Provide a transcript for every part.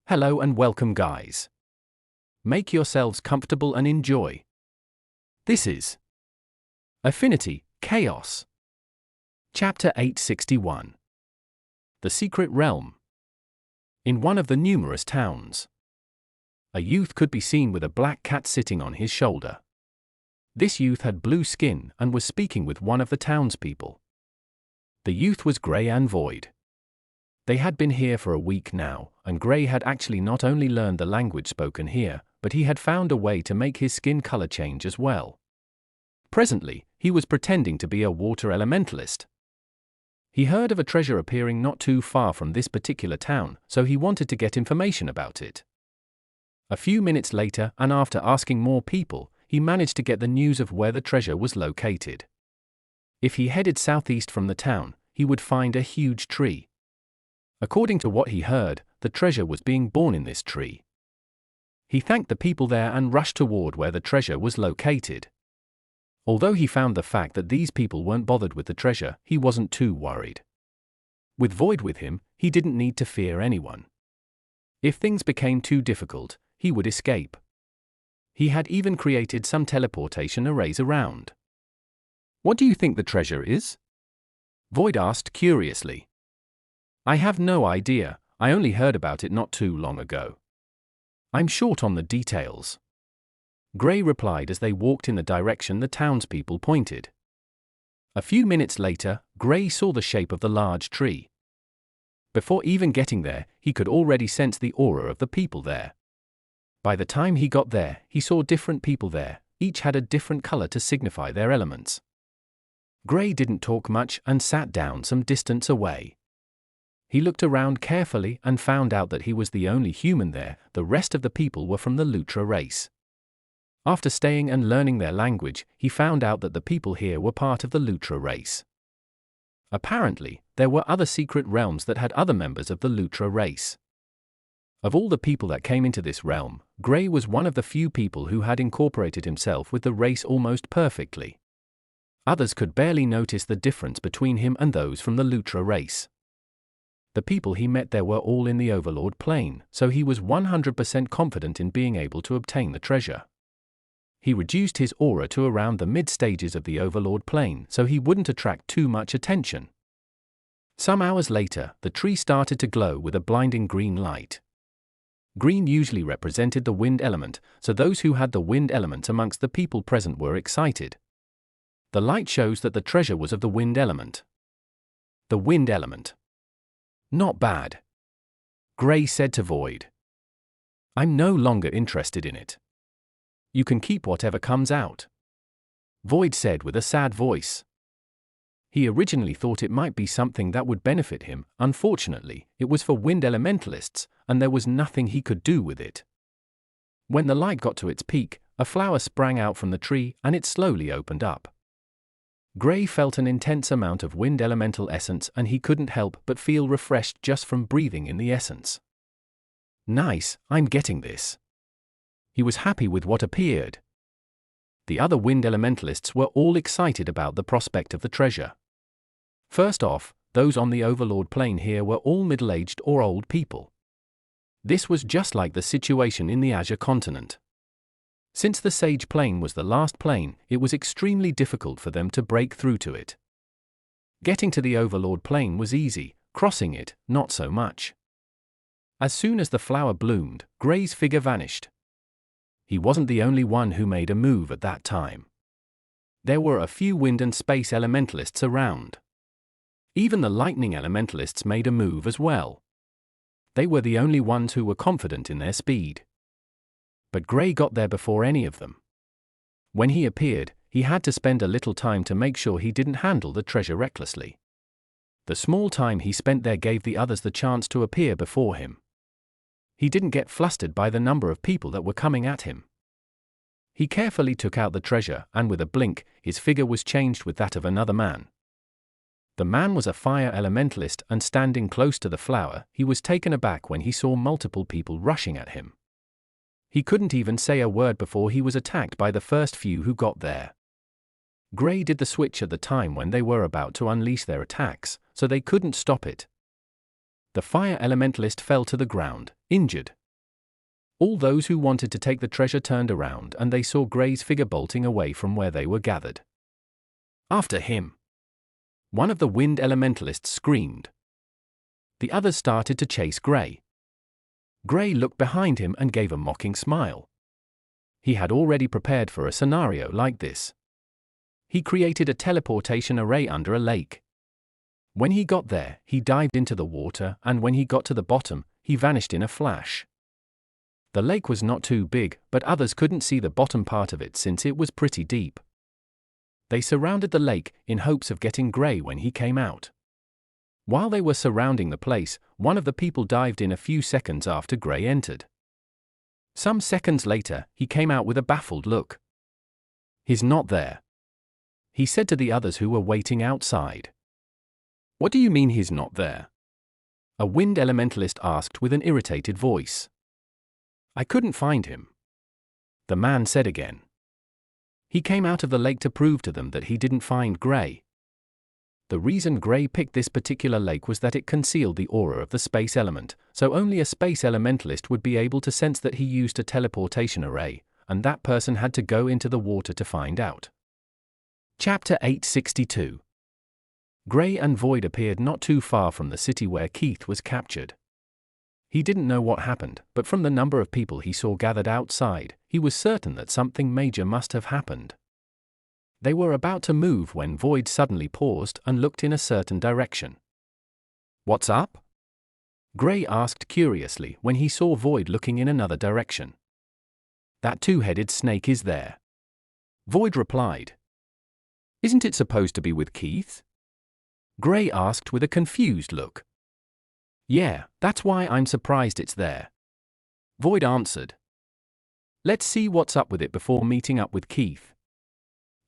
Hello and welcome, guys. Make yourselves comfortable and enjoy. This is Affinity, Chaos. Chapter 861. The Secret Realm. In one of the numerous towns, a youth could be seen with a black cat sitting on his shoulder. This youth had blue skin and was speaking with one of the townspeople. The youth was Grey and Void. They had been here for a week now, and Grey had actually not only learned the language spoken here, but he had found a way to make his skin color change as well. Presently, he was pretending to be a water elementalist. He heard of a treasure appearing not too far from this particular town, so he wanted to get information about it. A few minutes later, and after asking more people, he managed to get the news of where the treasure was located. If he headed southeast from the town, he would find a huge tree. According to what he heard, the treasure was being born in this tree. He thanked the people there and rushed toward where the treasure was located. Although he found the fact that these people weren't bothered with the treasure, he wasn't too worried. With Void with him, he didn't need to fear anyone. If things became too difficult, he would escape. He had even created some teleportation arrays around. "What do you think the treasure is?" Void asked curiously. "I have no idea, I only heard about it not too long ago. I'm short on the details," Grey replied as they walked in the direction the townspeople pointed. A few minutes later, Grey saw the shape of the large tree. Before even getting there, he could already sense the aura of the people there. By the time he got there, he saw different people there, each had a different color to signify their elements. Grey didn't talk much and sat down some distance away. He looked around carefully and found out that he was the only human there. The rest of the people were from the Lutra race. After staying and learning their language, he found out that the people here were part of the Lutra race. Apparently, there were other secret realms that had other members of the Lutra race. Of all the people that came into this realm, Grey was one of the few people who had incorporated himself with the race almost perfectly. Others could barely notice the difference between him and those from the Lutra race. The people he met there were all in the Overlord plane, so he was 100% confident in being able to obtain the treasure. He reduced his aura to around the mid-stages of the Overlord plane so he wouldn't attract too much attention. Some hours later, the tree started to glow with a blinding green light. Green usually represented the wind element, so those who had the wind element amongst the people present were excited. The light shows that the treasure was of the wind element. The wind element. Not bad, Grey said to Void. I'm no longer interested in it. You can keep whatever comes out, Void said with a sad voice. He originally thought it might be something that would benefit him. Unfortunately, it was for wind elementalists, and there was nothing he could do with it. When the light got to its peak, a flower sprang out from the tree and it slowly opened up. Grey felt an intense amount of wind elemental essence and he couldn't help but feel refreshed just from breathing in the essence. Nice, I'm getting this. He was happy with what appeared. The other wind elementalists were all excited about the prospect of the treasure. First off, those on the Overlord plane here were all middle-aged or old people. This was just like the situation in the Azure continent. Since the Sage plane was the last plane, it was extremely difficult for them to break through to it. Getting to the Overlord plane was easy, crossing it, not so much. As soon as the flower bloomed, Grey's figure vanished. He wasn't the only one who made a move at that time. There were a few wind and space elementalists around. Even the lightning elementalists made a move as well. They were the only ones who were confident in their speed. But Grey got there before any of them. When he appeared, he had to spend a little time to make sure he didn't handle the treasure recklessly. The small time he spent there gave the others the chance to appear before him. He didn't get flustered by the number of people that were coming at him. He carefully took out the treasure, and with a blink, his figure was changed with that of another man. The man was a fire elementalist, and standing close to the flower, he was taken aback when he saw multiple people rushing at him. He couldn't even say a word before he was attacked by the first few who got there. Grey did the switch at the time when they were about to unleash their attacks, so they couldn't stop it. The fire elementalist fell to the ground, injured, All those who wanted to take the treasure turned around and they saw Gray's figure bolting away from where they were gathered. "After him!" One of the wind elementalists screamed. The others started to chase Gray. Gray looked behind him and gave a mocking smile. He had already prepared for a scenario like this. He created a teleportation array under a lake. When he got there, he dived into the water, and when he got to the bottom, he vanished in a flash. The lake was not too big, but others couldn't see the bottom part of it since it was pretty deep. They surrounded the lake in hopes of getting Gray when he came out. While they were surrounding the place, one of the people dived in a few seconds after Gray entered. Some seconds later, he came out with a baffled look. "He's not there," he said to the others who were waiting outside. "What do you mean he's not there?" a wind elementalist asked with an irritated voice. "I couldn't find him," the man said again. He came out of the lake to prove to them that he didn't find Gray. The reason Gray picked this particular lake was that it concealed the aura of the space element, so only a space elementalist would be able to sense that he used a teleportation array, and that person had to go into the water to find out. Chapter 862. Gray and Void appeared not too far from the city where Keith was captured. He didn't know what happened, but from the number of people he saw gathered outside, he was certain that something major must have happened. They were about to move when Void suddenly paused and looked in a certain direction. "What's up?" Gray asked curiously when he saw Void looking in another direction. "That two-headed snake is there," Void replied. "Isn't it supposed to be with Keith?" Gray asked with a confused look. "Yeah, that's why I'm surprised it's there," Void answered. "Let's see what's up with it before meeting up with Keith,"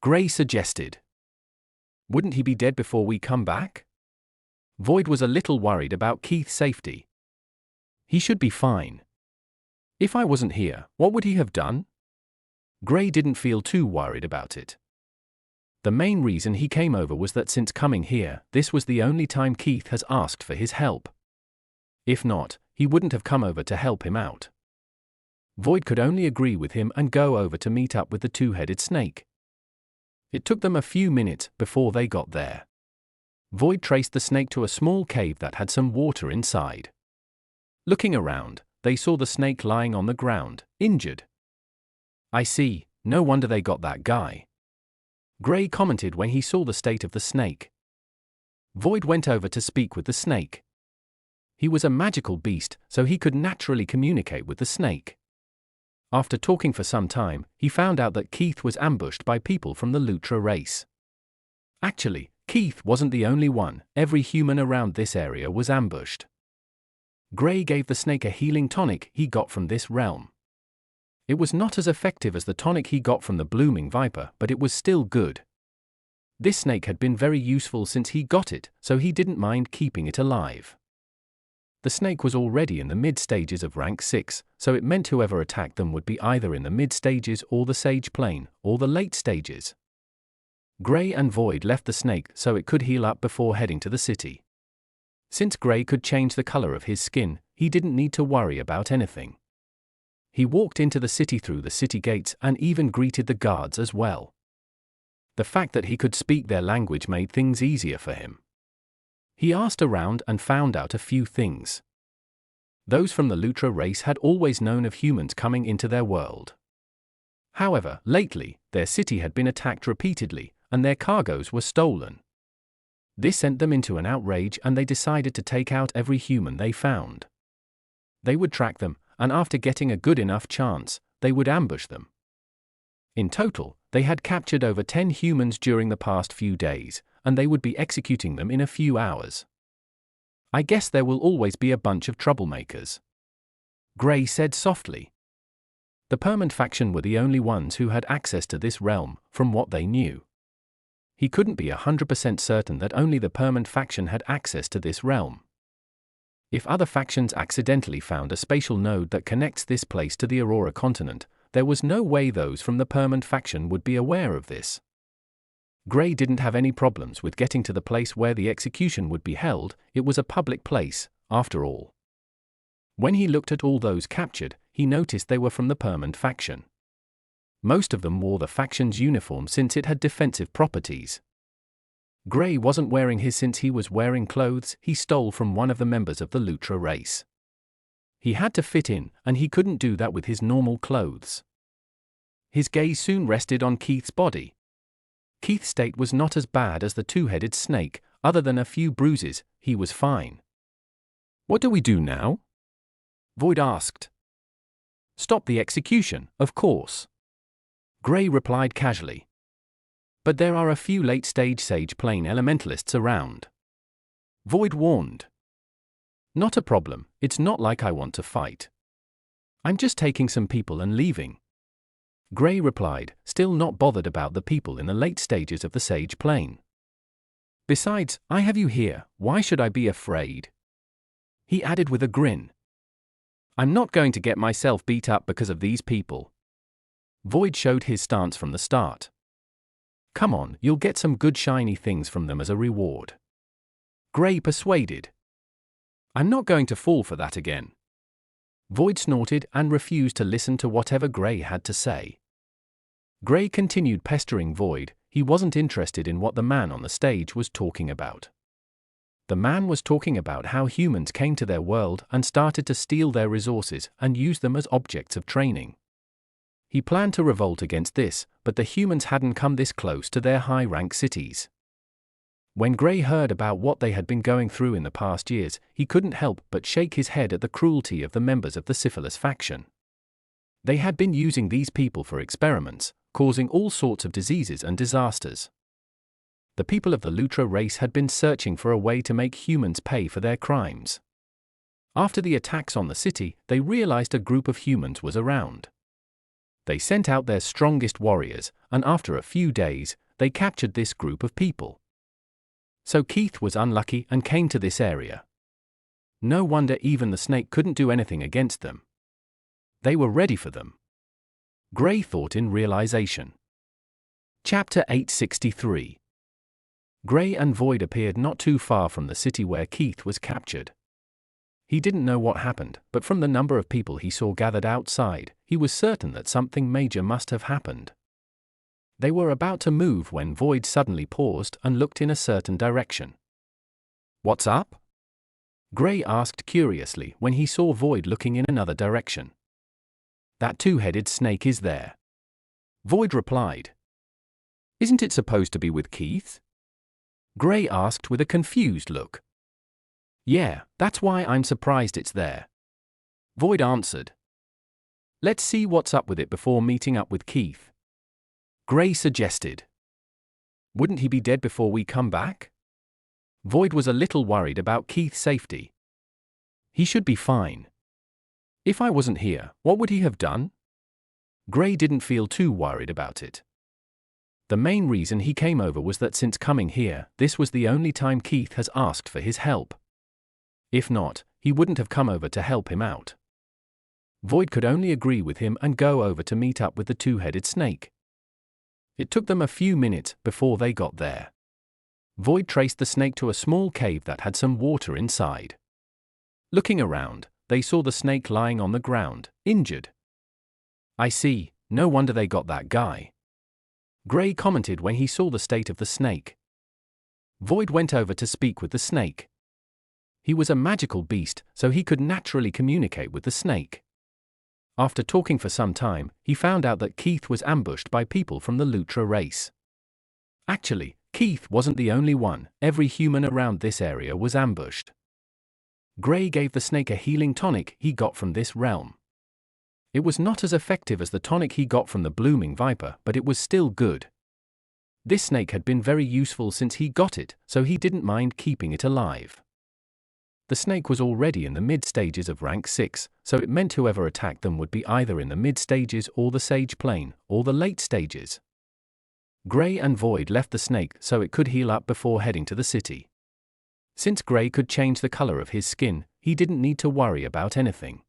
Gray suggested. "Wouldn't he be dead before we come back?" Void was a little worried about Keith's safety. "He should be fine. If I wasn't here, what would he have done?" Gray didn't feel too worried about it. The main reason he came over was that since coming here, this was the only time Keith has asked for his help. If not, he wouldn't have come over to help him out. Void could only agree with him and go over to meet up with the two-headed snake. It took them a few minutes before they got there. Void traced the snake to a small cave that had some water inside. Looking around, they saw the snake lying on the ground, injured. "I see, no wonder they got that guy," Gray commented when he saw the state of the snake. Void went over to speak with the snake. He was a magical beast, so he could naturally communicate with the snake. After talking for some time, he found out that Keith was ambushed by people from the Lutra race. Actually, Keith wasn't the only one, every human around this area was ambushed. Gray gave the snake a healing tonic he got from this realm. It was not as effective as the tonic he got from the blooming viper, but it was still good. This snake had been very useful since he got it, so he didn't mind keeping it alive. The snake was already in the mid-stages of rank 6, so it meant whoever attacked them would be either in the mid-stages or the sage plane, or the late stages. Gray and Void left the snake so it could heal up before heading to the city. Since Gray could change the color of his skin, he didn't need to worry about anything. He walked into the city through the city gates and even greeted the guards as well. The fact that he could speak their language made things easier for him. He asked around and found out a few things. Those from the Lutra race had always known of humans coming into their world. However, lately, their city had been attacked repeatedly, and their cargoes were stolen. This sent them into an outrage and they decided to take out every human they found. They would track them, and after getting a good enough chance, they would ambush them. In total, they had captured over 10 humans during the past few days, and they would be executing them in a few hours. "I guess there will always be a bunch of troublemakers," Gray said softly. The Permanent faction were the only ones who had access to this realm, from what they knew. He couldn't be 100% certain that only the Permanent faction had access to this realm. If other factions accidentally found a spatial node that connects this place to the Aurora continent, there was no way those from the Permanent faction would be aware of this. Gray didn't have any problems with getting to the place where the execution would be held. It was a public place, after all. When he looked at all those captured, he noticed they were from the Permanent faction. Most of them wore the faction's uniform since it had defensive properties. Gray wasn't wearing his since he was wearing clothes he stole from one of the members of the Lutra race. He had to fit in, and he couldn't do that with his normal clothes. His gaze soon rested on Keith's body. Keith's state was not as bad as the two-headed snake, other than a few bruises. He was fine. "What do we do now?" Void asked. "Stop the execution, of course," Gray replied casually. "But there are a few late-stage Sage Plane elementalists around," Void warned. "Not a problem, it's not like I want to fight. I'm just taking some people and leaving," Gray replied, still not bothered about the people in the late stages of the Sage Plane. "Besides, I have you here, why should I be afraid?" he added with a grin. "I'm not going to get myself beat up because of these people." Void showed his stance from the start. "Come on, you'll get some good shiny things from them as a reward," Gray persuaded. "I'm not going to fall for that again." Void snorted and refused to listen to whatever Gray had to say. Gray continued pestering Void. He wasn't interested in what the man on the stage was talking about. The man was talking about how humans came to their world and started to steal their resources and use them as objects of training. He planned to revolt against this, but the humans hadn't come this close to their high-rank cities. When Gray heard about what they had been going through in the past years, he couldn't help but shake his head at the cruelty of the members of the Syphilis faction. They had been using these people for experiments, causing all sorts of diseases and disasters. The people of the Lutra race had been searching for a way to make humans pay for their crimes. After the attacks on the city, they realized a group of humans was around. They sent out their strongest warriors, and after a few days, they captured this group of people. So Keith was unlucky and came to this area. No wonder even the snake couldn't do anything against them. They were ready for them. Gray thought in realization. Chapter 863. Gray and Void appeared not too far from the city where Keith was captured. He didn't know what happened, but from the number of people he saw gathered outside, he was certain that something major must have happened. They were about to move when Void suddenly paused and looked in a certain direction. "What's up?" Gray asked curiously when he saw Void looking in another direction. "That two-headed snake is there," Void replied. "Isn't it supposed to be with Keith?" Gray asked with a confused look. "Yeah, that's why I'm surprised it's there," Void answered. "Let's see what's up with it before meeting up with Keith," Gray suggested. "Wouldn't he be dead before we come back?" Void was a little worried about Keith's safety. "He should be fine. If I wasn't here, what would he have done?" Gray didn't feel too worried about it. The main reason he came over was that since coming here, this was the only time Keith has asked for his help. If not, he wouldn't have come over to help him out. Void could only agree with him and go over to meet up with the two-headed snake. It took them a few minutes before they got there. Void traced the snake to a small cave that had some water inside. Looking around, they saw the snake lying on the ground, injured. "I see, no wonder they got that guy," Gray commented when he saw the state of the snake. Void went over to speak with the snake. He was a magical beast, so he could naturally communicate with the snake. After talking for some time, he found out that Keith was ambushed by people from the Lutra race. Actually, Keith wasn't the only one. Every human around this area was ambushed. Gray gave the snake a healing tonic he got from this realm. It was not as effective as the tonic he got from the blooming viper, but it was still good. This snake had been very useful since he got it, so he didn't mind keeping it alive. The snake was already in the mid-stages of rank 6, so it meant whoever attacked them would be either in the mid-stages or the Sage Plane, or the late stages. Gray and Void left the snake so it could heal up before heading to the city. Since Gray could change the color of his skin, he didn't need to worry about anything.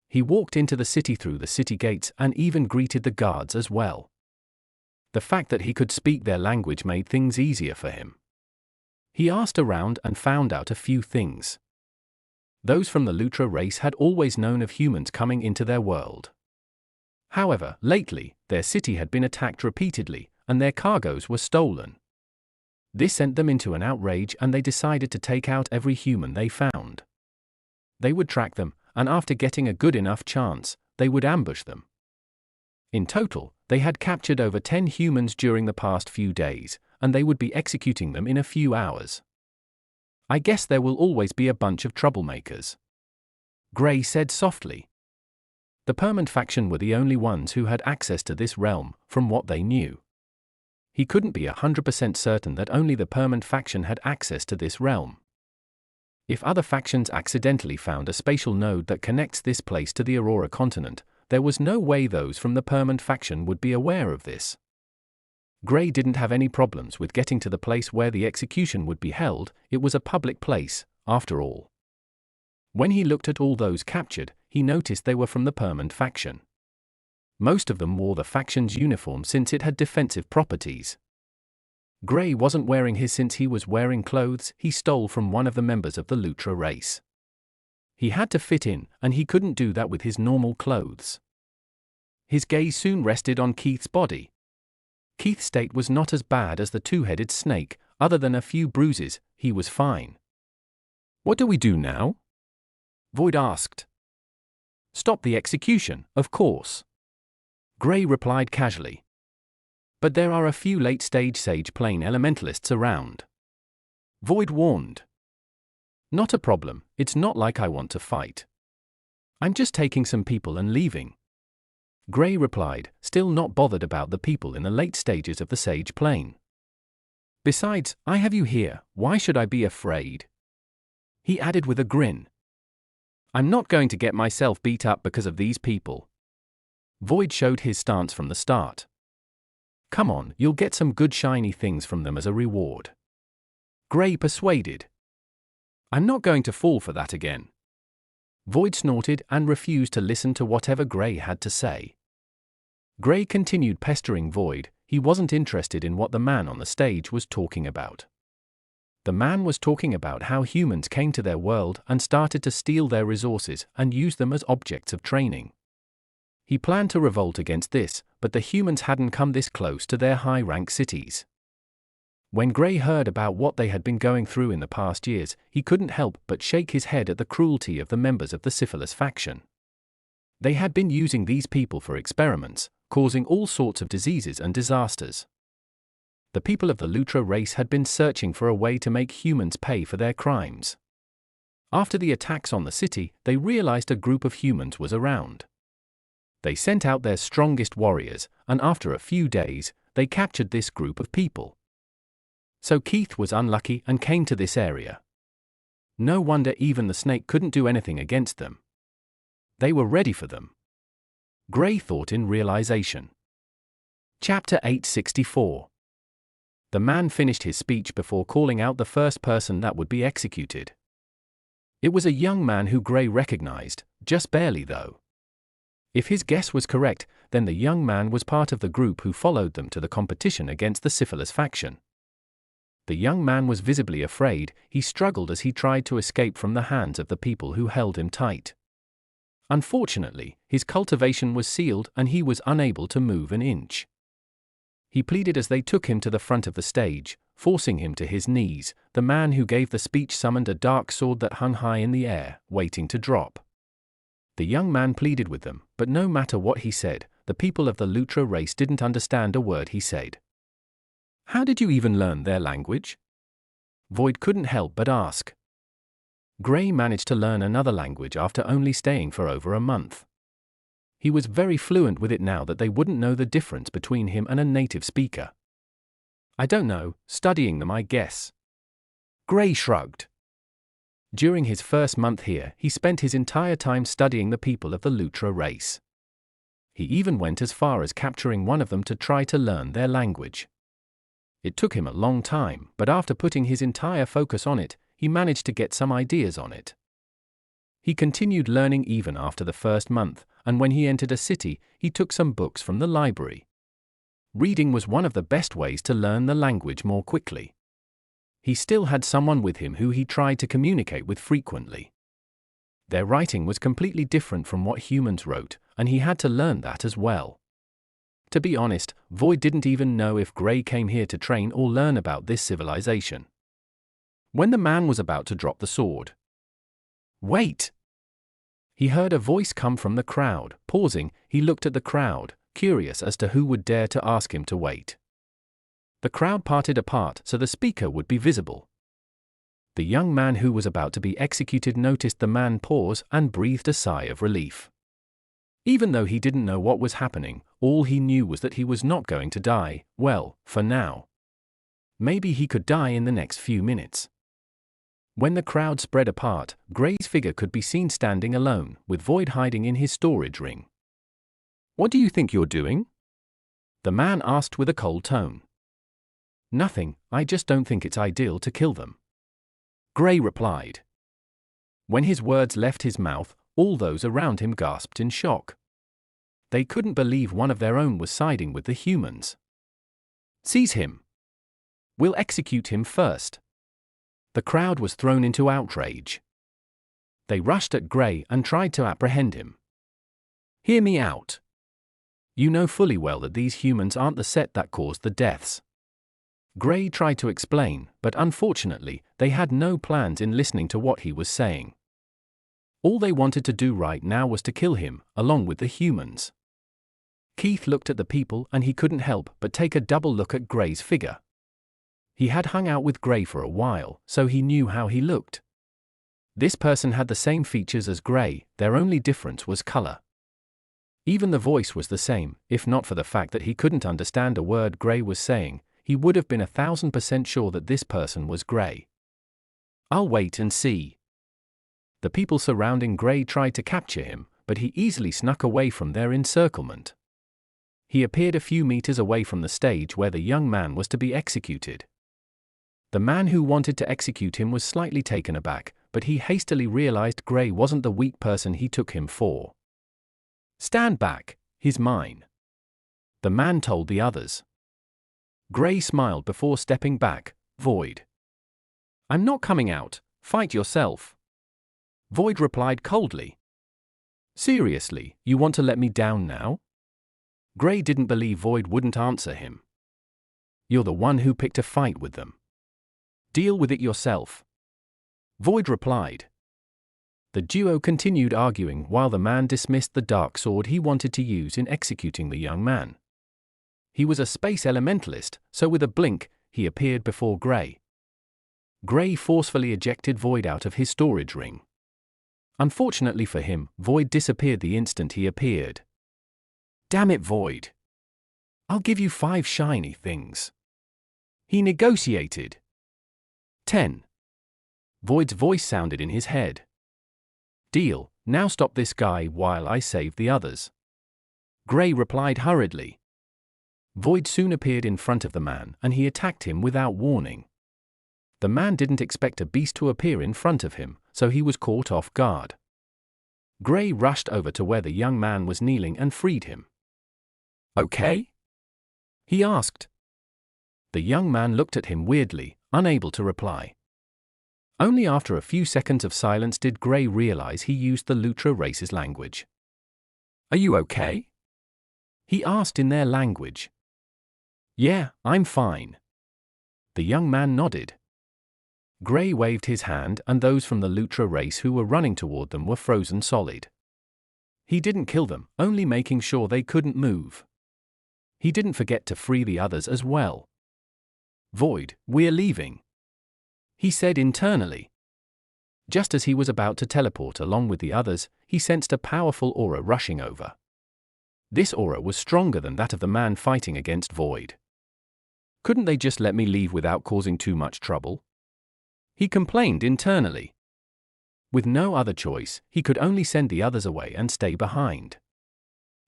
He walked into the city through the city gates and even greeted the guards as well. The fact that he could speak their language made things easier for him. He asked around and found out a few things. Those from the Lutra race had always known of humans coming into their world. However, lately, their city had been attacked repeatedly, and their cargoes were stolen. This sent them into an outrage, and they decided to take out every human they found. They would track them, and after getting a good enough chance, they would ambush them. In total, they had captured over 10 humans during the past few days, and they would be executing them in a few hours. I guess there will always be a bunch of troublemakers, Gray said softly. The Permanent faction were the only ones who had access to this realm, from what they knew. He couldn't be 100% certain that only the Permanent faction had access to this realm. If other factions accidentally found a spatial node that connects this place to the Aurora continent, there was no way those from the Permanent faction would be aware of this. Gray didn't have any problems with getting to the place where the execution would be held. It was a public place, after all. When he looked at all those captured, he noticed they were from the Permanent faction. Most of them wore the faction's uniform since it had defensive properties. Gray wasn't wearing his since he was wearing clothes he stole from one of the members of the Lutra race. He had to fit in, and he couldn't do that with his normal clothes. His gaze soon rested on Keith's body. Keith's state was not as bad as the two-headed snake. Other than a few bruises, he was fine. "What do we do now?" Void asked. "Stop the execution, of course," Gray replied casually. "But there are a few late-stage Sage Plane elementalists around," Void warned. "Not a problem, it's not like I want to fight. I'm just taking some people and leaving," Gray replied, still not bothered about the people in the late stages of the Sage Plane. "Besides, I have you here, why should I be afraid?" he added with a grin. "I'm not going to get myself beat up because of these people." Void showed his stance from the start. "Come on, you'll get some good shiny things from them as a reward," Gray persuaded. "I'm not going to fall for that again." Void snorted and refused to listen to whatever Gray had to say. Gray continued pestering Void. He wasn't interested in what the man on the stage was talking about. The man was talking about how humans came to their world and started to steal their resources and use them as objects of training. He planned to revolt against this, but the humans hadn't come this close to their high-rank cities. When Gray heard about what they had been going through in the past years, he couldn't help but shake his head at the cruelty of the members of the Syphilis faction. They had been using these people for experiments, causing all sorts of diseases and disasters. The people of the Lutra race had been searching for a way to make humans pay for their crimes. After the attacks on the city, they realized a group of humans was around. They sent out their strongest warriors, and after a few days, they captured this group of people. So Keith was unlucky and came to this area. No wonder even the snake couldn't do anything against them. They were ready for them. Gray thought in realization. Chapter 864. The man finished his speech before calling out the first person that would be executed. It was a young man who Gray recognized, just barely though. If his guess was correct, then the young man was part of the group who followed them to the competition against the Syphilis faction. The young man was visibly afraid. He struggled as he tried to escape from the hands of the people who held him tight. Unfortunately, his cultivation was sealed and he was unable to move an inch. He pleaded as they took him to the front of the stage, forcing him to his knees. The man who gave the speech summoned a dark sword that hung high in the air, waiting to drop. The young man pleaded with them, but no matter what he said, the people of the Lutra race didn't understand a word he said. "How did you even learn their language?" Void couldn't help but ask. Gray managed to learn another language after only staying for over a month. He was very fluent with it now that they wouldn't know the difference between him and a native speaker. "I don't know, studying them I guess." Gray shrugged. During his first month here, he spent his entire time studying the people of the Lutra race. He even went as far as capturing one of them to try to learn their language. It took him a long time, but after putting his entire focus on it, he managed to get some ideas on it. He continued learning even after the first month, and when he entered a city, he took some books from the library. Reading was one of the best ways to learn the language more quickly. He still had someone with him who he tried to communicate with frequently. Their writing was completely different from what humans wrote, and he had to learn that as well. To be honest, Void didn't even know if Gray came here to train or learn about this civilization. When the man was about to drop the sword, "Wait!" He heard a voice come from the crowd. Pausing, he looked at the crowd, curious as to who would dare to ask him to wait. The crowd parted apart so the speaker would be visible. The young man who was about to be executed noticed the man pause and breathed a sigh of relief. Even though he didn't know what was happening, all he knew was that he was not going to die, well, for now. Maybe he could die in the next few minutes. When the crowd spread apart, Gray's figure could be seen standing alone, with Void hiding in his storage ring. "What do you think you're doing?" the man asked with a cold tone. "Nothing, I just don't think it's ideal to kill them," Gray replied. When his words left his mouth, all those around him gasped in shock. They couldn't believe one of their own was siding with the humans. "Seize him. We'll execute him first." The crowd was thrown into outrage. They rushed at Gray and tried to apprehend him. "Hear me out. You know fully well that these humans aren't the set that caused the deaths." Gray tried to explain, but unfortunately, they had no plans in listening to what he was saying. All they wanted to do right now was to kill him, along with the humans. Keith looked at the people and he couldn't help but take a double look at Gray's figure. He had hung out with Gray for a while, so he knew how he looked. This person had the same features as Gray, their only difference was color. Even the voice was the same. If not for the fact that he couldn't understand a word Gray was saying, he would have been 1000% sure that this person was Gray. "I'll wait and see." The people surrounding Gray tried to capture him, but he easily snuck away from their encirclement. He appeared a few meters away from the stage where the young man was to be executed. The man who wanted to execute him was slightly taken aback, but he hastily realized Gray wasn't the weak person he took him for. "Stand back, he's mine," the man told the others. Gray smiled before stepping back. "Void. I'm not coming out, fight yourself," Void replied coldly. "Seriously, you want to let me down now?" Gray didn't believe Void wouldn't answer him. "You're the one who picked a fight with them. Deal with it yourself," Void replied. The duo continued arguing while the man dismissed the dark sword he wanted to use in executing the young man. He was a space elementalist, so with a blink, he appeared before Gray. Gray forcefully ejected Void out of his storage ring. Unfortunately for him, Void disappeared the instant he appeared. "Damn it, Void. I'll give you 5 shiny things," he negotiated. 10. Void's voice sounded in his head. "Deal, now stop this guy while I save the others," Gray replied hurriedly. Void soon appeared in front of the man and he attacked him without warning. The man didn't expect a beast to appear in front of him, so he was caught off guard. Gray rushed over to where the young man was kneeling and freed him. "Okay?" he asked. The young man looked at him weirdly, unable to reply. Only after a few seconds of silence did Gray realize he used the Lutra race's language. "Are you okay?" he asked in their language. "Yeah, I'm fine." The young man nodded. Gray waved his hand and those from the Lutra race who were running toward them were frozen solid. He didn't kill them, only making sure they couldn't move. He didn't forget to free the others as well. "Void, we're leaving," he said internally. Just as he was about to teleport along with the others, he sensed a powerful aura rushing over. This aura was stronger than that of the man fighting against Void. "Couldn't they just let me leave without causing too much trouble?" he complained internally. With no other choice, he could only send the others away and stay behind.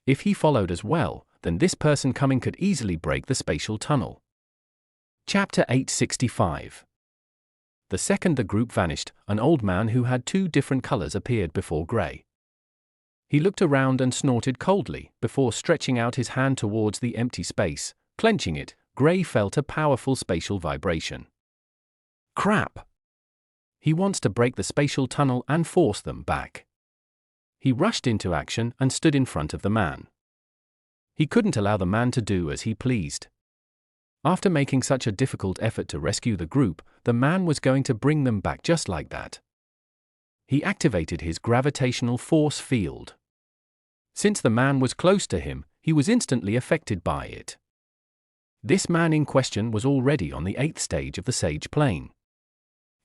If he followed as well, then this person coming could easily break the spatial tunnel. Chapter 865. The second the group vanished, an old man who had 2 different colors appeared before Gray. He looked around and snorted coldly, before stretching out his hand towards the empty space. Clenching it, Gray felt a powerful spatial vibration. Crap! He wants to break the spatial tunnel and force them back. He rushed into action and stood in front of the man. He couldn't allow the man to do as he pleased. After making such a difficult effort to rescue the group, the man was going to bring them back just like that. He activated his gravitational force field. Since the man was close to him, he was instantly affected by it. This man in question was already on the 8th stage of the Sage Plane.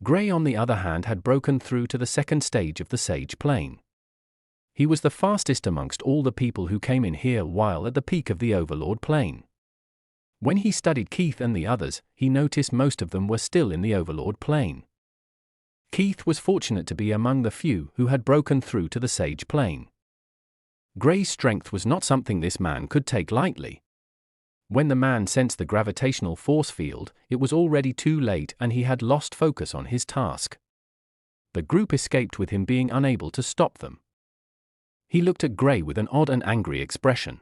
Gray, on the other hand, had broken through to the 2nd stage of the Sage Plane. He was the fastest amongst all the people who came in here while at the peak of the Overlord Plane. When he studied Keith and the others, he noticed most of them were still in the Overlord Plane. Keith was fortunate to be among the few who had broken through to the Sage Plane. Gray's strength was not something this man could take lightly. When the man sensed the gravitational force field, it was already too late and he had lost focus on his task. The group escaped with him being unable to stop them. He looked at Gray with an odd and angry expression.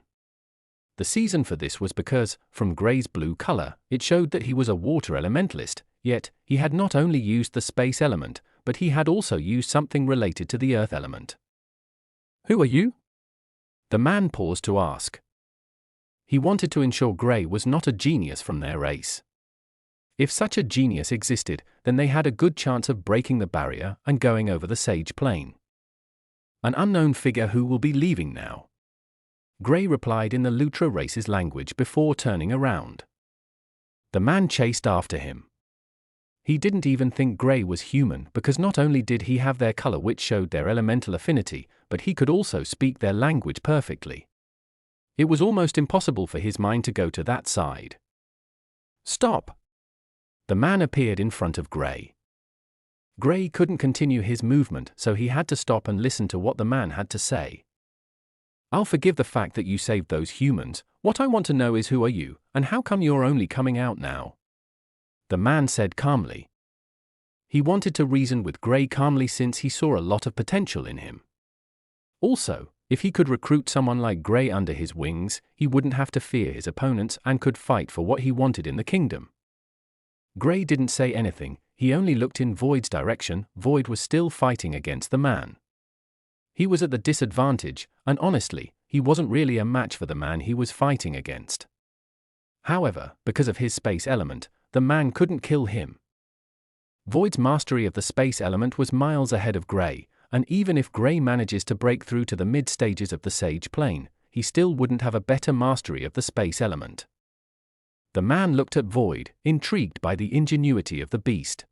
The reason for this was because, from Gray's blue color, it showed that he was a water elementalist, yet he had not only used the space element, but he had also used something related to the earth element. "Who are you?" the man paused to ask. He wanted to ensure Gray was not a genius from their race. If such a genius existed, then they had a good chance of breaking the barrier and going over the Sage Plane. "An unknown figure who will be leaving now," Gray replied in the Lutra race's language before turning around. The man chased after him. He didn't even think Gray was human because not only did he have their color which showed their elemental affinity, but he could also speak their language perfectly. It was almost impossible for his mind to go to that side. "Stop!" The man appeared in front of Gray. Gray couldn't continue his movement, so he had to stop and listen to what the man had to say. "I'll forgive the fact that you saved those humans. What I want to know is who are you, and how come you're only coming out now?" the man said calmly. He wanted to reason with Gray calmly since he saw a lot of potential in him. Also, if he could recruit someone like Gray under his wings, he wouldn't have to fear his opponents and could fight for what he wanted in the kingdom. Gray didn't say anything, he only looked in Void's direction. Void was still fighting against the man. He was at the disadvantage, and honestly, he wasn't really a match for the man he was fighting against. However, because of his space element, the man couldn't kill him. Void's mastery of the space element was miles ahead of Gray, and even if Gray manages to break through to the mid-stages of the Sage Plane, he still wouldn't have a better mastery of the space element. The man looked at Void, intrigued by the ingenuity of the beast.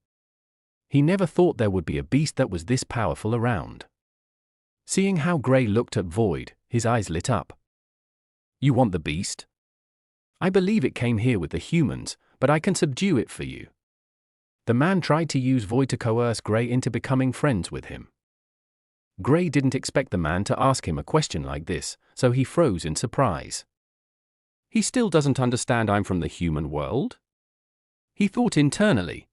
He never thought there would be a beast that was this powerful around. Seeing how Gray looked at Void, his eyes lit up. "You want the beast? I believe it came here with the humans, but I can subdue it for you." The man tried to use Void to coerce Gray into becoming friends with him. Gray didn't expect the man to ask him a question like this, so he froze in surprise. He still doesn't understand I'm from the human world? He thought internally.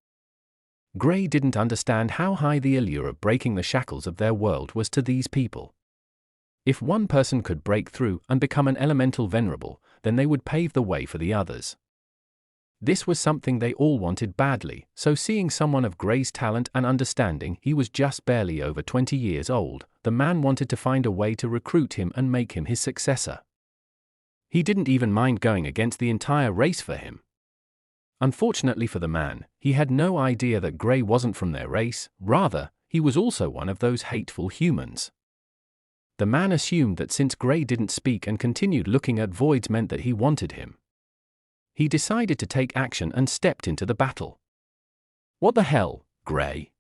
Gray didn't understand how high the allure of breaking the shackles of their world was to these people. If one person could break through and become an elemental venerable, then they would pave the way for the others. This was something they all wanted badly, so seeing someone of Gray's talent and understanding, he was just barely over 20 years old, the man wanted to find a way to recruit him and make him his successor. He didn't even mind going against the entire race for him. Unfortunately for the man, he had no idea that Gray wasn't from their race, rather, he was also one of those hateful humans. The man assumed that since Gray didn't speak and continued looking at Voids meant that he wanted him. He decided to take action and stepped into the battle. "What the hell, Gray?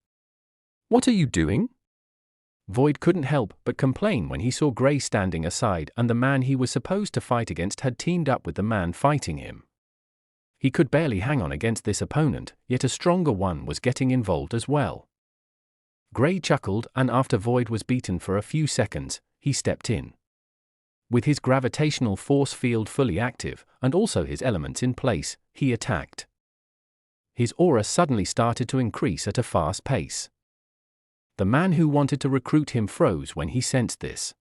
What are you doing?" Void couldn't help but complain when he saw Gray standing aside and the man he was supposed to fight against had teamed up with the man fighting him. He could barely hang on against this opponent, yet a stronger one was getting involved as well. Gray chuckled, and after Void was beaten for a few seconds, he stepped in. With his gravitational force field fully active, and also his elements in place, he attacked. His aura suddenly started to increase at a fast pace. The man who wanted to recruit him froze when he sensed this.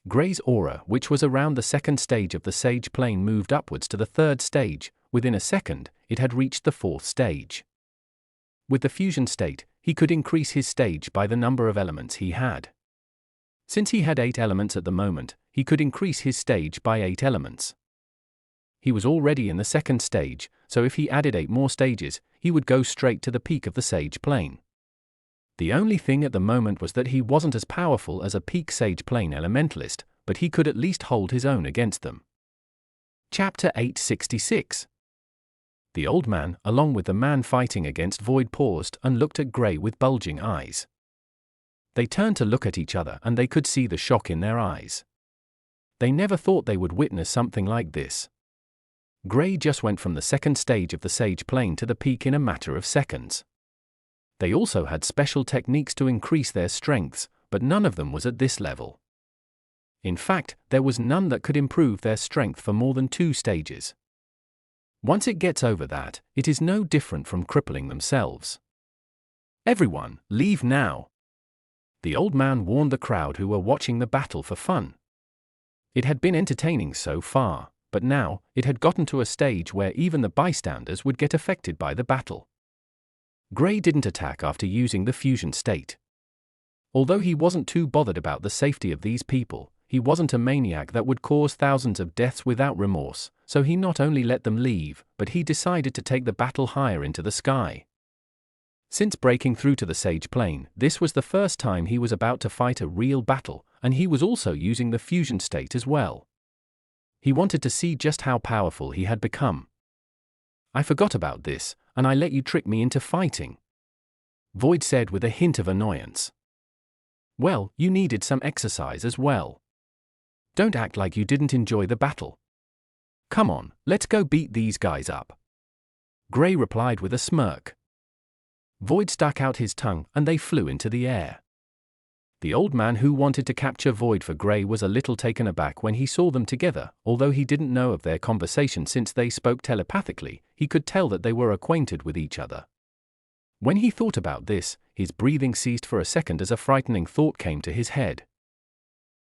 Gray's aura, which was around the 2nd stage of the Sage Plane, moved upwards to the 3rd stage. Within a second, it had reached the 4th stage. With the fusion state, he could increase his stage by the number of elements he had. Since he had 8 elements at the moment, he could increase his stage by 8 elements. He was already in the second stage, so if he added 8 more stages, he would go straight to the peak of the Sage Plane. The only thing at the moment was that he wasn't as powerful as a peak Sage Plane elementalist, but he could at least hold his own against them. Chapter 866. The old man, along with the man fighting against Void, paused and looked at Grey with bulging eyes. They turned to look at each other and they could see the shock in their eyes. They never thought they would witness something like this. Grey just went from the second stage of the Sage Plane to the peak in a matter of seconds. They also had special techniques to increase their strengths, but none of them was at this level. In fact, there was none that could improve their strength for more than 2 stages. Once it gets over that, it is no different from crippling themselves. Everyone, leave now. The old man warned the crowd who were watching the battle for fun. It had been entertaining so far, but now, it had gotten to a stage where even the bystanders would get affected by the battle. Grey didn't attack after using the fusion state. Although he wasn't too bothered about the safety of these people, he wasn't a maniac that would cause thousands of deaths without remorse, so he not only let them leave, but he decided to take the battle higher into the sky. Since breaking through to the Sage Plane, this was the first time he was about to fight a real battle, and he was also using the fusion state as well. He wanted to see just how powerful he had become. I forgot about this, and I let you trick me into fighting, Void said with a hint of annoyance. Well, you needed some exercise as well. Don't act like you didn't enjoy the battle. Come on, let's go beat these guys up. Grey replied with a smirk. Void stuck out his tongue and they flew into the air. The old man who wanted to capture Void for Grey was a little taken aback when he saw them together. Although he didn't know of their conversation since they spoke telepathically, he could tell that they were acquainted with each other. When he thought about this, his breathing ceased for a second as a frightening thought came to his head.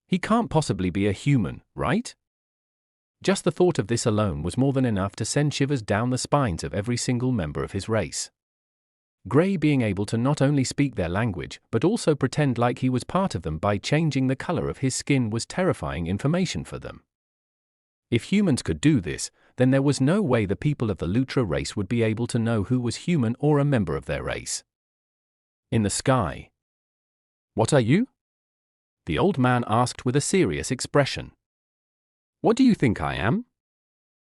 He can't possibly be a human, right? Just the thought of this alone was more than enough to send shivers down the spines of every single member of his race. Grey being able to not only speak their language but also pretend like he was part of them by changing the color of his skin was terrifying information for them. If humans could do this, then there was no way the people of the Lutra race would be able to know who was human or a member of their race. In the sky. What are you? The old man asked with a serious expression. What do you think I am?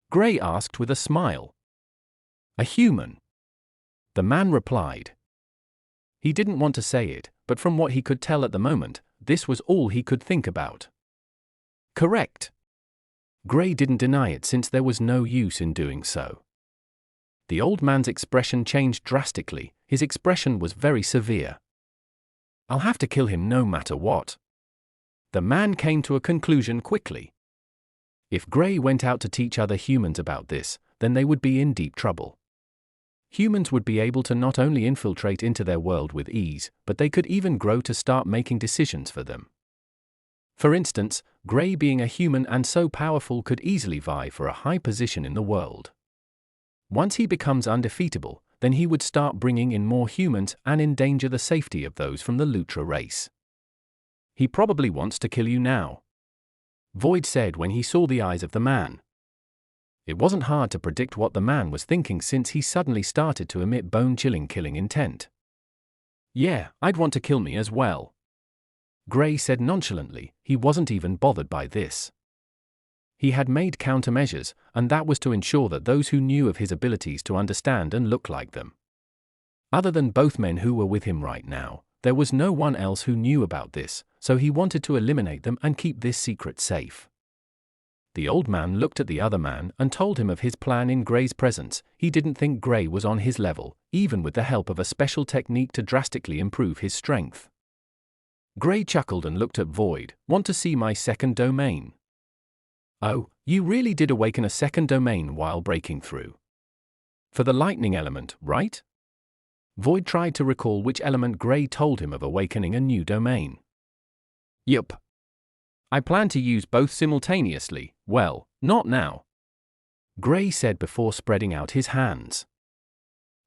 Grey asked with a smile. A human. The man replied. He didn't want to say it, but from what he could tell at the moment, this was all he could think about. Correct. Grey didn't deny it since there was no use in doing so. The old man's expression changed drastically. His expression was very severe. I'll have to kill him no matter what. The man came to a conclusion quickly. If Grey went out to teach other humans about this, then they would be in deep trouble. Humans would be able to not only infiltrate into their world with ease, but they could even grow to start making decisions for them. For instance, Grey being a human and so powerful could easily vie for a high position in the world. Once he becomes undefeatable, then he would start bringing in more humans and endanger the safety of those from the Lutra race. He probably wants to kill you now, Void said when he saw the eyes of the man. It wasn't hard to predict what the man was thinking since he suddenly started to emit bone-chilling killing intent. Yeah, I'd want to kill me as well, Grey said nonchalantly. He wasn't even bothered by this. He had made countermeasures, and that was to ensure that those who knew of his abilities to understand and look like them. Other than both men who were with him right now, there was no one else who knew about this, so he wanted to eliminate them and keep this secret safe. The old man looked at the other man and told him of his plan in Grey's presence. He didn't think Grey was on his level, even with the help of a special technique to drastically improve his strength. Grey chuckled and looked at Void. Want to see my second domain? Oh, you really did awaken a second domain while breaking through. For the lightning element, right? Void tried to recall which element Grey told him of awakening a new domain. Yup. I plan to use both simultaneously. Well, not now, Grey said before spreading out his hands.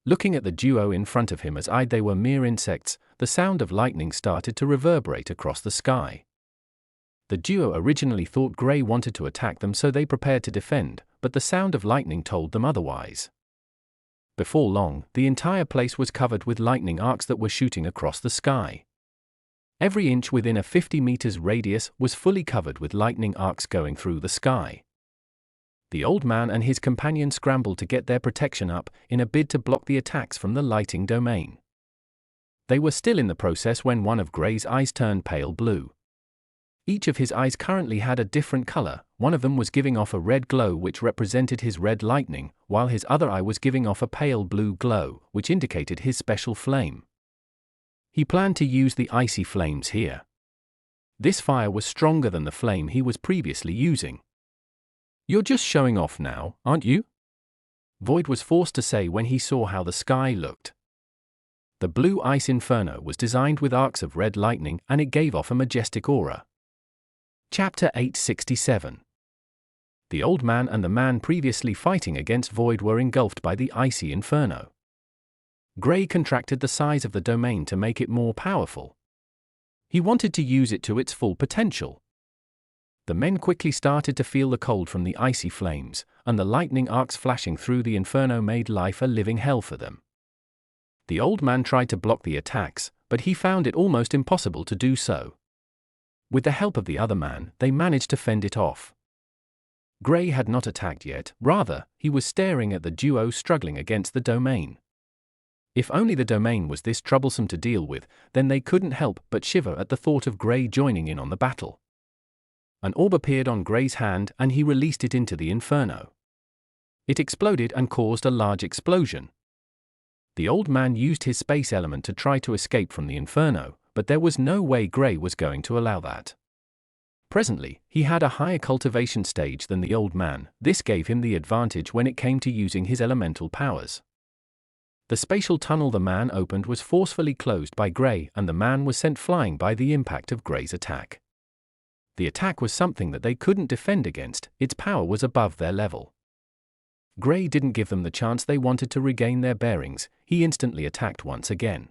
Looking at the duo in front of him as they were mere insects, the sound of lightning started to reverberate across the sky. The duo originally thought Gray wanted to attack them, so they prepared to defend, but the sound of lightning told them otherwise. Before long, the entire place was covered with lightning arcs that were shooting across the sky. Every inch within a 50 meters radius was fully covered with lightning arcs going through the sky. The old man and his companion scrambled to get their protection up in a bid to block the attacks from the lighting domain. They were still in the process when one of Gray's eyes turned pale blue. Each of his eyes currently had a different color. One of them was giving off a red glow which represented his red lightning, while his other eye was giving off a pale blue glow, which indicated his special flame. He planned to use the icy flames here. This fire was stronger than the flame he was previously using. "You're just showing off now, aren't you?" Void was forced to say when he saw how the sky looked. The blue ice inferno was designed with arcs of red lightning, and it gave off a majestic aura. Chapter 867. The old man and the man previously fighting against Void were engulfed by the icy inferno. Gray contracted the size of the domain to make it more powerful. He wanted to use it to its full potential. The men quickly started to feel the cold from the icy flames, and the lightning arcs flashing through the inferno made life a living hell for them. The old man tried to block the attacks, but he found it almost impossible to do so. With the help of the other man, they managed to fend it off. Gray had not attacked yet, rather, he was staring at the duo struggling against the domain. If only the domain was this troublesome to deal with, then they couldn't help but shiver at the thought of Gray joining in on the battle. An orb appeared on Gray's hand and he released it into the inferno. It exploded and caused a large explosion. The old man used his space element to try to escape from the inferno, but there was no way Gray was going to allow that. Presently, he had a higher cultivation stage than the old man. This gave him the advantage when it came to using his elemental powers. The spatial tunnel the man opened was forcefully closed by Gray, and the man was sent flying by the impact of Gray's attack. The attack was something that they couldn't defend against, its power was above their level. Gray didn't give them the chance they wanted to regain their bearings, he instantly attacked once again.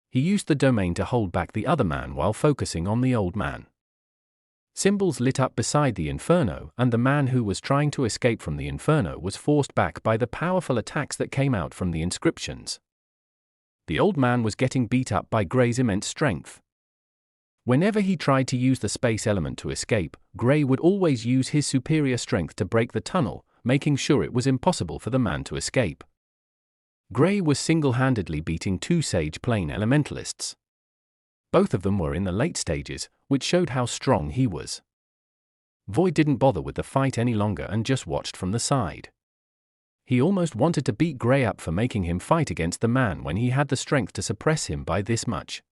He used the domain to hold back the other man while focusing on the old man. Symbols lit up beside the inferno, and the man who was trying to escape from the inferno was forced back by the powerful attacks that came out from the inscriptions. The old man was getting beat up by Gray's immense strength. Whenever he tried to use the space element to escape, Gray would always use his superior strength to break the tunnel, making sure it was impossible for the man to escape. Gray was single-handedly beating two Sage Plane elementalists. Both of them were in the late stages, which showed how strong he was. Void didn't bother with the fight any longer and just watched from the side. He almost wanted to beat Gray up for making him fight against the man when he had the strength to suppress him by this much.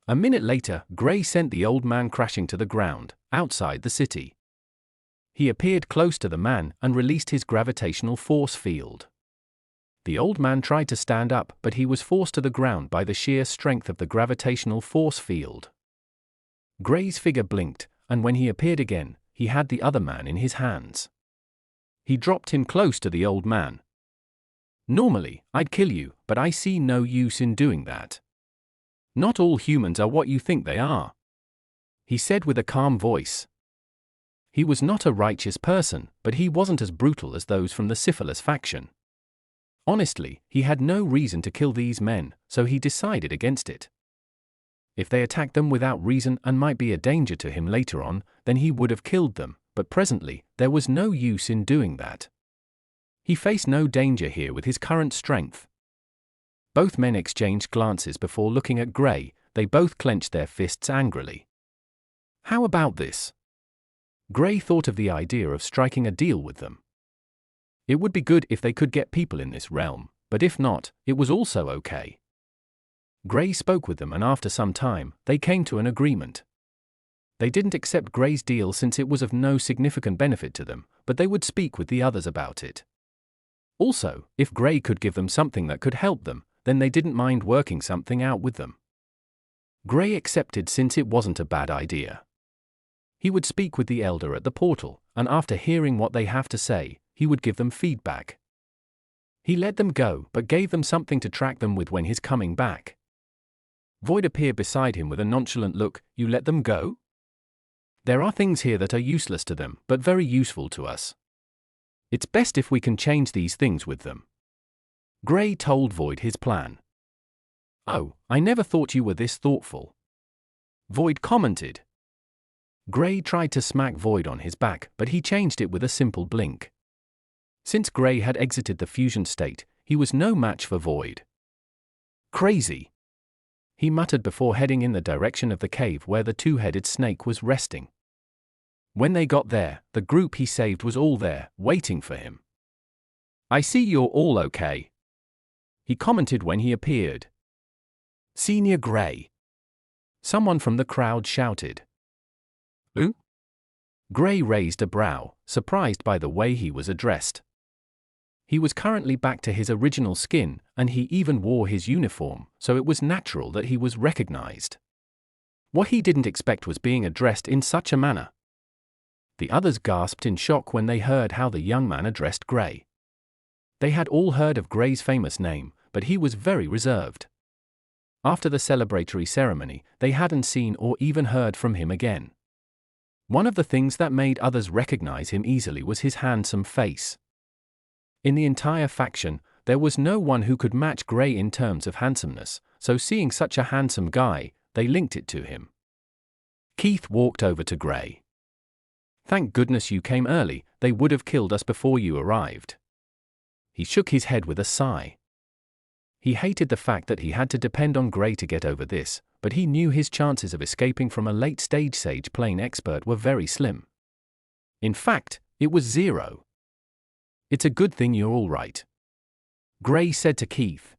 A minute later, Gray sent the old man crashing to the ground, outside the city. He appeared close to the man and released his gravitational force field. The old man tried to stand up, but he was forced to the ground by the sheer strength of the gravitational force field. Gray's figure blinked, and when he appeared again, he had the other man in his hands. He dropped him close to the old man. "Normally, I'd kill you, but I see no use in doing that. Not all humans are what you think they are," he said with a calm voice. He was not a righteous person, but he wasn't as brutal as those from the Syphilis faction. Honestly, he had no reason to kill these men, so he decided against it. If they attacked them without reason and might be a danger to him later on, then he would have killed them, but presently, there was no use in doing that. He faced no danger here with his current strength. Both men exchanged glances before looking at Gray. They both clenched their fists angrily. How about this? Gray thought of the idea of striking a deal with them. It would be good if they could get people in this realm, but if not, it was also okay. Gray spoke with them, and after some time, they came to an agreement. They didn't accept Gray's deal since it was of no significant benefit to them, but they would speak with the others about it. Also, if Gray could give them something that could help them, then they didn't mind working something out with them. Gray accepted since it wasn't a bad idea. He would speak with the elder at the portal, and after hearing what they have to say, he would give them feedback. He let them go, but gave them something to track them with when he's coming back. Void appeared beside him with a nonchalant look. You let them go? There are things here that are useless to them, but very useful to us. It's best if we can change these things with them. Gray told Void his plan. Oh, I never thought you were this thoughtful, Void commented. Gray tried to smack Void on his back, but he changed it with a simple blink. Since Gray had exited the fusion state, he was no match for Void. Crazy, he muttered before heading in the direction of the cave where the two-headed snake was resting. When they got there, the group he saved was all there, waiting for him. I see you're all okay, he commented when he appeared. Senior Gray, someone from the crowd shouted. Who? Gray raised a brow, surprised by the way he was addressed. He was currently back to his original skin, and he even wore his uniform, so it was natural that he was recognized. What he didn't expect was being addressed in such a manner. The others gasped in shock when they heard how the young man addressed Gray. They had all heard of Gray's famous name, but he was very reserved. After the celebratory ceremony, they hadn't seen or even heard from him again. One of the things that made others recognize him easily was his handsome face. In the entire faction, there was no one who could match Gray in terms of handsomeness, so seeing such a handsome guy, they linked it to him. Keith walked over to Gray. Thank goodness you came early, they would have killed us before you arrived. He shook his head with a sigh. He hated the fact that he had to depend on Gray to get over this, but he knew his chances of escaping from a late-stage Sage Plane expert were very slim. In fact, it was 0. It's a good thing you're all right, Gray said to Keith.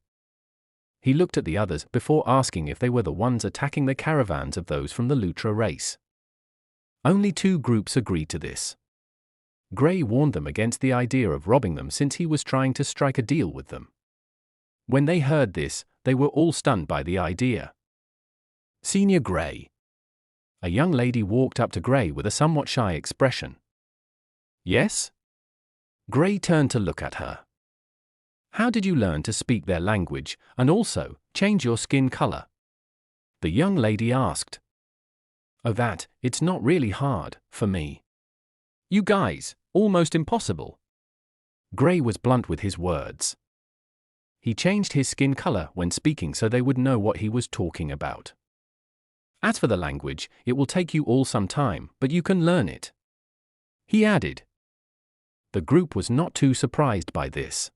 He looked at the others before asking if they were the ones attacking the caravans of those from the Lutra race. Only 2 groups agreed to this. Gray warned them against the idea of robbing them since he was trying to strike a deal with them. When they heard this, they were all stunned by the idea. Senior Gray. A young lady walked up to Gray with a somewhat shy expression. Yes? Gray turned to look at her. How did you learn to speak their language, and also, change your skin color? The young lady asked. Oh, it's not really hard, for me. You guys, almost impossible. Gray was blunt with his words. He changed his skin color when speaking so they would know what he was talking about. As for the language, it will take you all some time, but you can learn it, he added. The group was not too surprised by this.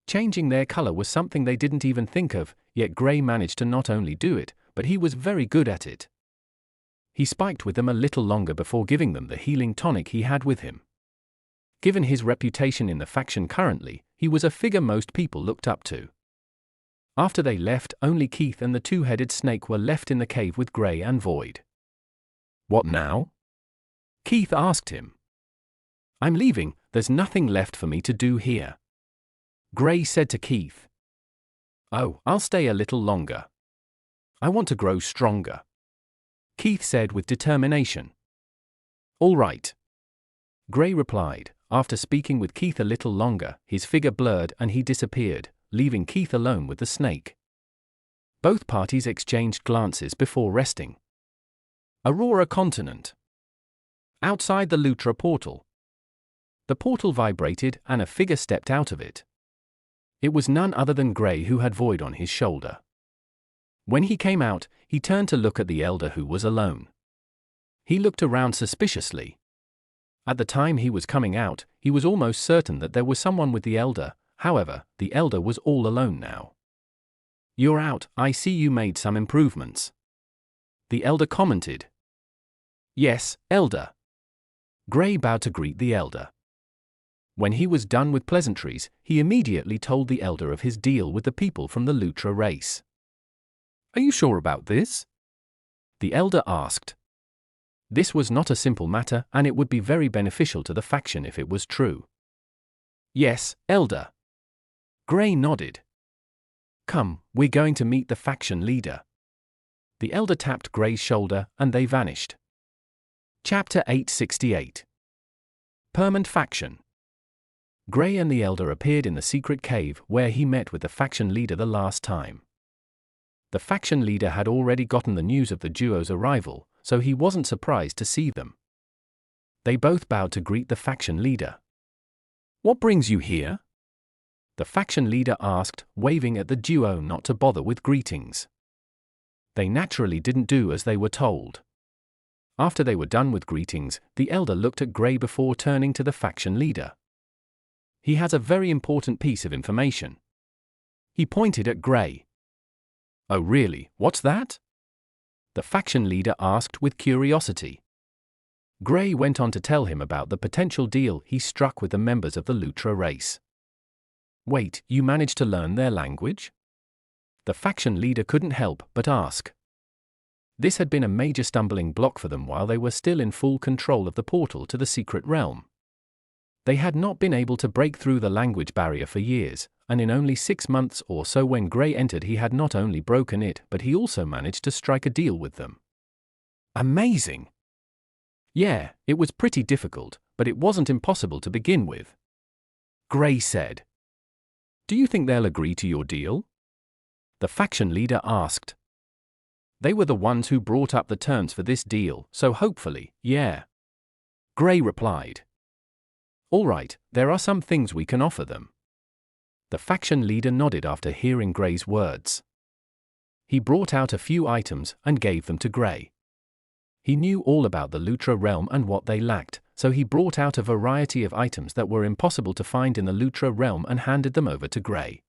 Changing their color was something they didn't even think of, yet Gray managed to not only do it, but he was very good at it. He spiked with them a little longer before giving them the healing tonic he had with him. Given his reputation in the faction currently, he was a figure most people looked up to. After they left, only Keith and the two-headed snake were left in the cave with Gray and Void. What now? Keith asked him. I'm leaving, there's nothing left for me to do here, Gray said to Keith. Oh, I'll stay a little longer. I want to grow stronger, Keith said with determination. All right, Gray replied. After speaking with Keith a little longer, his figure blurred and he disappeared, leaving Keith alone with the snake. Both parties exchanged glances before resting. Aurora Continent. Outside the Lutra portal. The portal vibrated and a figure stepped out of it. It was none other than Gray, who had Void on his shoulder. When he came out, he turned to look at the elder, who was alone. He looked around suspiciously. At the time he was coming out, he was almost certain that there was someone with the elder. However, the elder was all alone now. You're out, I see you made some improvements, the elder commented. Yes, elder. Gray bowed to greet the elder. When he was done with pleasantries, he immediately told the elder of his deal with the people from the Lutra race. Are you sure about this? The elder asked. This was not a simple matter, and it would be very beneficial to the faction if it was true. Yes, elder. Gray nodded. Come, we're going to meet the faction leader. The elder tapped Gray's shoulder, and they vanished. Chapter 868. Permanent Faction. Gray and the elder appeared in the secret cave where he met with the faction leader the last time. The faction leader had already gotten the news of the duo's arrival, so he wasn't surprised to see them. They both bowed to greet the faction leader. "What brings you here?" the faction leader asked, waving at the duo not to bother with greetings. They naturally didn't do as they were told. After they were done with greetings, the elder looked at Gray before turning to the faction leader. "He has a very important piece of information." He pointed at Gray. "Oh really, what's that?" the faction leader asked with curiosity. Gray went on to tell him about the potential deal he struck with the members of the Lutra race. "Wait, you managed to learn their language?" the faction leader couldn't help but ask. This had been a major stumbling block for them while they were still in full control of the portal to the secret realm. They had not been able to break through the language barrier for years, and in only 6 months or so when Gray entered he had not only broken it but he also managed to strike a deal with them. Amazing! "Yeah, it was pretty difficult, but it wasn't impossible to begin with," Gray said. "Do you think they'll agree to your deal?" the faction leader asked. "They were the ones who brought up the terms for this deal, so hopefully, yeah," Gray replied. "All right, there are some things we can offer them." The faction leader nodded after hearing Gray's words. He brought out a few items and gave them to Gray. He knew all about the Lutra realm and what they lacked, so he brought out a variety of items that were impossible to find in the Lutra realm and handed them over to Gray.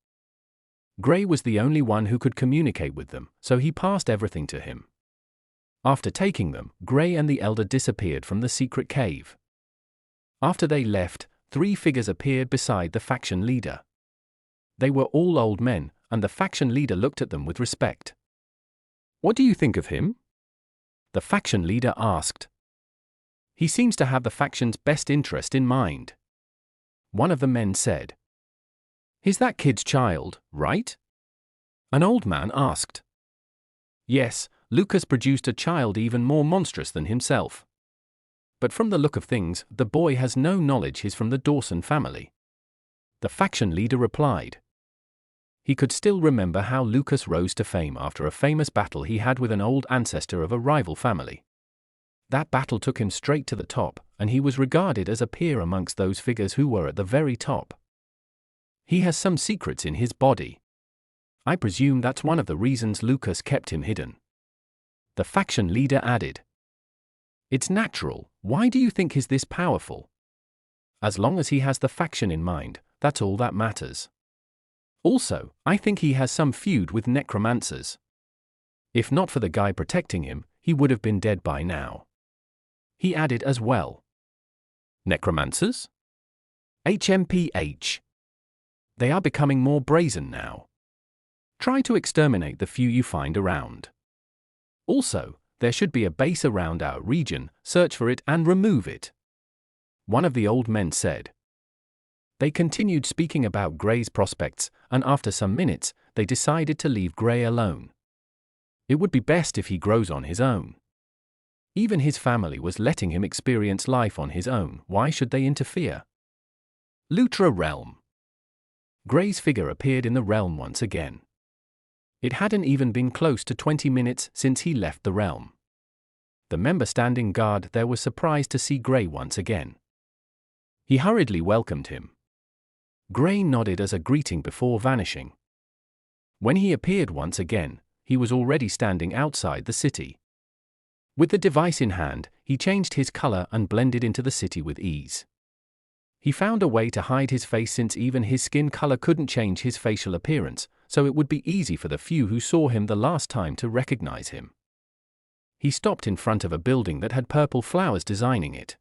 Gray was the only one who could communicate with them, so he passed everything to him. After taking them, Gray and the elder disappeared from the secret cave. After they left, 3 figures appeared beside the faction leader. They were all old men, and the faction leader looked at them with respect. "What do you think of him?" the faction leader asked. "He seems to have the faction's best interest in mind," one of the men said. "Is that kid's child, right?" an old man asked. "Yes, Lucas produced a child even more monstrous than himself. But from the look of things, the boy has no knowledge he's from the Dawson family," the faction leader replied. He could still remember how Lucas rose to fame after a famous battle he had with an old ancestor of a rival family. That battle took him straight to the top, and he was regarded as a peer amongst those figures who were at the very top. He has some secrets in his body. I presume that's one of the reasons Lucas kept him hidden," the faction leader added. "It's natural. Why do you think he's this powerful? As long as he has the faction in mind, that's all that matters. Also, I think he has some feud with necromancers. If not for the guy protecting him, he would have been dead by now," he added as well. "Necromancers? HMPH. They are becoming more brazen now. Try to exterminate the few you find around. Also, there should be a base around our region, search for it and remove it," one of the old men said. They continued speaking about Gray's prospects, and after some minutes, they decided to leave Gray alone. It would be best if he grows on his own. Even his family was letting him experience life on his own, why should they interfere? Lutra Realm. Gray's figure appeared in the realm once again. It hadn't even been close to 20 minutes since he left the realm. The member standing guard there was surprised to see Gray once again. He hurriedly welcomed him. Gray nodded as a greeting before vanishing. When he appeared once again, he was already standing outside the city. With the device in hand, he changed his color and blended into the city with ease. He found a way to hide his face since even his skin color couldn't change his facial appearance, so it would be easy for the few who saw him the last time to recognize him. He stopped in front of a building that had purple flowers designing it.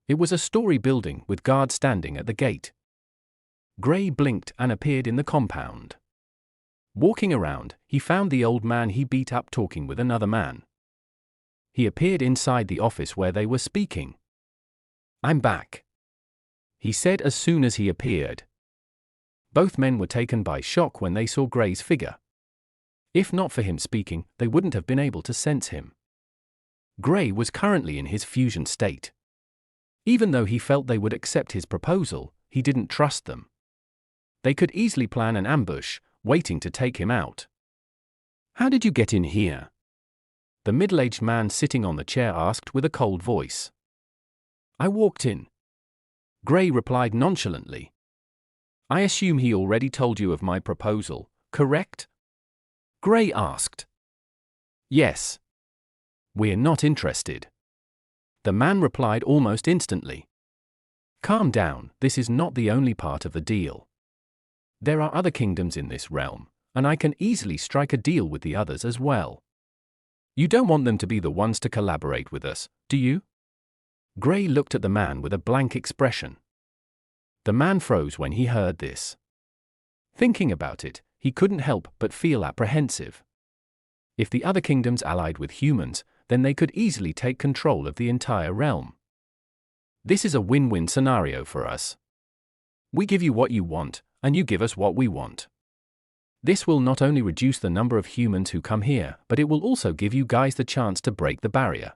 It was a story building with guards standing at the gate. Gray blinked and appeared in the compound. Walking around, he found the old man he beat up talking with another man. He appeared inside the office where they were speaking. "I'm back," he said as soon as he appeared. Both men were taken by shock when they saw Gray's figure. If not for him speaking, they wouldn't have been able to sense him. Gray was currently in his fusion state. Even though he felt they would accept his proposal, he didn't trust them. They could easily plan an ambush, waiting to take him out. "How did you get in here?" The middle-aged man sitting on the chair asked with a cold voice. I walked in. Gray replied nonchalantly. I assume he already told you of my proposal, correct? Gray asked. Yes. We're not interested. The man replied almost instantly. Calm down, this is not the only part of the deal. There are other kingdoms in this realm, and I can easily strike a deal with the others as well. You don't want them to be the ones to collaborate with us, do you? Gray looked at the man with a blank expression. The man froze when he heard this. Thinking about it, he couldn't help but feel apprehensive. If the other kingdoms allied with humans, then they could easily take control of the entire realm. This is a win-win scenario for us. We give you what you want, and you give us what we want. This will not only reduce the number of humans who come here, but it will also give you guys the chance to break the barrier.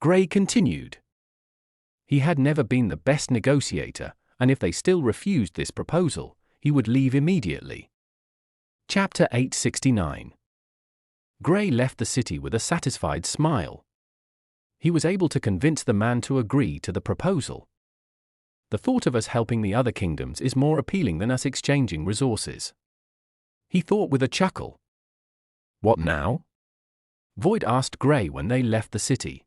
Gray continued. He had never been the best negotiator, and if they still refused this proposal, he would leave immediately. Chapter 869. Gray left the city with a satisfied smile. He was able to convince the man to agree to the proposal. The thought of us helping the other kingdoms is more appealing than us exchanging resources. He thought with a chuckle. What now? Void asked Gray when they left the city.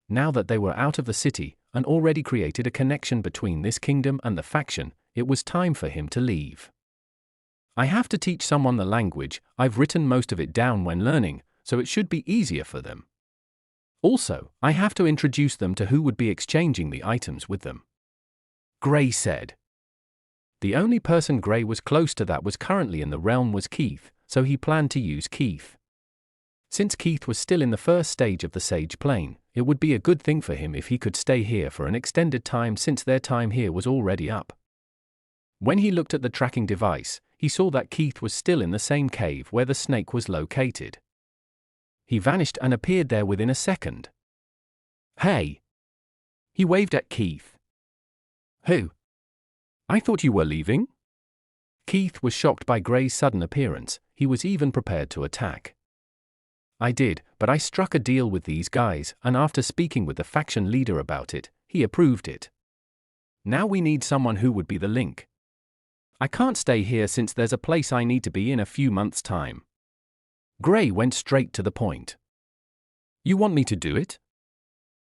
Now that they were out of the city and already created a connection between this kingdom and the faction, it was time for him to leave. I have to teach someone the language. I've written most of it down when learning, so it should be easier for them. Also, I have to introduce them to who would be exchanging the items with them. Gray said. The only person Gray was close to that was currently in the realm was Keith, so he planned to use Keith. Since Keith was still in the first stage of the Sage Plane, it would be a good thing for him if he could stay here for an extended time since their time here was already up. When he looked at the tracking device, he saw that Keith was still in the same cave where the snake was located. He vanished and appeared there within a second. Hey! He waved at Keith. Who? I thought you were leaving? Keith was shocked by Gray's sudden appearance. He was even prepared to attack. I did, but I struck a deal with these guys, and after speaking with the faction leader about it, he approved it. Now we need someone who would be the link. I can't stay here since there's a place I need to be in a few months' time. Gray went straight to the point. You want me to do it?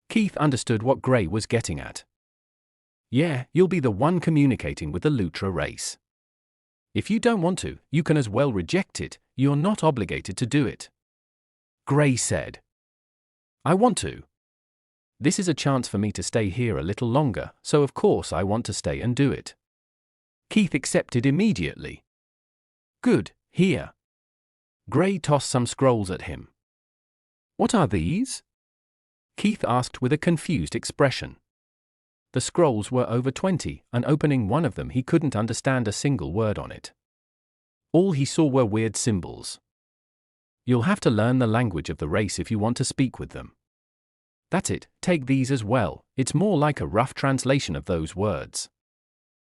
Keith understood what Gray was getting at. Yeah, you'll be the one communicating with the Lutra race. If you don't want to, you can as well reject it. You're not obligated to do it. Gray said. I want to. This is a chance for me to stay here a little longer, so of course I want to stay and do it. Keith accepted immediately. Good, here. Gray tossed some scrolls at him. What are these? Keith asked with a confused expression. The scrolls were over 20, and opening one of them he couldn't understand a single word on it. All he saw were weird symbols. You'll have to learn the language of the race if you want to speak with them. That's it, take these as well, it's more like a rough translation of those words.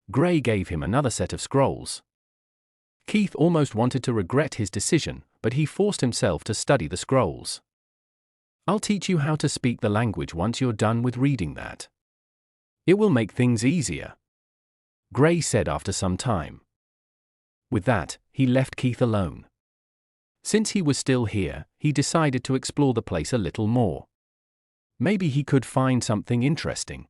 Gray gave him another set of scrolls. Keith almost wanted to regret his decision, but he forced himself to study the scrolls. I'll teach you how to speak the language once you're done with reading that. It will make things easier. Gray said after some time. With that, he left Keith alone. Since he was still here, he decided to explore the place a little more. Maybe he could find something interesting.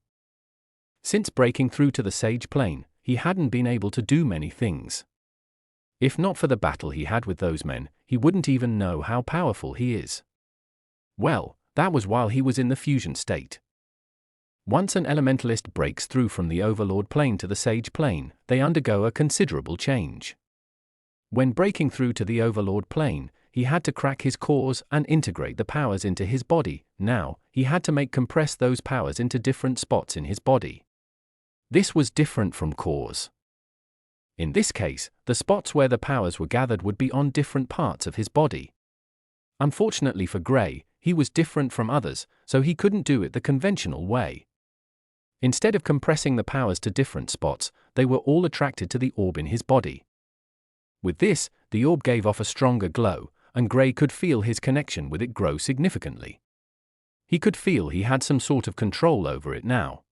Since breaking through to the Sage Plane, he hadn't been able to do many things. If not for the battle he had with those men, he wouldn't even know how powerful he is. Well, that was while he was in the fusion state. Once an elementalist breaks through from the Overlord Plane to the Sage Plane, they undergo a considerable change. When breaking through to the Overlord Plane, he had to crack his cores and integrate the powers into his body. Now, he had to compress those powers into different spots in his body. This was different from cores. In this case, the spots where the powers were gathered would be on different parts of his body. Unfortunately for Gray, he was different from others, so he couldn't do it the conventional way. Instead of compressing the powers to different spots, they were all attracted to the orb in his body. With this, the orb gave off a stronger glow, and Gray could feel his connection with it grow significantly. He could feel he had some sort of control over it now.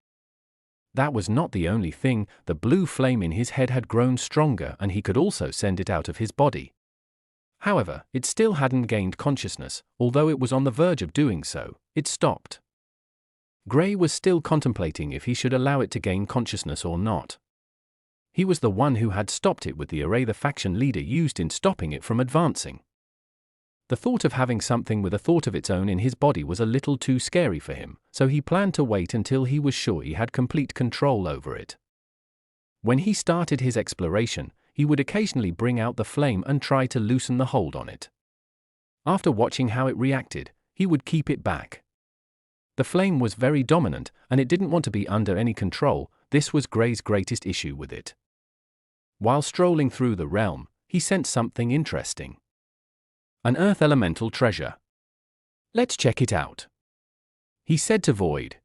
That was not the only thing, the blue flame in his head had grown stronger and he could also send it out of his body. However, it still hadn't gained consciousness, although it was on the verge of doing so. It stopped. Gray was still contemplating if he should allow it to gain consciousness or not. He was the one who had stopped it with the array the faction leader used in stopping it from advancing. The thought of having something with a thought of its own in his body was a little too scary for him, so he planned to wait until he was sure he had complete control over it. When he started his exploration, he would occasionally bring out the flame and try to loosen the hold on it. After watching how it reacted, he would keep it back. The flame was very dominant, and it didn't want to be under any control. This was Gray's greatest issue with it. While strolling through the realm, he sensed something interesting. An earth elemental treasure. Let's check it out, he said to Void.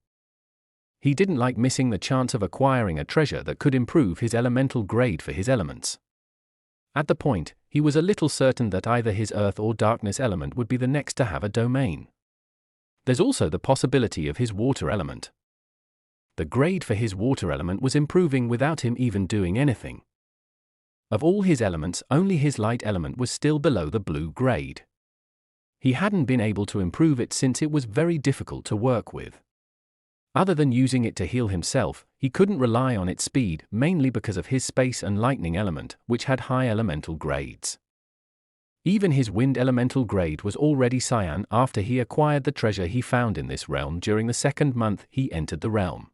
He didn't like missing the chance of acquiring a treasure that could improve his elemental grade for his elements. At the point, he was a little certain that either his earth or darkness element would be the next to have a domain. There's also the possibility of his water element. The grade for his water element was improving without him even doing anything. Of all his elements, only his light element was still below the blue grade. He hadn't been able to improve it since it was very difficult to work with. Other than using it to heal himself, he couldn't rely on its speed, mainly because of his space and lightning element, which had high elemental grades. Even his wind elemental grade was already cyan after he acquired the treasure he found in this realm during the second month he entered the realm.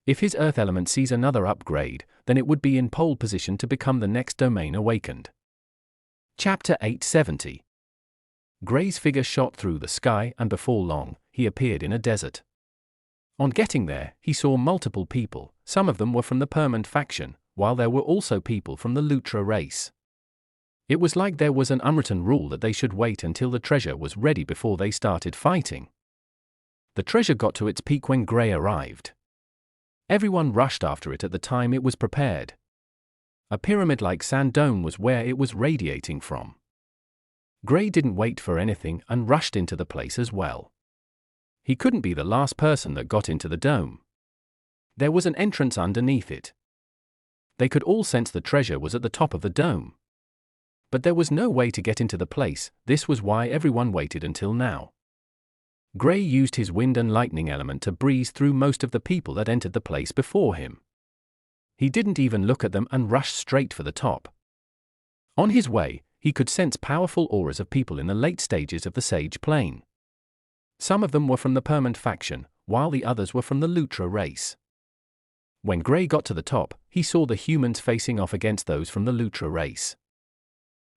If his earth element sees another upgrade, then it would be in pole position to become the next domain awakened. Chapter 870. Gray's figure shot through the sky and before long, he appeared in a desert. On getting there, he saw multiple people. Some of them were from the Permanent faction, while there were also people from the Lutra race. It was like there was an unwritten rule that they should wait until the treasure was ready before they started fighting. The treasure got to its peak when Gray arrived. Everyone rushed after it at the time it was prepared. A pyramid-like sand dome was where it was radiating from. Gray didn't wait for anything and rushed into the place as well. He couldn't be the last person that got into the dome. There was an entrance underneath it. They could all sense the treasure was at the top of the dome. But there was no way to get into the place. This was why everyone waited until now. Gray used his wind and lightning element to breeze through most of the people that entered the place before him. He didn't even look at them and rushed straight for the top. On his way, he could sense powerful auras of people in the late stages of the Sage Plane. Some of them were from the Permanent faction, while the others were from the Lutra race. When Gray got to the top, he saw the humans facing off against those from the Lutra race.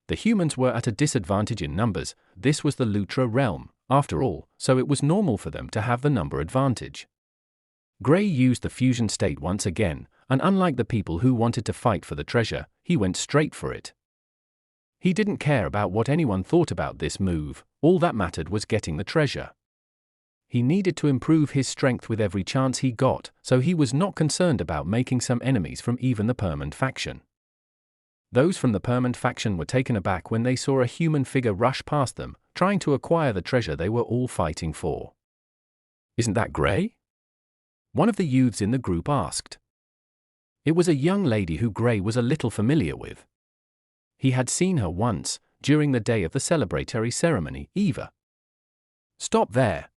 The humans were at a disadvantage in numbers. This was the Lutra realm, after all, so it was normal for them to have the number advantage. Gray used the fusion state once again, and unlike the people who wanted to fight for the treasure, he went straight for it. He didn't care about what anyone thought about this move. All that mattered was getting the treasure. He needed to improve his strength with every chance he got, so he was not concerned about making some enemies from even the Permanent faction. Those from the Permanent faction were taken aback when they saw a human figure rush past them, trying to acquire the treasure they were all fighting for. "Isn't that Gray?" one of the youths in the group asked. It was a young lady who Gray was a little familiar with. He had seen her once, during the day of the celebratory ceremony, Eva. "Stop there,"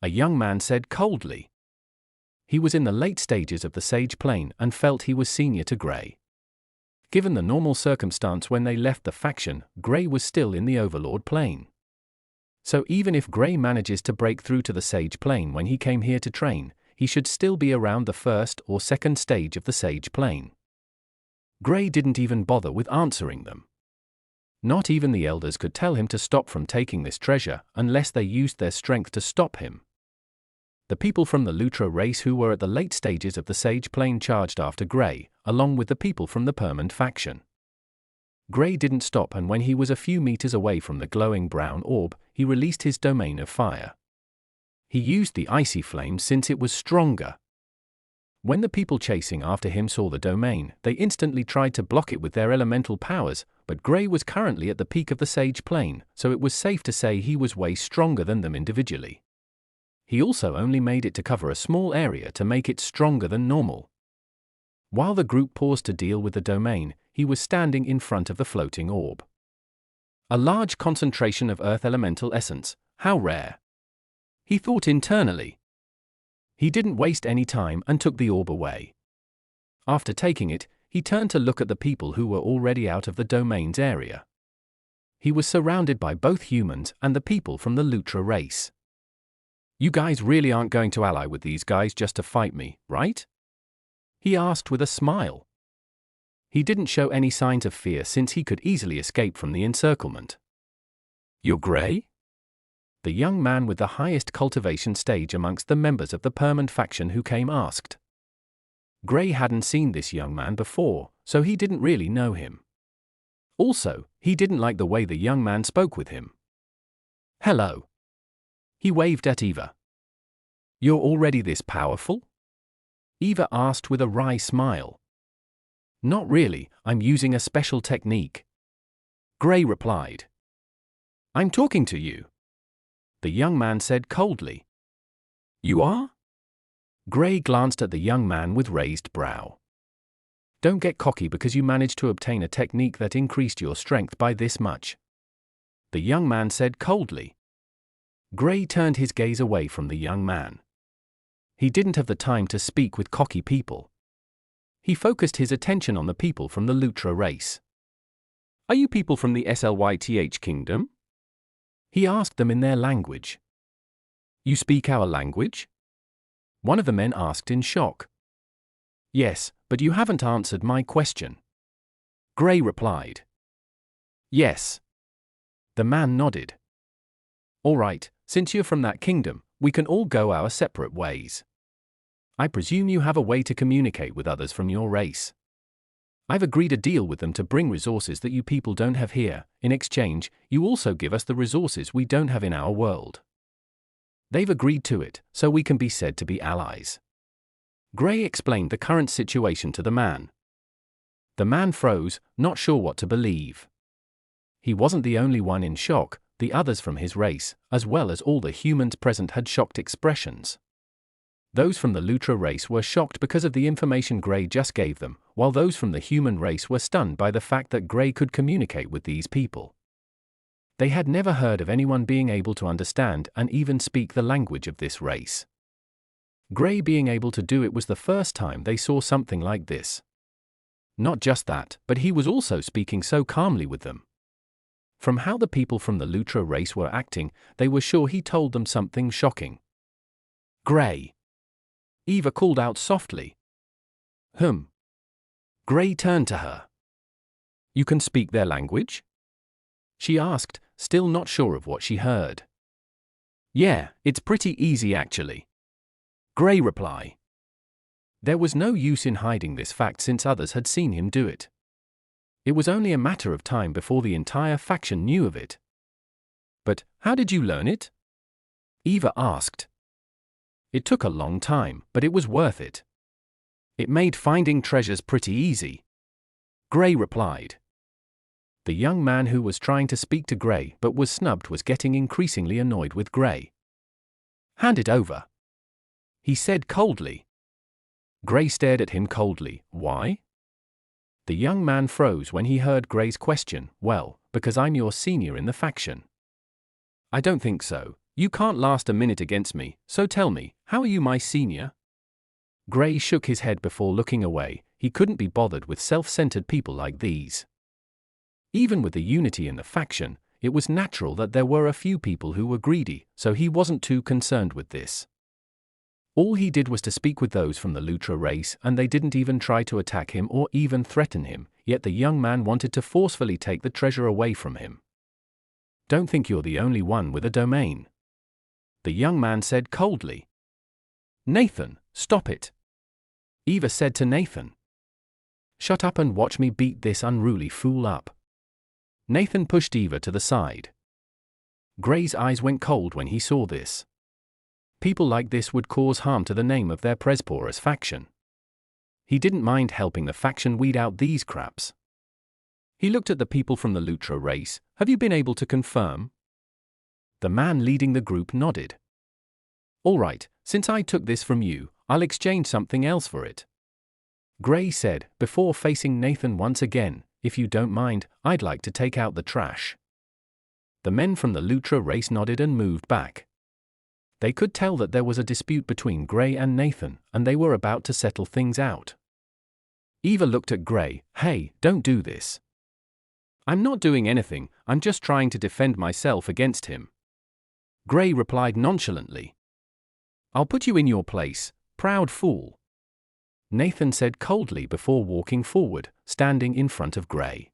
a young man said coldly. He was in the late stages of the Sage Plane and felt he was senior to Gray. Given the normal circumstance when they left the faction, Gray was still in the Overlord Plane. So even if Gray manages to break through to the Sage Plane when he came here to train, he should still be around the first or second stage of the Sage Plane. Gray didn't even bother with answering them. Not even the elders could tell him to stop from taking this treasure unless they used their strength to stop him. The people from the Lutra race who were at the late stages of the Sage Plane charged after Gray, along with the people from the Permanent faction. Gray didn't stop, and when he was a few meters away from the glowing brown orb, he released his domain of fire. He used the icy flame since it was stronger. When the people chasing after him saw the domain, they instantly tried to block it with their elemental powers, but Gray was currently at the peak of the Sage Plane, so it was safe to say he was way stronger than them individually. He also only made it to cover a small area to make it stronger than normal. While the group paused to deal with the domain, he was standing in front of the floating orb. A large concentration of Earth elemental essence, how rare! He thought internally. He didn't waste any time and took the orb away. After taking it, he turned to look at the people who were already out of the domain's area. He was surrounded by both humans and the people from the Lutra race. You guys really aren't going to ally with these guys just to fight me, right? He asked with a smile. He didn't show any signs of fear since he could easily escape from the encirclement. You're Gray? The young man with the highest cultivation stage amongst the members of the Permanent faction who came asked. Gray hadn't seen this young man before, so he didn't really know him. Also, he didn't like the way the young man spoke with him. Hello. He waved at Eva. You're already this powerful? Eva asked with a wry smile. Not really, I'm using a special technique. Gray replied. I'm talking to you. The young man said coldly. You are? Gray glanced at the young man with raised brow. Don't get cocky because you managed to obtain a technique that increased your strength by this much. The young man said coldly. Gray turned his gaze away from the young man. He didn't have the time to speak with cocky people. He focused his attention on the people from the Lutra race. Are you people from the Slyth kingdom? He asked them in their language. You speak our language? One of the men asked in shock. Yes, but you haven't answered my question. Gray replied. Yes. The man nodded. All right, since you're from that kingdom, we can all go our separate ways. I presume you have a way to communicate with others from your race. I've agreed a deal with them to bring resources that you people don't have here. In exchange, you also give us the resources we don't have in our world. They've agreed to it, so we can be said to be allies. Gray explained the current situation to the man. The man froze, not sure what to believe. He wasn't the only one in shock. The others from his race, as well as all the humans present, had shocked expressions. Those from the Lutra race were shocked because of the information Gray just gave them, while those from the human race were stunned by the fact that Gray could communicate with these people. They had never heard of anyone being able to understand and even speak the language of this race. Gray being able to do it was the first time they saw something like this. Not just that, but he was also speaking so calmly with them. From how the people from the Lutra race were acting, they were sure he told them something shocking. Gray. Eva called out softly. Gray turned to her. You can speak their language? She asked, still not sure of what she heard. Yeah, it's pretty easy actually. Gray replied. There was no use in hiding this fact since others had seen him do it. It was only a matter of time before the entire faction knew of it. But how did you learn it? Eva asked. It took a long time, but it was worth it. It made finding treasures pretty easy. Gray replied. The young man who was trying to speak to Gray but was snubbed was getting increasingly annoyed with Gray. Hand it over. He said coldly. Gray stared at him coldly. Why? The young man froze when he heard Gray's question. Well, because I'm your senior in the faction. I don't think so. You can't last a minute against me, so tell me, how are you my senior? Gray shook his head before looking away. He couldn't be bothered with self-centered people like these. Even with the unity in the faction, it was natural that there were a few people who were greedy, so he wasn't too concerned with this. All he did was to speak with those from the Lutra race, and they didn't even try to attack him or even threaten him, yet the young man wanted to forcefully take the treasure away from him. Don't think you're the only one with a domain. The young man said coldly. Nathan, stop it. Eva said to Nathan. Shut up and watch me beat this unruly fool up. Nathan pushed Eva to the side. Gray's eyes went cold when he saw this. People like this would cause harm to the name of their Presporus faction. He didn't mind helping the faction weed out these craps. He looked at the people from the Lutra race. Have you been able to confirm? The man leading the group nodded. All right, since I took this from you, I'll exchange something else for it. Gray said, before facing Nathan once again, if you don't mind, I'd like to take out the trash. The men from the Lutra race nodded and moved back. They could tell that there was a dispute between Gray and Nathan, and they were about to settle things out. Eva looked at Gray. Hey, don't do this. I'm not doing anything, I'm just trying to defend myself against him. Gray replied nonchalantly. I'll put you in your place, proud fool. Nathan said coldly before walking forward, standing in front of Gray.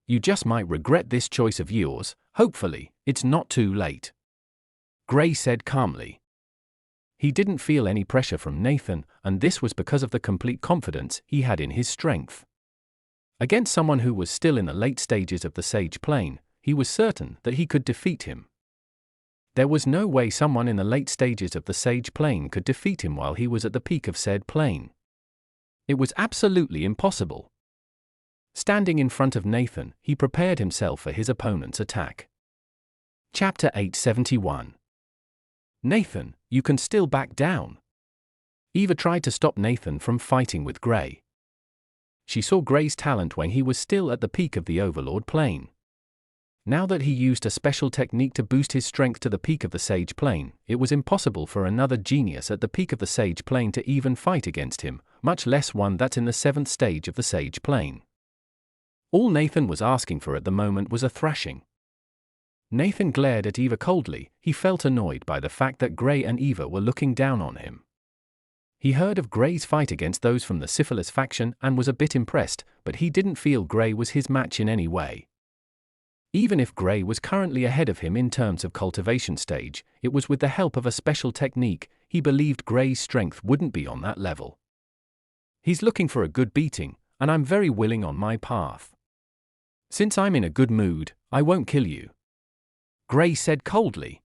You just might regret this choice of yours, hopefully, it's not too late. Gray said calmly. He didn't feel any pressure from Nathan, and this was because of the complete confidence he had in his strength. Against someone who was still in the late stages of the Sage Plane, he was certain that he could defeat him. There was no way someone in the late stages of the Sage Plane could defeat him while he was at the peak of said plane. It was absolutely impossible. Standing in front of Nathan, he prepared himself for his opponent's attack. Chapter 871. Nathan, you can still back down. Eva tried to stop Nathan from fighting with Gray. She saw Gray's talent when he was still at the peak of the Overlord plane. Now that he used a special technique to boost his strength to the peak of the Sage plane, it was impossible for another genius at the peak of the Sage plane to even fight against him, much less one that's in the 7th stage of the Sage plane. All Nathan was asking for at the moment was a thrashing. Nathan glared at Eva coldly. He felt annoyed by the fact that Gray and Eva were looking down on him. He heard of Gray's fight against those from the Syphilis faction and was a bit impressed, but he didn't feel Gray was his match in any way. Even if Gray was currently ahead of him in terms of cultivation stage, it was with the help of a special technique. He believed Gray's strength wouldn't be on that level. He's looking for a good beating, and I'm very willing on my path. Since I'm in a good mood, I won't kill you. Gray said coldly.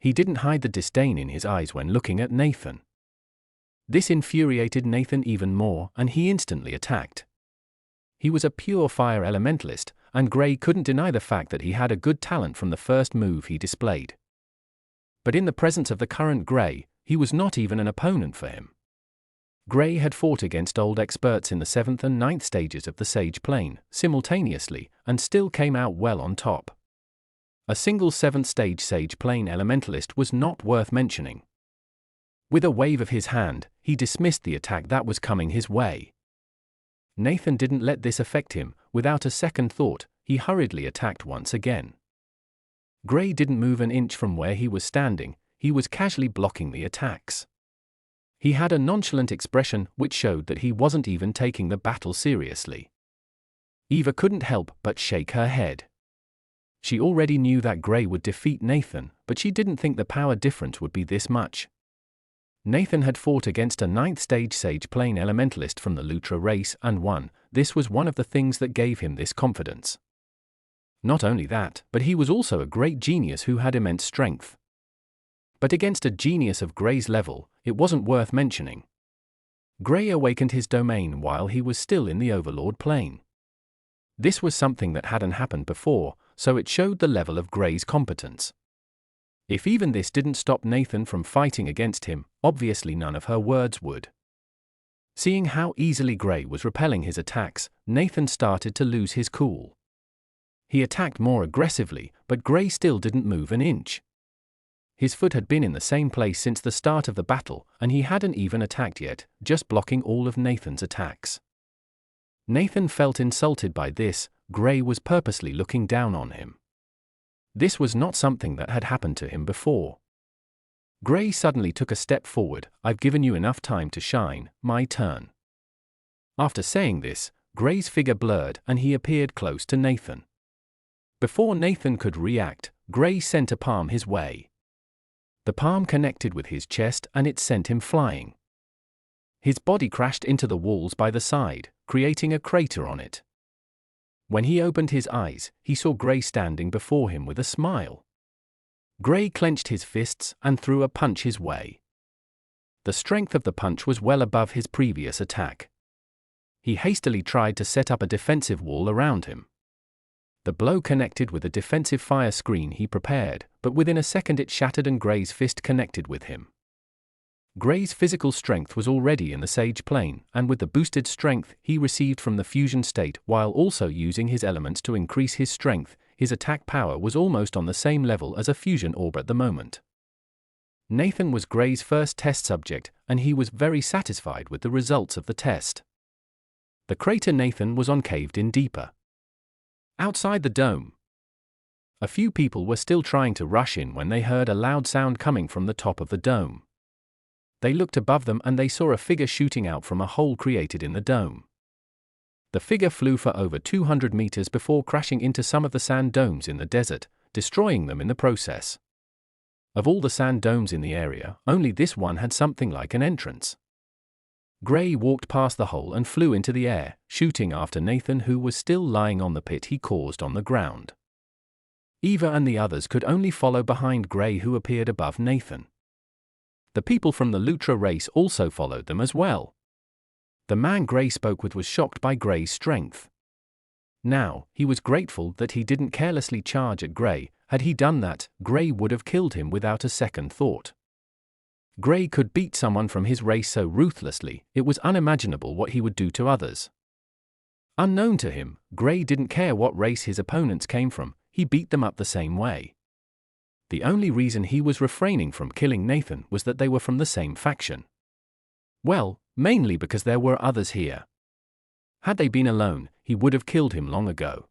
He didn't hide the disdain in his eyes when looking at Nathan. This infuriated Nathan even more, and he instantly attacked. He was a pure fire elementalist, and Gray couldn't deny the fact that he had a good talent from the first move he displayed. But in the presence of the current Gray, he was not even an opponent for him. Gray had fought against old experts in the 7th and 9th stages of the Sage plane, simultaneously, and still came out well on top. A single 7th stage Sage plane elementalist was not worth mentioning. With a wave of his hand, he dismissed the attack that was coming his way. Nathan didn't let this affect him. Without a second thought, he hurriedly attacked once again. Gray didn't move an inch from where he was standing. He was casually blocking the attacks. He had a nonchalant expression which showed that he wasn't even taking the battle seriously. Eva couldn't help but shake her head. She already knew that Gray would defeat Nathan, but she didn't think the power difference would be this much. Nathan had fought against a 9th stage Sage plane elementalist from the Lutra race and won. This was one of the things that gave him this confidence. Not only that, but he was also a great genius who had immense strength. But against a genius of Gray's level, it wasn't worth mentioning. Gray awakened his domain while he was still in the Overlord plane. This was something that hadn't happened before, so it showed the level of Gray's competence. If even this didn't stop Nathan from fighting against him, obviously none of her words would. Seeing how easily Gray was repelling his attacks, Nathan started to lose his cool. He attacked more aggressively, but Gray still didn't move an inch. His foot had been in the same place since the start of the battle, and he hadn't even attacked yet, just blocking all of Nathan's attacks. Nathan felt insulted by this. Gray was purposely looking down on him. This was not something that had happened to him before. Gray suddenly took a step forward. I've given you enough time to shine, my turn. After saying this, Gray's figure blurred and he appeared close to Nathan. Before Nathan could react, Gray sent a palm his way. The palm connected with his chest and it sent him flying. His body crashed into the walls by the side, creating a crater on it. When he opened his eyes, he saw Gray standing before him with a smile. Gray clenched his fists and threw a punch his way. The strength of the punch was well above his previous attack. he hastily tried to set up a defensive wall around him. The blow connected with a defensive fire screen he prepared, but within a second it shattered and Gray's fist connected with him. Gray's physical strength was already in the Sage plane, and with the boosted strength he received from the fusion state while also using his elements to increase his strength, his attack power was almost on the same level as a fusion orb at the moment. Nathan was Gray's first test subject, and he was very satisfied with the results of the test. The crater Nathan was on caved in deeper. Outside the dome, a few people were still trying to rush in when they heard a loud sound coming from the top of the dome. They looked above them and they saw a figure shooting out from a hole created in the dome. The figure flew for over 200 meters before crashing into some of the sand domes in the desert, destroying them in the process. Of all the sand domes in the area, only this one had something like an entrance. Gray walked past the hole and flew into the air, shooting after Nathan, who was still lying on the pit he caused on the ground. Eva and the others could only follow behind Gray, who appeared above Nathan. The people from the Lutra race also followed them as well. The man Gray spoke with was shocked by Gray's strength. Now, he was grateful that he didn't carelessly charge at Gray. Had he done that, Gray would have killed him without a second thought. Gray could beat someone from his race so ruthlessly, it was unimaginable what he would do to others. Unknown to him, Gray didn't care what race his opponents came from, he beat them up the same way. The only reason he was refraining from killing Nathan was that they were from the same faction. Well, mainly because there were others here. Had they been alone, he would have killed him long ago.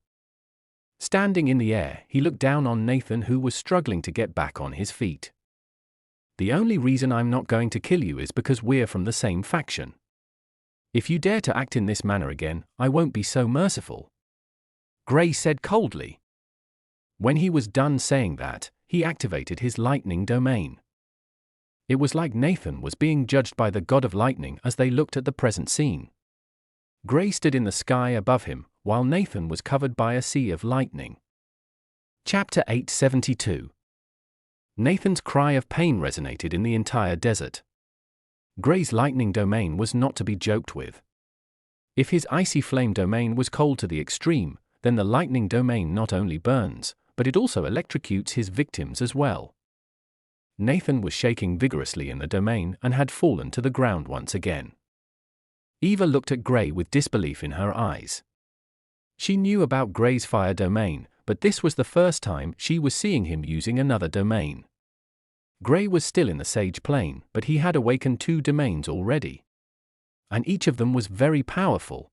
Standing in the air, he looked down on Nathan, who was struggling to get back on his feet. The only reason I'm not going to kill you is because we're from the same faction. If you dare to act in this manner again, I won't be so merciful, Gray said coldly. When he was done saying that, he activated his lightning domain. It was like Nathan was being judged by the god of lightning as they looked at the present scene. Gray stood in the sky above him, while Nathan was covered by a sea of lightning. Chapter 872. Nathan's cry of pain resonated in the entire desert. Gray's lightning domain was not to be joked with. If his icy flame domain was cold to the extreme, then the lightning domain not only burns, but it also electrocutes his victims as well. Nathan was shaking vigorously in the domain and had fallen to the ground once again. Eva looked at Gray with disbelief in her eyes. She knew about Gray's fire domain, but this was the first time she was seeing him using another domain. Gray was still in the Sage plane, but he had awakened 2 domains already. And each of them was very powerful.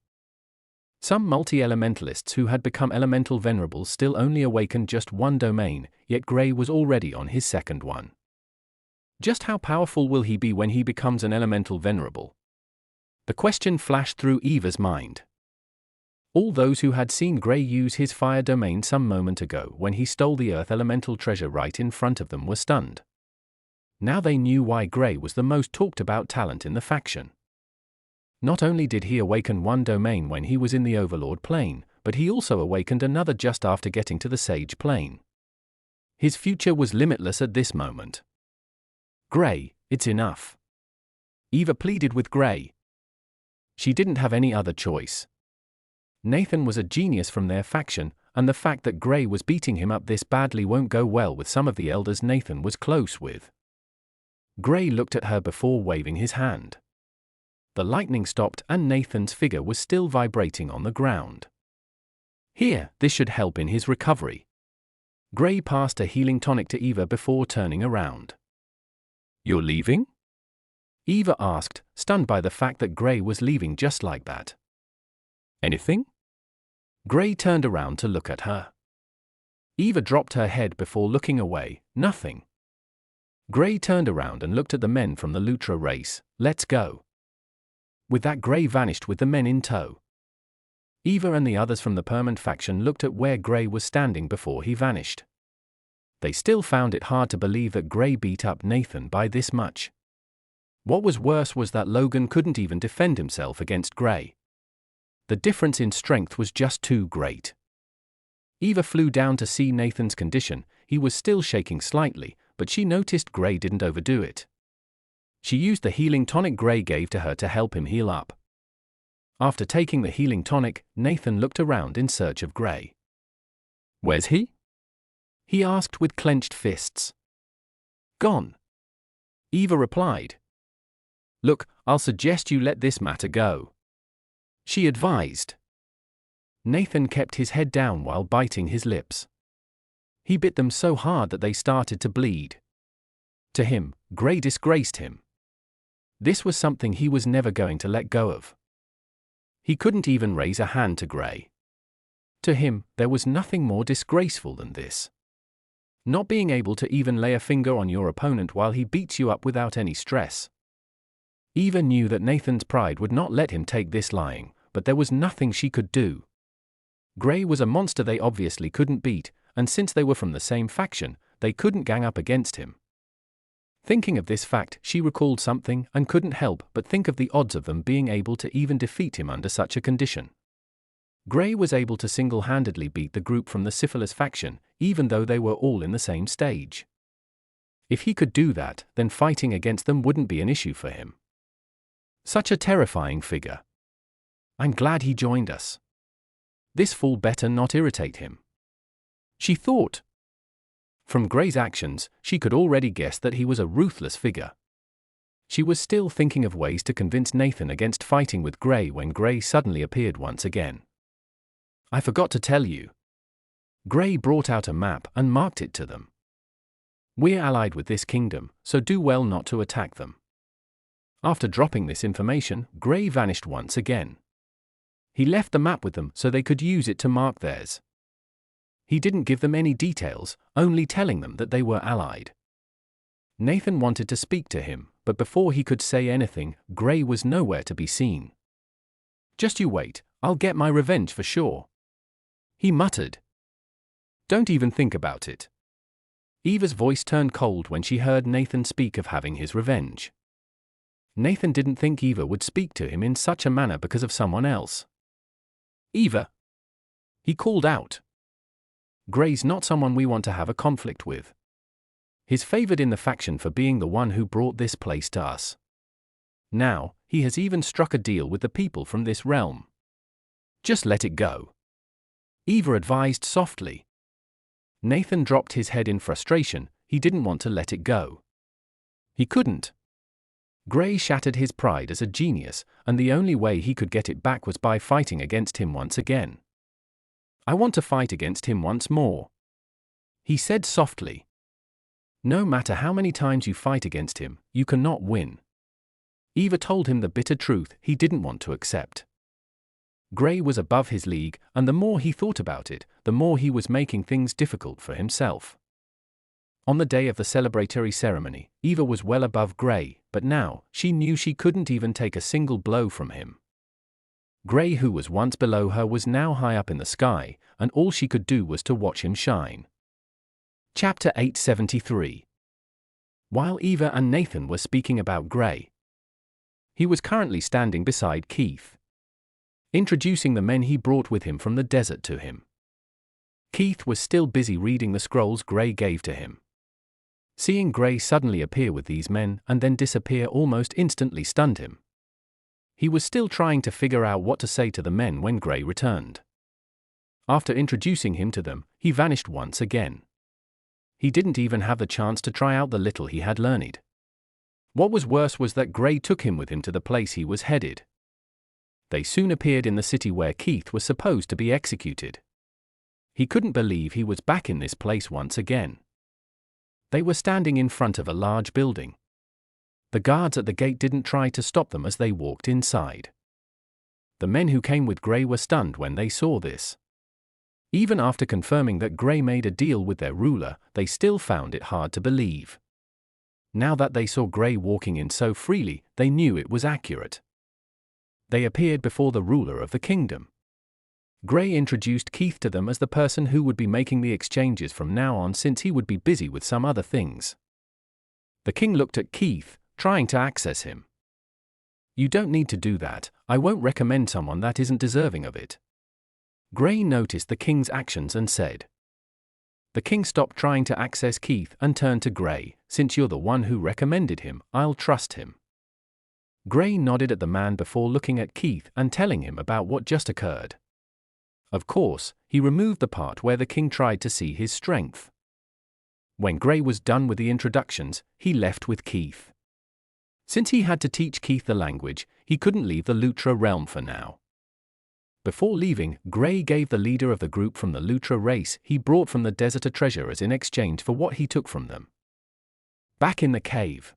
Some multi-elementalists who had become elemental venerables still only awakened just 1 domain, yet Gray was already on his second one. Just how powerful will he be when he becomes an elemental venerable? The question flashed through Eva's mind. All those who had seen Gray use his fire domain some moment ago when he stole the Earth elemental treasure right in front of them were stunned. Now they knew why Gray was the most talked about talent in the faction. Not only did he awaken 1 domain when he was in the Overlord plane, but he also awakened another just after getting to the Sage plane. His future was limitless at this moment. Gray, it's enough. Eva pleaded with Gray. She didn't have any other choice. Nathan was a genius from their faction, and the fact that Gray was beating him up this badly won't go well with some of the elders Nathan was close with. Gray looked at her before waving his hand. The lightning stopped and Nathan's figure was still vibrating on the ground. Here, this should help in his recovery. Gray passed a healing tonic to Eva before turning around. You're leaving? Eva asked, stunned by the fact that Gray was leaving just like that. Anything? Gray turned around to look at her. Eva dropped her head before looking away. Nothing. Gray turned around and looked at the men from the Lutra race. Let's go. With that, Gray vanished with the men in tow. Eva and the others from the Permanent faction looked at where Gray was standing before he vanished. They still found it hard to believe that Gray beat up Nathan by this much. What was worse was that Logan couldn't even defend himself against Gray. The difference in strength was just too great. Eva flew down to see Nathan's condition. He was still shaking slightly, but she noticed Gray didn't overdo it. She used the healing tonic Gray gave to her to help him heal up. After taking the healing tonic, Nathan looked around in search of Gray. "Where's he?" he asked with clenched fists. "Gone," Eva replied. "Look, I'll suggest you let this matter go," she advised. Nathan kept his head down while biting his lips. He bit them so hard that they started to bleed. To him, Gray disgraced him. This was something he was never going to let go of. He couldn't even raise a hand to Gray. To him, there was nothing more disgraceful than this. Not being able to even lay a finger on your opponent while he beats you up without any stress. Eva knew that Nathan's pride would not let him take this lying, but there was nothing she could do. Gray was a monster they obviously couldn't beat, and since they were from the same faction, they couldn't gang up against him. Thinking of this fact, she recalled something and couldn't help but think of the odds of them being able to even defeat him under such a condition. Gray was able to single-handedly beat the group from the Syphilis faction, even though they were all in the same stage. If he could do that, then fighting against them wouldn't be an issue for him. Such a terrifying figure. I'm glad he joined us. This fool better not irritate him, she thought. From Gray's actions, she could already guess that he was a ruthless figure. She was still thinking of ways to convince Nathan against fighting with Gray when Gray suddenly appeared once again. I forgot to tell you. Gray brought out a map and marked it to them. We're allied with this kingdom, so do well not to attack them. After dropping this information, Gray vanished once again. He left the map with them so they could use it to mark theirs. He didn't give them any details, only telling them that they were allied. Nathan wanted to speak to him, but before he could say anything, Gray was nowhere to be seen. Just you wait, I'll get my revenge for sure, he muttered. Don't even think about it. Eva's voice turned cold when she heard Nathan speak of having his revenge. Nathan didn't think Eva would speak to him in such a manner because of someone else. Eva, he called out. Gray's not someone we want to have a conflict with. He's favored in the faction for being the one who brought this place to us. Now, he has even struck a deal with the people from this realm. Just let it go, Eva advised softly. Nathan dropped his head in frustration. He didn't want to let it go. He couldn't. Gray shattered his pride as a genius, and the only way he could get it back was by fighting against him once again. I want to fight against him once more, he said softly. No matter how many times you fight against him, you cannot win. Eva told him the bitter truth he didn't want to accept. Gray was above his league, and the more he thought about it, the more he was making things difficult for himself. On the day of the celebratory ceremony, Eva was well above Gray, but now, she knew she couldn't even take a single blow from him. Gray, who was once below her, was now high up in the sky, and all she could do was to watch him shine. Chapter 873. While Eva and Nathan were speaking about Gray, he was currently standing beside Keith, introducing the men he brought with him from the desert to him. Keith was still busy reading the scrolls Gray gave to him. Seeing Gray suddenly appear with these men and then disappear almost instantly stunned him. He was still trying to figure out what to say to the men when Gray returned. After introducing him to them, he vanished once again. He didn't even have the chance to try out the little he had learned. What was worse was that Gray took him with him to the place he was headed. They soon appeared in the city where Keith was supposed to be executed. He couldn't believe he was back in this place once again. They were standing in front of a large building. The guards at the gate didn't try to stop them as they walked inside. The men who came with Gray were stunned when they saw this. Even after confirming that Gray made a deal with their ruler, they still found it hard to believe. Now that they saw Gray walking in so freely, they knew it was accurate. They appeared before the ruler of the kingdom. Gray introduced Keith to them as the person who would be making the exchanges from now on, since he would be busy with some other things. The king looked at Keith, trying to access him. You don't need to do that. I won't recommend someone that isn't deserving of it. Gray noticed the king's actions and said. The king stopped trying to access Keith and turned to Gray. Since you're the one who recommended him, I'll trust him. Gray nodded at the man before looking at Keith and telling him about what just occurred. Of course, he removed the part where the king tried to see his strength. When Gray was done with the introductions, he left with Keith. Since he had to teach Keith the language, he couldn't leave the Lutra realm for now. Before leaving, Gray gave the leader of the group from the Lutra race he brought from the desert a treasure as in exchange for what he took from them. Back in the cave.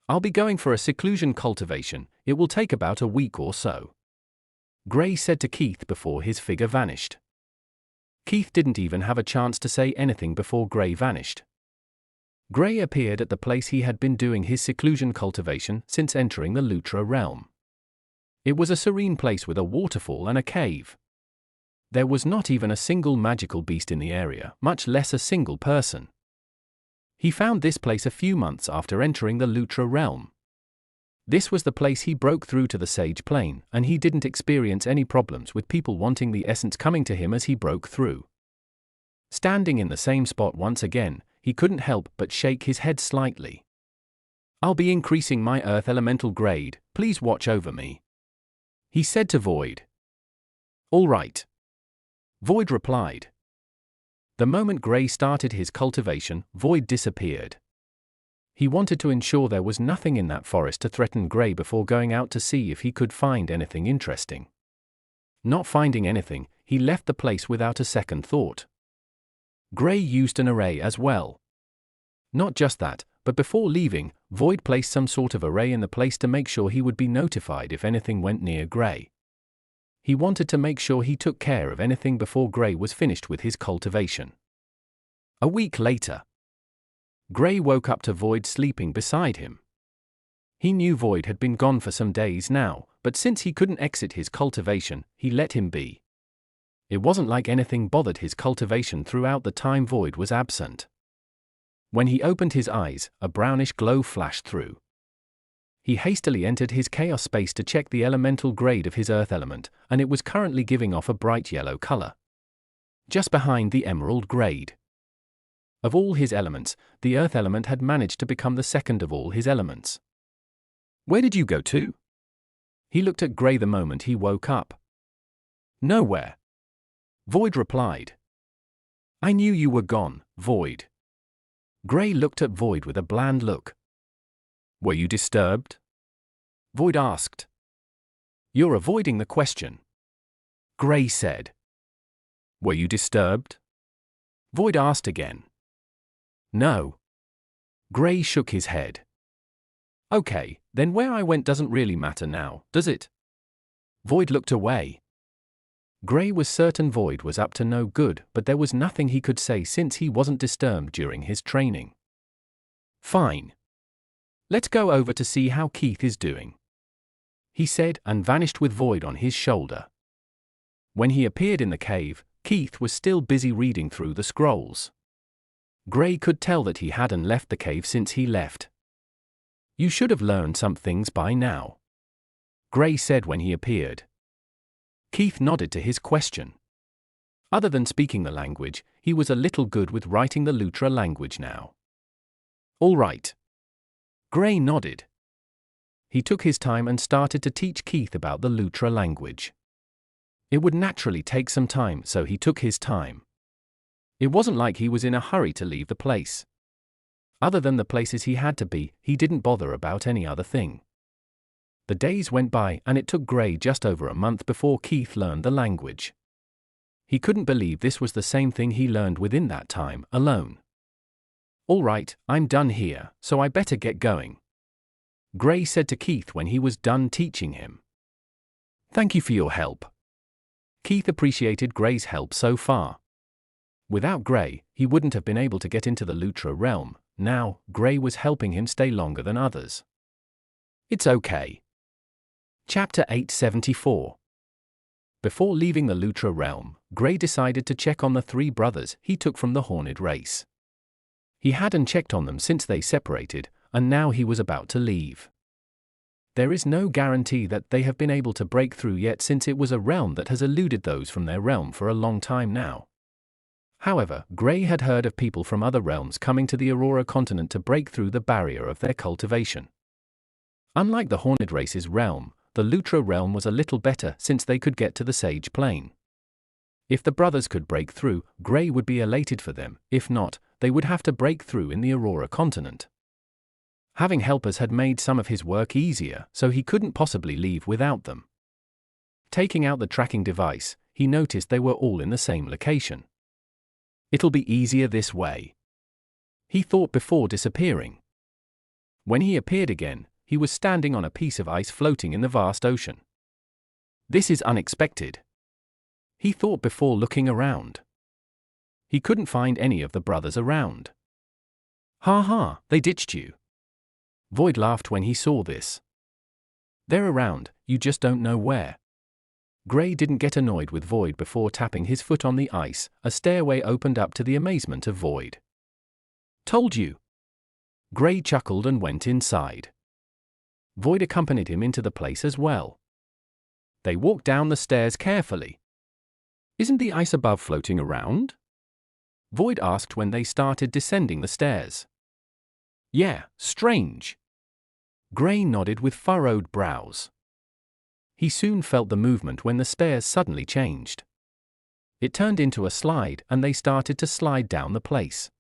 I'll be going for a seclusion cultivation. It will take about a week or so, Gray said to Keith before his figure vanished. Keith didn't even have a chance to say anything before Gray vanished. Gray appeared at the place he had been doing his seclusion cultivation since entering the Lutra realm. It was a serene place with a waterfall and a cave. There was not even a single magical beast in the area, much less a single person. He found this place a few months after entering the Lutra realm. This was the place he broke through to the Sage Plane, and he didn't experience any problems with people wanting the essence coming to him as he broke through. Standing in the same spot once again, he couldn't help but shake his head slightly. I'll be increasing my Earth Elemental grade, please watch over me, he said to Void. All right, Void replied. The moment Gray started his cultivation, Void disappeared. He wanted to ensure there was nothing in that forest to threaten Gray before going out to see if he could find anything interesting. Not finding anything, he left the place without a second thought. Gray used an array as well. Not just that, but before leaving, Void placed some sort of array in the place to make sure he would be notified if anything went near Gray. He wanted to make sure he took care of anything before Gray was finished with his cultivation. A week later, Gray woke up to Void sleeping beside him. He knew Void had been gone for some days now, but since he couldn't exit his cultivation, he let him be. It wasn't like anything bothered his cultivation throughout the time Void was absent. When he opened his eyes, a brownish glow flashed through. He hastily entered his chaos space to check the elemental grade of his earth element, and it was currently giving off a bright yellow color, just behind the emerald grade. Of all his elements, the earth element had managed to become the second of all his elements. Where did you go to? He looked at Gray the moment he woke up. Nowhere, Void replied. I knew you were gone, Void. Gray looked at Void with a bland look. Were you disturbed? Void asked. You're avoiding the question, Gray said. Were you disturbed? Void asked again. No. Gray shook his head. Okay, then where I went doesn't really matter now, does it? Void looked away. Gray was certain Void was up to no good, but there was nothing he could say since he wasn't disturbed during his training. Fine. Let's go over to see how Keith is doing, he said, and vanished with Void on his shoulder. When he appeared in the cave, Keith was still busy reading through the scrolls. Gray could tell that he hadn't left the cave since he left. You should have learned some things by now, Gray said when he appeared. Keith nodded to his question. Other than speaking the language, he was a little good with writing the Lutra language now. All right. Gray nodded. He took his time and started to teach Keith about the Lutra language. It would naturally take some time, so he took his time. It wasn't like he was in a hurry to leave the place. Other than the places he had to be, he didn't bother about any other thing. The days went by and it took Gray just over a month before Keith learned the language. He couldn't believe this was the same thing he learned within that time, alone. All right, I'm done here, so I better get going, Gray said to Keith when he was done teaching him. Thank you for your help. Keith appreciated Gray's help so far. Without Gray, he wouldn't have been able to get into the Lutra realm. Now, Gray was helping him stay longer than others. It's okay. Chapter 874. Before leaving the Lutra realm, Gray decided to check on the three brothers he took from the Horned race. He hadn't checked on them since they separated, and now he was about to leave. There is no guarantee that they have been able to break through yet, since it was a realm that has eluded those from their realm for a long time now. However, Gray had heard of people from other realms coming to the Aurora continent to break through the barrier of their cultivation. Unlike the Horned Race's realm, the Lutra realm was a little better since they could get to the Sage Plane. If the brothers could break through, Grey would be elated for them; if not, they would have to break through in the Aurora continent. Having helpers had made some of his work easier, so he couldn't possibly leave without them. Taking out the tracking device, he noticed they were all in the same location. It'll be easier this way, he thought before disappearing. When he appeared again, he was standing on a piece of ice floating in the vast ocean. This is unexpected, he thought before looking around. He couldn't find any of the brothers around. Ha ha, they ditched you. Void laughed when he saw this. They're around, you just don't know where. Grey didn't get annoyed with Void before tapping his foot on the ice. A stairway opened up to the amazement of Void. Told you. Grey chuckled and went inside. Void accompanied him into the place as well. They walked down the stairs carefully. Isn't the ice above floating around? Void asked when they started descending the stairs. Yeah, strange. Grey nodded with furrowed brows. He soon felt the movement when the stairs suddenly changed. It turned into a slide and they started to slide down the place.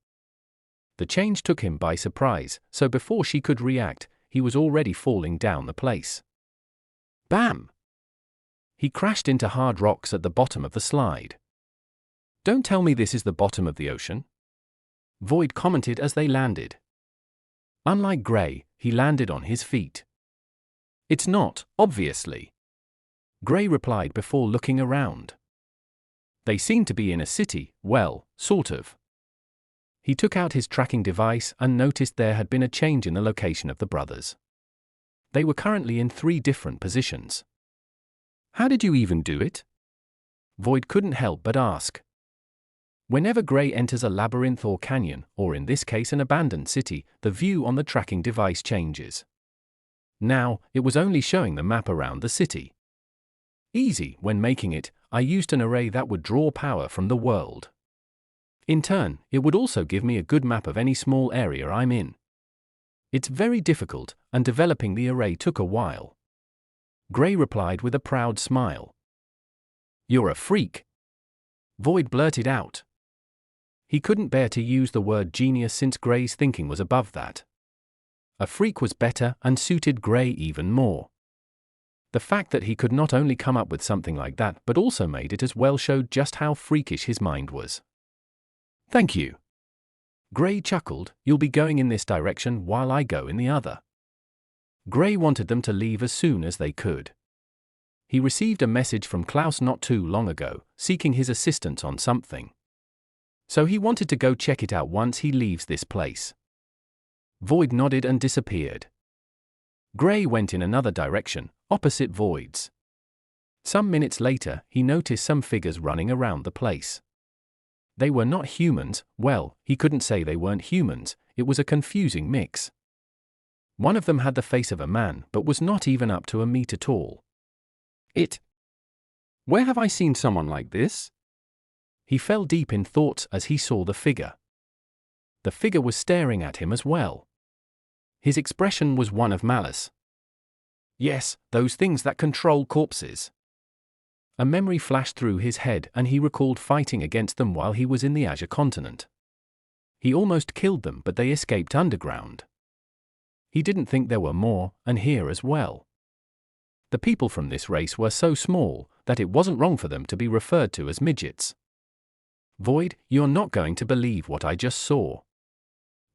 The change took him by surprise, so before she could react, he was already falling down the place. Bam! He crashed into hard rocks at the bottom of the slide. Don't tell me this is the bottom of the ocean, Void commented as they landed. Unlike Grey, he landed on his feet. It's not, obviously, Grey replied before looking around. They seemed to be in a city, well, sort of. He took out his tracking device and noticed there had been a change in the location of the brothers. They were currently in 3 different positions. How did you even do it? Void couldn't help but ask. Whenever Grey enters a labyrinth or canyon, or in this case an abandoned city, the view on the tracking device changes. Now, it was only showing the map around the city. Easy. When making it, I used an array that would draw power from the world. In turn, it would also give me a good map of any small area I'm in. It's very difficult, and developing the array took a while. Grey replied with a proud smile. You're a freak, Void blurted out. He couldn't bear to use the word genius since Grey's thinking was above that. A freak was better and suited Grey even more. The fact that he could not only come up with something like that but also made it as well showed just how freakish his mind was. Thank you. Grey chuckled. You'll be going in this direction while I go in the other. Grey wanted them to leave as soon as they could. He received a message from Klaus not too long ago, seeking his assistance on something. So he wanted to go check it out once he leaves this place. Void nodded and disappeared. Grey went in another direction, opposite Void's. Some minutes later, he noticed some figures running around the place. They were not humans. Well, he couldn't say they weren't humans, it was a confusing mix. One of them had the face of a man but was not even up to a meter tall. Where have I seen someone like this? He fell deep in thoughts as he saw the figure. The figure was staring at him as well. His expression was one of malice. Yes, those things that control corpses. A memory flashed through his head and he recalled fighting against them while he was in the Azure continent. He almost killed them but they escaped underground. He didn't think there were more, and here as well. The people from this race were so small that it wasn't wrong for them to be referred to as midgets. Void, you're not going to believe what I just saw.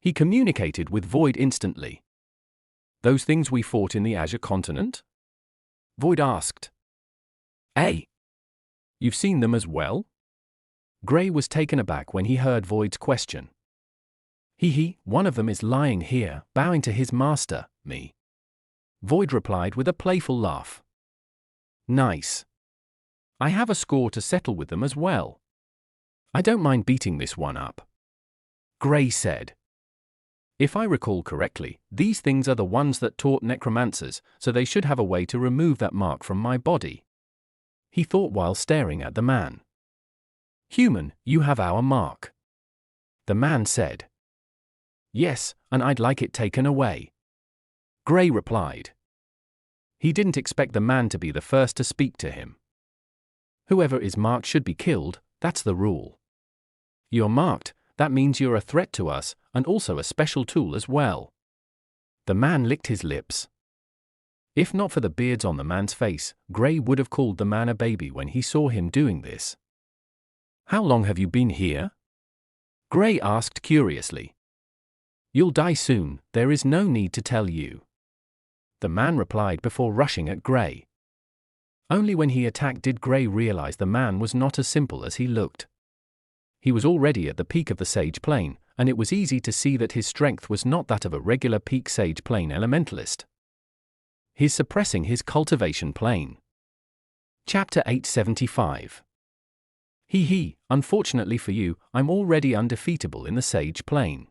He communicated with Void instantly. Those things we fought in the Azure continent? Void asked. Hey! You've seen them as well? Grey was taken aback when he heard Void's question. One of them is lying here, bowing to his master, me. Void replied with a playful laugh. Nice. I have a score to settle with them as well. I don't mind beating this one up. Grey said. If I recall correctly, these things are the ones that taught necromancers, so they should have a way to remove that mark from my body. He thought while staring at the man. Human, you have our mark. The man said. Yes, and I'd like it taken away. Grey replied. He didn't expect the man to be the first to speak to him. Whoever is marked should be killed, that's the rule. You're marked, that means you're a threat to us, and also a special tool as well. The man licked his lips. If not for the beards on the man's face, Gray would have called the man a baby when he saw him doing this. How long have you been here? Gray asked curiously. You'll die soon, there is no need to tell you. The man replied before rushing at Gray. Only when he attacked did Gray realize the man was not as simple as he looked. He was already at the peak of the Sage Plane, and it was easy to see that his strength was not that of a regular peak Sage Plane elementalist. He's suppressing his cultivation plane. Chapter 875. Unfortunately for you, I'm already undefeatable in the Sage Plane.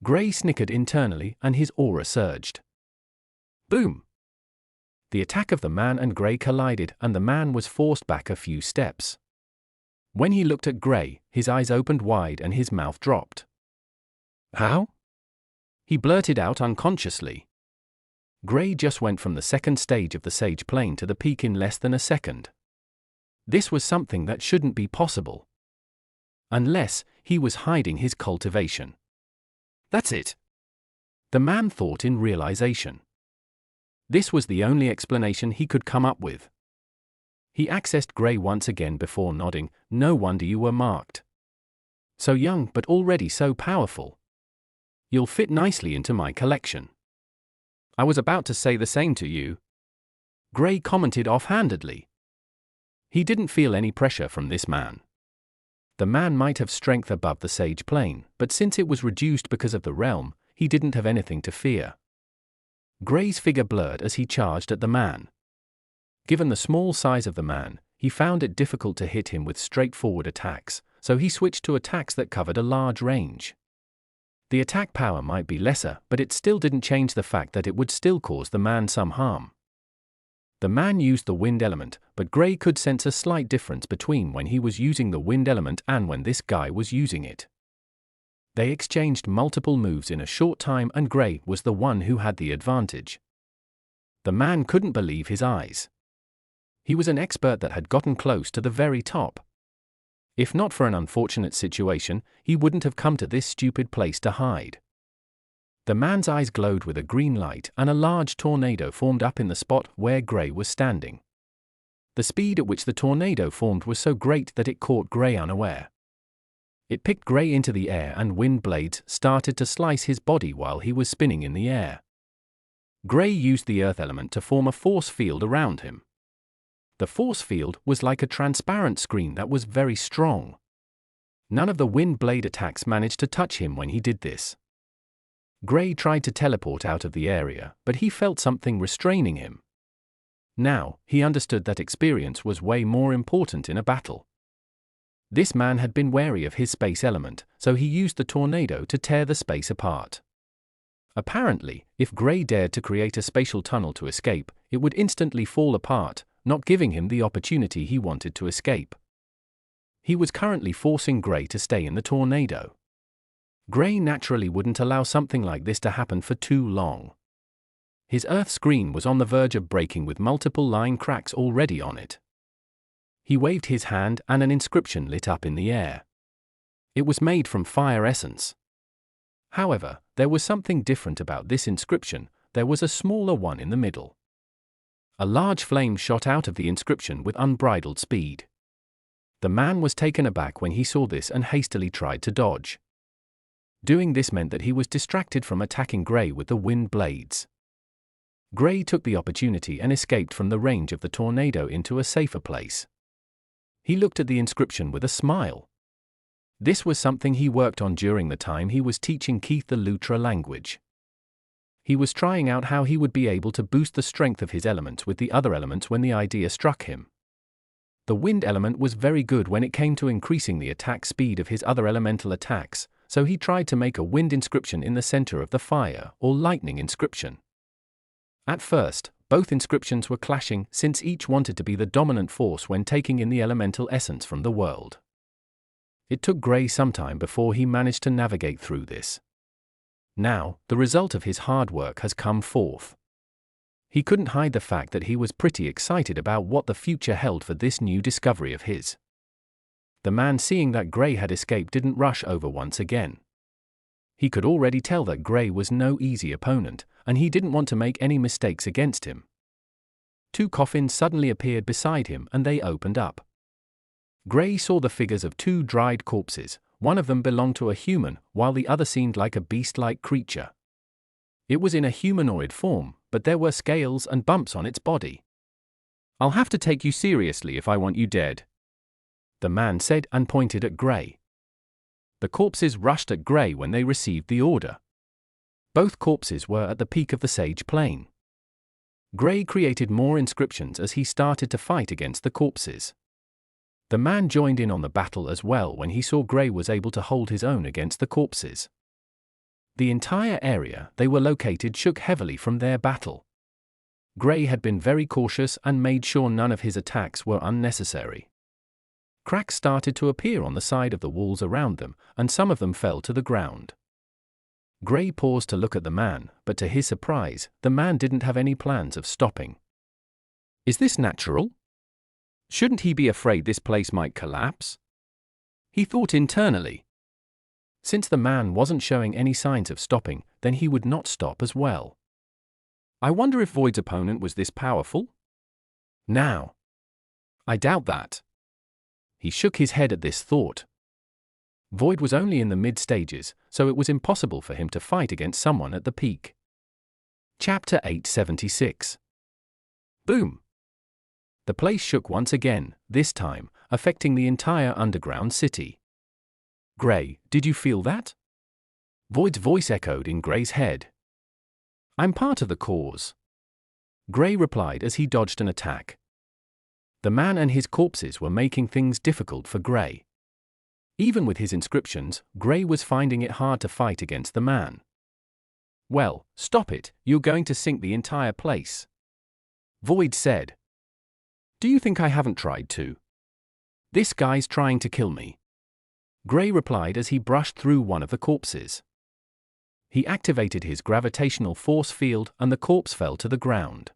Gray snickered internally and his aura surged. Boom! The attack of the man and Gray collided and the man was forced back a few steps. When he looked at Gray, his eyes opened wide and his mouth dropped. How? He blurted out unconsciously. Gray just went from the second stage of the Sage Plane to the peak in less than a second. This was something that shouldn't be possible. Unless he was hiding his cultivation. That's it. The man thought in realization. This was the only explanation he could come up with. He accessed Gray once again before nodding. No wonder you were marked. So young but already so powerful. You'll fit nicely into my collection. I was about to say the same to you. Gray commented offhandedly. He didn't feel any pressure from this man. The man might have strength above the Sage Plane, but since it was reduced because of the realm, he didn't have anything to fear. Gray's figure blurred as he charged at the man. Given the small size of the man, he found it difficult to hit him with straightforward attacks, so he switched to attacks that covered a large range. The attack power might be lesser, but it still didn't change the fact that it would still cause the man some harm. The man used the wind element, but Gray could sense a slight difference between when he was using the wind element and when this guy was using it. They exchanged multiple moves in a short time and Gray was the one who had the advantage. The man couldn't believe his eyes. He was an expert that had gotten close to the very top. If not for an unfortunate situation, he wouldn't have come to this stupid place to hide. The man's eyes glowed with a green light and a large tornado formed up in the spot where Gray was standing. The speed at which the tornado formed was so great that it caught Gray unaware. It picked Gray into the air and wind blades started to slice his body while he was spinning in the air. Gray used the earth element to form a force field around him. The force field was like a transparent screen that was very strong. None of the wind blade attacks managed to touch him when he did this. Gray tried to teleport out of the area, but he felt something restraining him. Now, he understood that experience was way more important in a battle. This man had been wary of his space element, so he used the tornado to tear the space apart. Apparently, if Gray dared to create a spatial tunnel to escape, it would instantly fall apart, not giving him the opportunity he wanted to escape. He was currently forcing Gray to stay in the tornado. Gray naturally wouldn't allow something like this to happen for too long. His earth screen was on the verge of breaking with multiple line cracks already on it. He waved his hand and an inscription lit up in the air. It was made from fire essence. However, there was something different about this inscription. There was a smaller one in the middle. A large flame shot out of the inscription with unbridled speed. The man was taken aback when he saw this and hastily tried to dodge. Doing this meant that he was distracted from attacking Gray with the wind blades. Gray took the opportunity and escaped from the range of the tornado into a safer place. He looked at the inscription with a smile. This was something he worked on during the time he was teaching Keith the Lutra language. He was trying out how he would be able to boost the strength of his elements with the other elements when the idea struck him. The wind element was very good when it came to increasing the attack speed of his other elemental attacks, so he tried to make a wind inscription in the center of the fire or lightning inscription. At first, both inscriptions were clashing since each wanted to be the dominant force when taking in the elemental essence from the world. It took Gray some time before he managed to navigate through this. Now, the result of his hard work has come forth. He couldn't hide the fact that he was pretty excited about what the future held for this new discovery of his. The man, seeing that Gray had escaped, didn't rush over once again. He could already tell that Gray was no easy opponent, and he didn't want to make any mistakes against him. 2 coffins suddenly appeared beside him and they opened up. Gray saw the figures of 2 dried corpses. One of them belonged to a human, while the other seemed like a beast-like creature. It was in a humanoid form, but there were scales and bumps on its body. "I'll have to take you seriously if I want you dead," the man said and pointed at Gray. The corpses rushed at Gray when they received the order. Both corpses were at the peak of the sage plane. Gray created more inscriptions as he started to fight against the corpses. The man joined in on the battle as well when he saw Gray was able to hold his own against the corpses. The entire area they were located shook heavily from their battle. Gray had been very cautious and made sure none of his attacks were unnecessary. Cracks started to appear on the side of the walls around them, and some of them fell to the ground. Gray paused to look at the man, but to his surprise, the man didn't have any plans of stopping. "Is this natural? Shouldn't he be afraid this place might collapse?" he thought internally. Since the man wasn't showing any signs of stopping, then he would not stop as well. "I wonder if Void's opponent was this powerful? Now, I doubt that." He shook his head at this thought. Void was only in the mid-stages, so it was impossible for him to fight against someone at the peak. Chapter 876. Boom! The place shook once again, this time, affecting the entire underground city. "Gray, did you feel that?" Void's voice echoed in Gray's head. "I'm part of the cause," Gray replied as he dodged an attack. The man and his corpses were making things difficult for Gray. Even with his inscriptions, Gray was finding it hard to fight against the man. "Well, stop it, you're going to sink the entire place," Void said. "Do you think I haven't tried to? This guy's trying to kill me," Gray replied as he brushed through one of the corpses. He activated his gravitational force field and the corpse fell to the ground.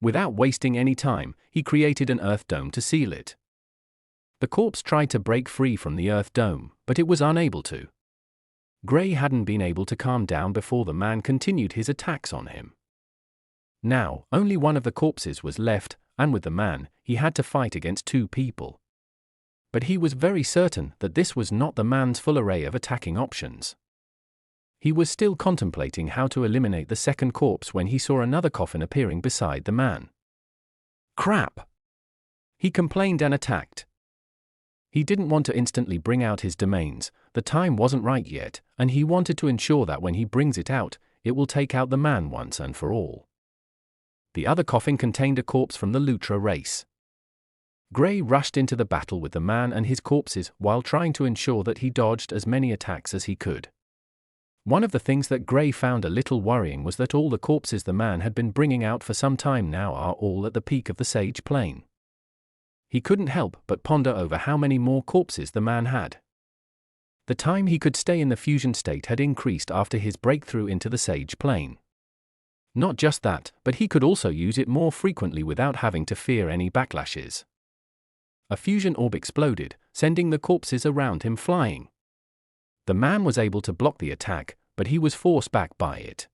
Without wasting any time, he created an earth dome to seal it. The corpse tried to break free from the earth dome, but it was unable to. Gray hadn't been able to calm down before the man continued his attacks on him. Now, only one of the corpses was left, and with the man, he had to fight against 2 people. But he was very certain that this was not the man's full array of attacking options. He was still contemplating how to eliminate the second corpse when he saw another coffin appearing beside the man. "Crap!" he complained and attacked. He didn't want to instantly bring out his domains, the time wasn't right yet, and he wanted to ensure that when he brings it out, it will take out the man once and for all. The other coffin contained a corpse from the Lutra race. Gray rushed into the battle with the man and his corpses while trying to ensure that he dodged as many attacks as he could. One of the things that Gray found a little worrying was that all the corpses the man had been bringing out for some time now are all at the peak of the sage plane. He couldn't help but ponder over how many more corpses the man had. The time he could stay in the fusion state had increased after his breakthrough into the sage plane. Not just that, but he could also use it more frequently without having to fear any backlashes. A fusion orb exploded, sending the corpses around him flying. The man was able to block the attack, but he was forced back by it.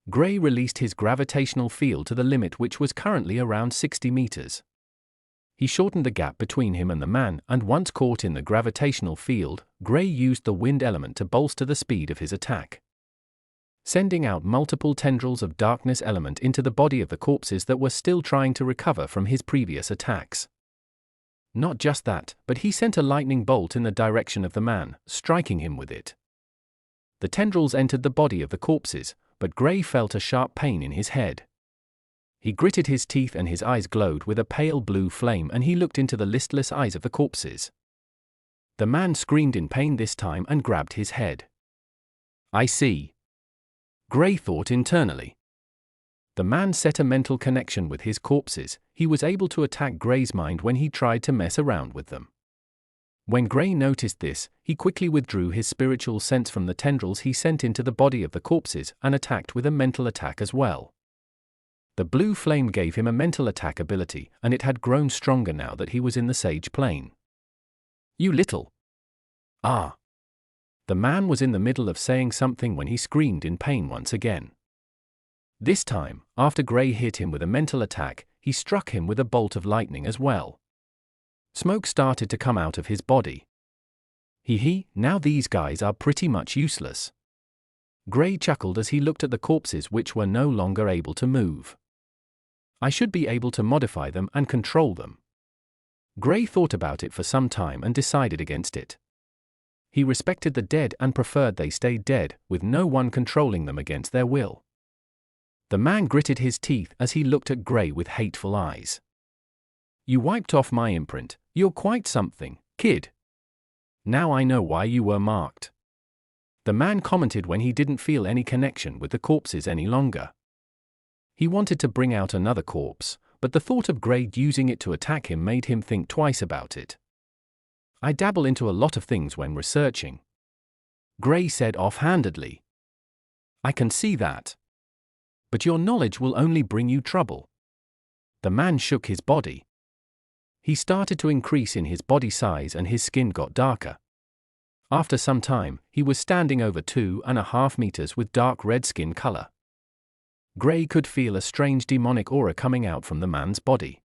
Gray released his gravitational field to the limit, which was currently around 60 meters. He shortened the gap between him and the man, and once caught in the gravitational field, Gray used the wind element to bolster the speed of his attack, sending out multiple tendrils of darkness element into the body of the corpses that were still trying to recover from his previous attacks. Not just that, but he sent a lightning bolt in the direction of the man, striking him with it. The tendrils entered the body of the corpses, but Gray felt a sharp pain in his head. He gritted his teeth and his eyes glowed with a pale blue flame, and he looked into the listless eyes of the corpses. The man screamed in pain this time and grabbed his head. "I see," Gray thought internally. The man set a mental connection with his corpses. He was able to attack Gray's mind when he tried to mess around with them. When Gray noticed this, he quickly withdrew his spiritual sense from the tendrils he sent into the body of the corpses and attacked with a mental attack as well. The blue flame gave him a mental attack ability, and it had grown stronger now that he was in the sage plane. You little. Ah. The man was in the middle of saying something when he screamed in pain once again. This time, after Gray hit him with a mental attack, he struck him with a bolt of lightning as well. Smoke started to come out of his body. Now these guys are pretty much useless. Gray chuckled as he looked at the corpses which were no longer able to move. I should be able to modify them and control them. Gray thought about it for some time and decided against it. He respected the dead and preferred they stayed dead, with no one controlling them against their will. The man gritted his teeth as he looked at Gray with hateful eyes. You wiped off my imprint. You're quite something, kid. Now I know why you were marked. The man commented when he didn't feel any connection with the corpses any longer. He wanted to bring out another corpse, but the thought of Gray using it to attack him made him think twice about it. I dabble into a lot of things when researching, Gray said offhandedly. I can see that. But your knowledge will only bring you trouble. The man shook his body. He started to increase in his body size and his skin got darker. After some time, he was standing over 2.5 meters with dark red skin color. Gray could feel a strange demonic aura coming out from the man's body.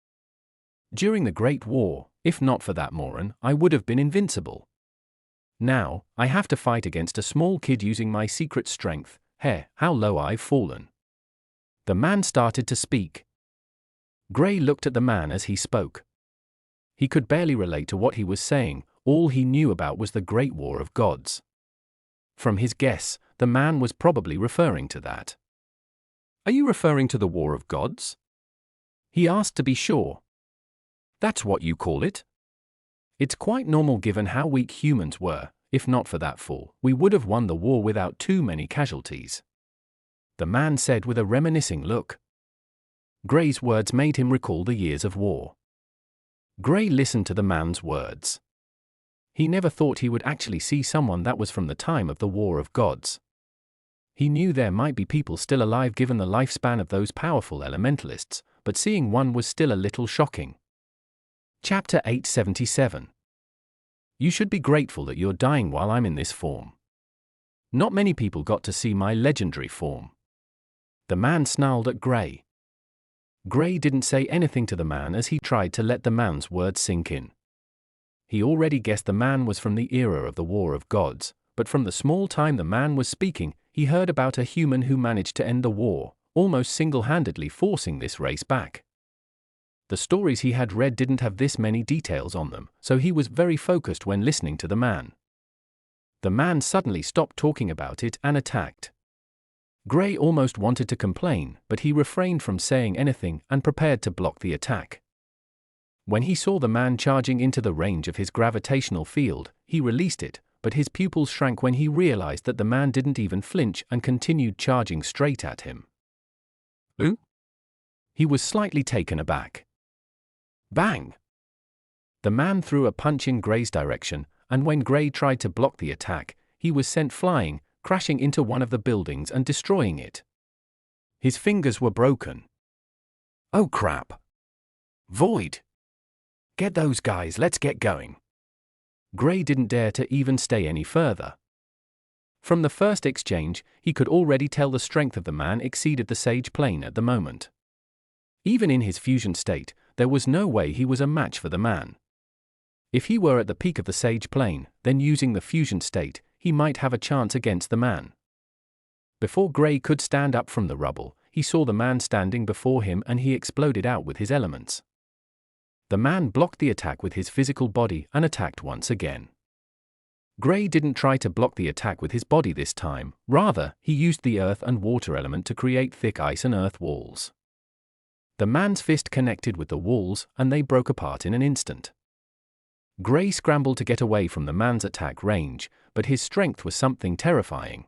During the Great War, if not for that moron, I would have been invincible. Now, I have to fight against a small kid using my secret strength. How low I've fallen. The man started to speak. Gray looked at the man as he spoke. He could barely relate to what he was saying. All he knew about was the Great War of Gods. From his guess, the man was probably referring to that. Are you referring to the War of Gods? He asked to be sure. That's what you call it? It's quite normal given how weak humans were. If not for that fall, we would have won the war without too many casualties. The man said with a reminiscing look. Gray's words made him recall the years of war. Gray listened to the man's words. He never thought he would actually see someone that was from the time of the War of Gods. He knew there might be people still alive given the lifespan of those powerful elementalists, but seeing one was still a little shocking. Chapter 877. You should be grateful that you're dying while I'm in this form. Not many people got to see my legendary form. The man snarled at Gray. Gray didn't say anything to the man as he tried to let the man's words sink in. He already guessed the man was from the era of the War of Gods, but from the small time the man was speaking, he heard about a human who managed to end the war, almost single-handedly forcing this race back. The stories he had read didn't have this many details on them, so he was very focused when listening to the man. The man suddenly stopped talking about it and attacked. Gray almost wanted to complain, but he refrained from saying anything and prepared to block the attack. When he saw the man charging into the range of his gravitational field, he released it, but his pupils shrank when he realized that the man didn't even flinch and continued charging straight at him. Ooh? He was slightly taken aback. Bang! The man threw a punch in Gray's direction, and when Gray tried to block the attack, he was sent flying, crashing into one of the buildings and destroying it. His fingers were broken. Oh crap! Void! Get those guys, let's get going. Gray didn't dare to even stay any further. From the first exchange, he could already tell the strength of the man exceeded the sage plane at the moment. Even in his fusion state, there was no way he was a match for the man. If he were at the peak of the sage plane, then using the fusion state, he might have a chance against the man. Before Gray could stand up from the rubble, he saw the man standing before him and he exploded out with his elements. The man blocked the attack with his physical body and attacked once again. Gray didn't try to block the attack with his body this time, rather, he used the earth and water element to create thick ice and earth walls. The man's fist connected with the walls and they broke apart in an instant. Gray scrambled to get away from the man's attack range, but his strength was something terrifying.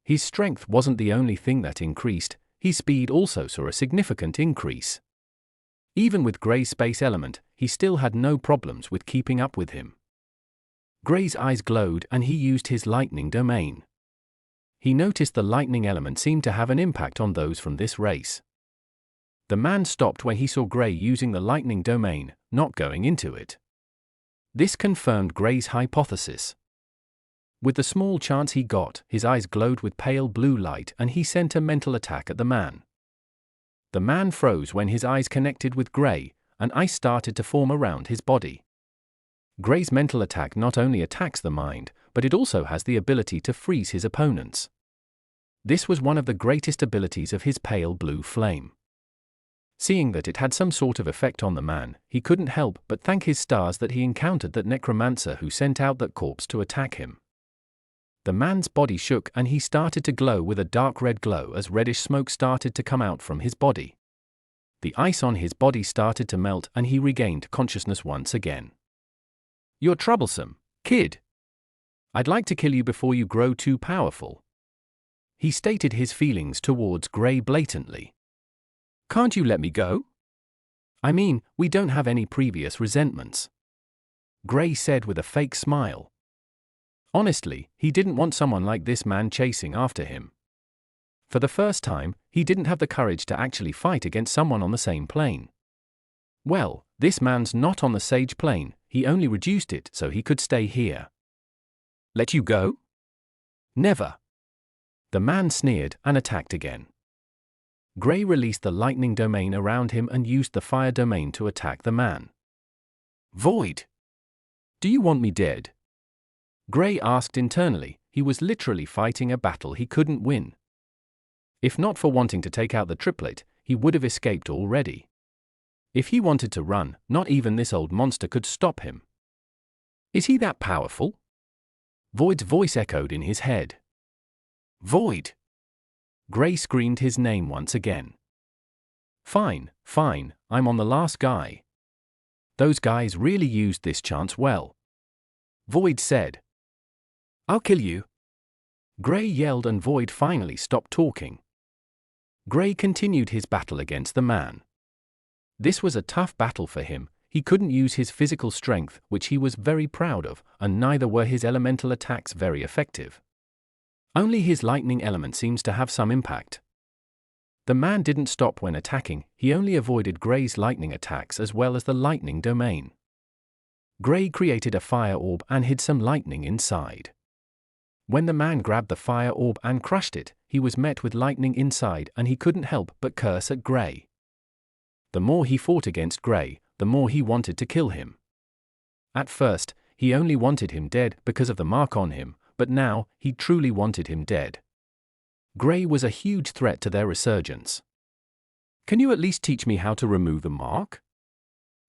His strength wasn't the only thing that increased, his speed also saw a significant increase. Even with Gray's space element, he still had no problems with keeping up with him. Gray's eyes glowed and he used his lightning domain. He noticed the lightning element seemed to have an impact on those from this race. The man stopped when he saw Gray using the lightning domain, not going into it. This confirmed Gray's hypothesis. With the small chance he got, his eyes glowed with pale blue light and he sent a mental attack at the man. The man froze when his eyes connected with Gray, and ice started to form around his body. Gray's mental attack not only attacks the mind, but it also has the ability to freeze his opponents. This was one of the greatest abilities of his pale blue flame. Seeing that it had some sort of effect on the man, he couldn't help but thank his stars that he encountered that necromancer who sent out that corpse to attack him. The man's body shook and he started to glow with a dark red glow as reddish smoke started to come out from his body. The ice on his body started to melt and he regained consciousness once again. "You're troublesome, kid. I'd like to kill you before you grow too powerful." He stated his feelings towards Gray blatantly. "Can't you let me go? I mean, we don't have any previous resentments," Gray said with a fake smile. Honestly, he didn't want someone like this man chasing after him. For the first time, he didn't have the courage to actually fight against someone on the same plane. Well, this man's not on the sage plane, he only reduced it so he could stay here. "Let you go? Never." The man sneered and attacked again. Gray released the lightning domain around him and used the fire domain to attack the man. "Void! Do you want me dead?" Gray asked internally. He was literally fighting a battle he couldn't win. If not for wanting to take out the triplet, he would have escaped already. If he wanted to run, not even this old monster could stop him. "Is he that powerful?" Void's voice echoed in his head. "Void!" Gray screamed his name once again. Fine, I'm on the last guy." Those guys really used this chance well. Void said. "I'll kill you." Gray yelled and Void finally stopped talking. Gray continued his battle against the man. This was a tough battle for him. He couldn't use his physical strength, which he was very proud of, and neither were his elemental attacks very effective. Only his lightning element seems to have some impact. The man didn't stop when attacking, he only avoided Gray's lightning attacks as well as the lightning domain. Gray created a fire orb and hid some lightning inside. When the man grabbed the fire orb and crushed it, he was met with lightning inside and he couldn't help but curse at Gray. The more he fought against Gray, the more he wanted to kill him. At first, he only wanted him dead because of the mark on him, but now, he truly wanted him dead. Gray was a huge threat to their resurgence. "Can you at least teach me how to remove the mark?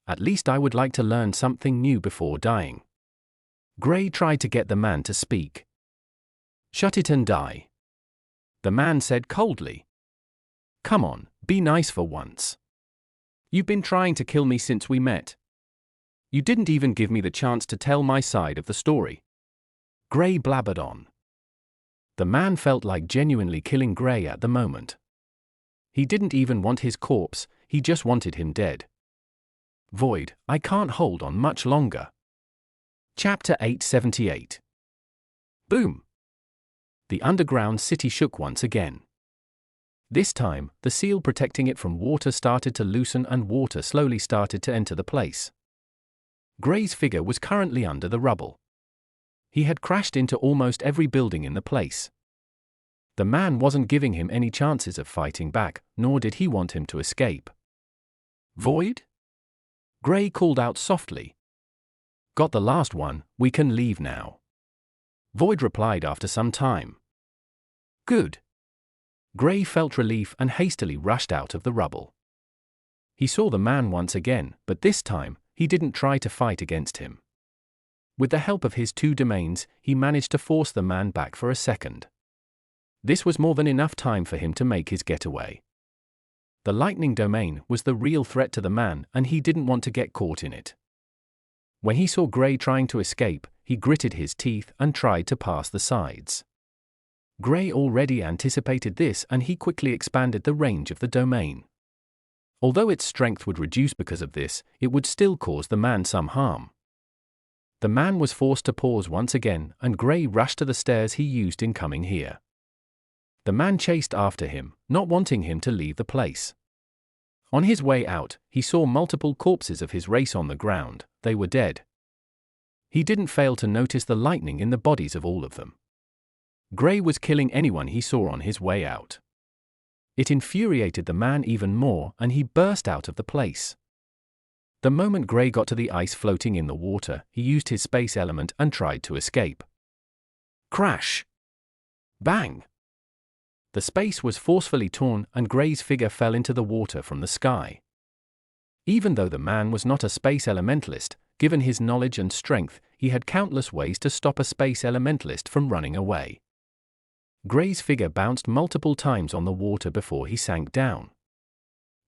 At least I would like to learn something new before dying." Gray tried to get the man to speak. "Shut it and die," the man said coldly. "Come on, be nice for once. You've been trying to kill me since we met. You didn't even give me the chance to tell my side of the story." Gray blabbered on. The man felt like genuinely killing Gray at the moment. He didn't even want his corpse, he just wanted him dead. "Void, I can't hold on much longer." Chapter 878. Boom! The underground city shook once again. This time, the seal protecting it from water started to loosen and water slowly started to enter the place. Gray's figure was currently under the rubble. He had crashed into almost every building in the place. The man wasn't giving him any chances of fighting back, nor did he want him to escape. "Void?" Gray called out softly. "Got the last one, we can leave now." Void replied after some time. "Good." Gray felt relief and hastily rushed out of the rubble. He saw the man once again, but this time, he didn't try to fight against him. With the help of his two domains, he managed to force the man back for a second. This was more than enough time for him to make his getaway. The lightning domain was the real threat to the man and he didn't want to get caught in it. When he saw Gray trying to escape, he gritted his teeth and tried to pass the sides. Gray already anticipated this and he quickly expanded the range of the domain. Although its strength would reduce because of this, it would still cause the man some harm. The man was forced to pause once again and Gray rushed to the stairs he used in coming here. The man chased after him, not wanting him to leave the place. On his way out, he saw multiple corpses of his race on the ground. They were dead. He didn't fail to notice the lightning in the bodies of all of them. Gray was killing anyone he saw on his way out. It infuriated the man even more, and he burst out of the place. The moment Gray got to the ice floating in the water, he used his space element and tried to escape. Crash! Bang! The space was forcefully torn, and Gray's figure fell into the water from the sky. Even though the man was not a space elementalist, given his knowledge and strength, he had countless ways to stop a space elementalist from running away. Gray's figure bounced multiple times on the water before he sank down.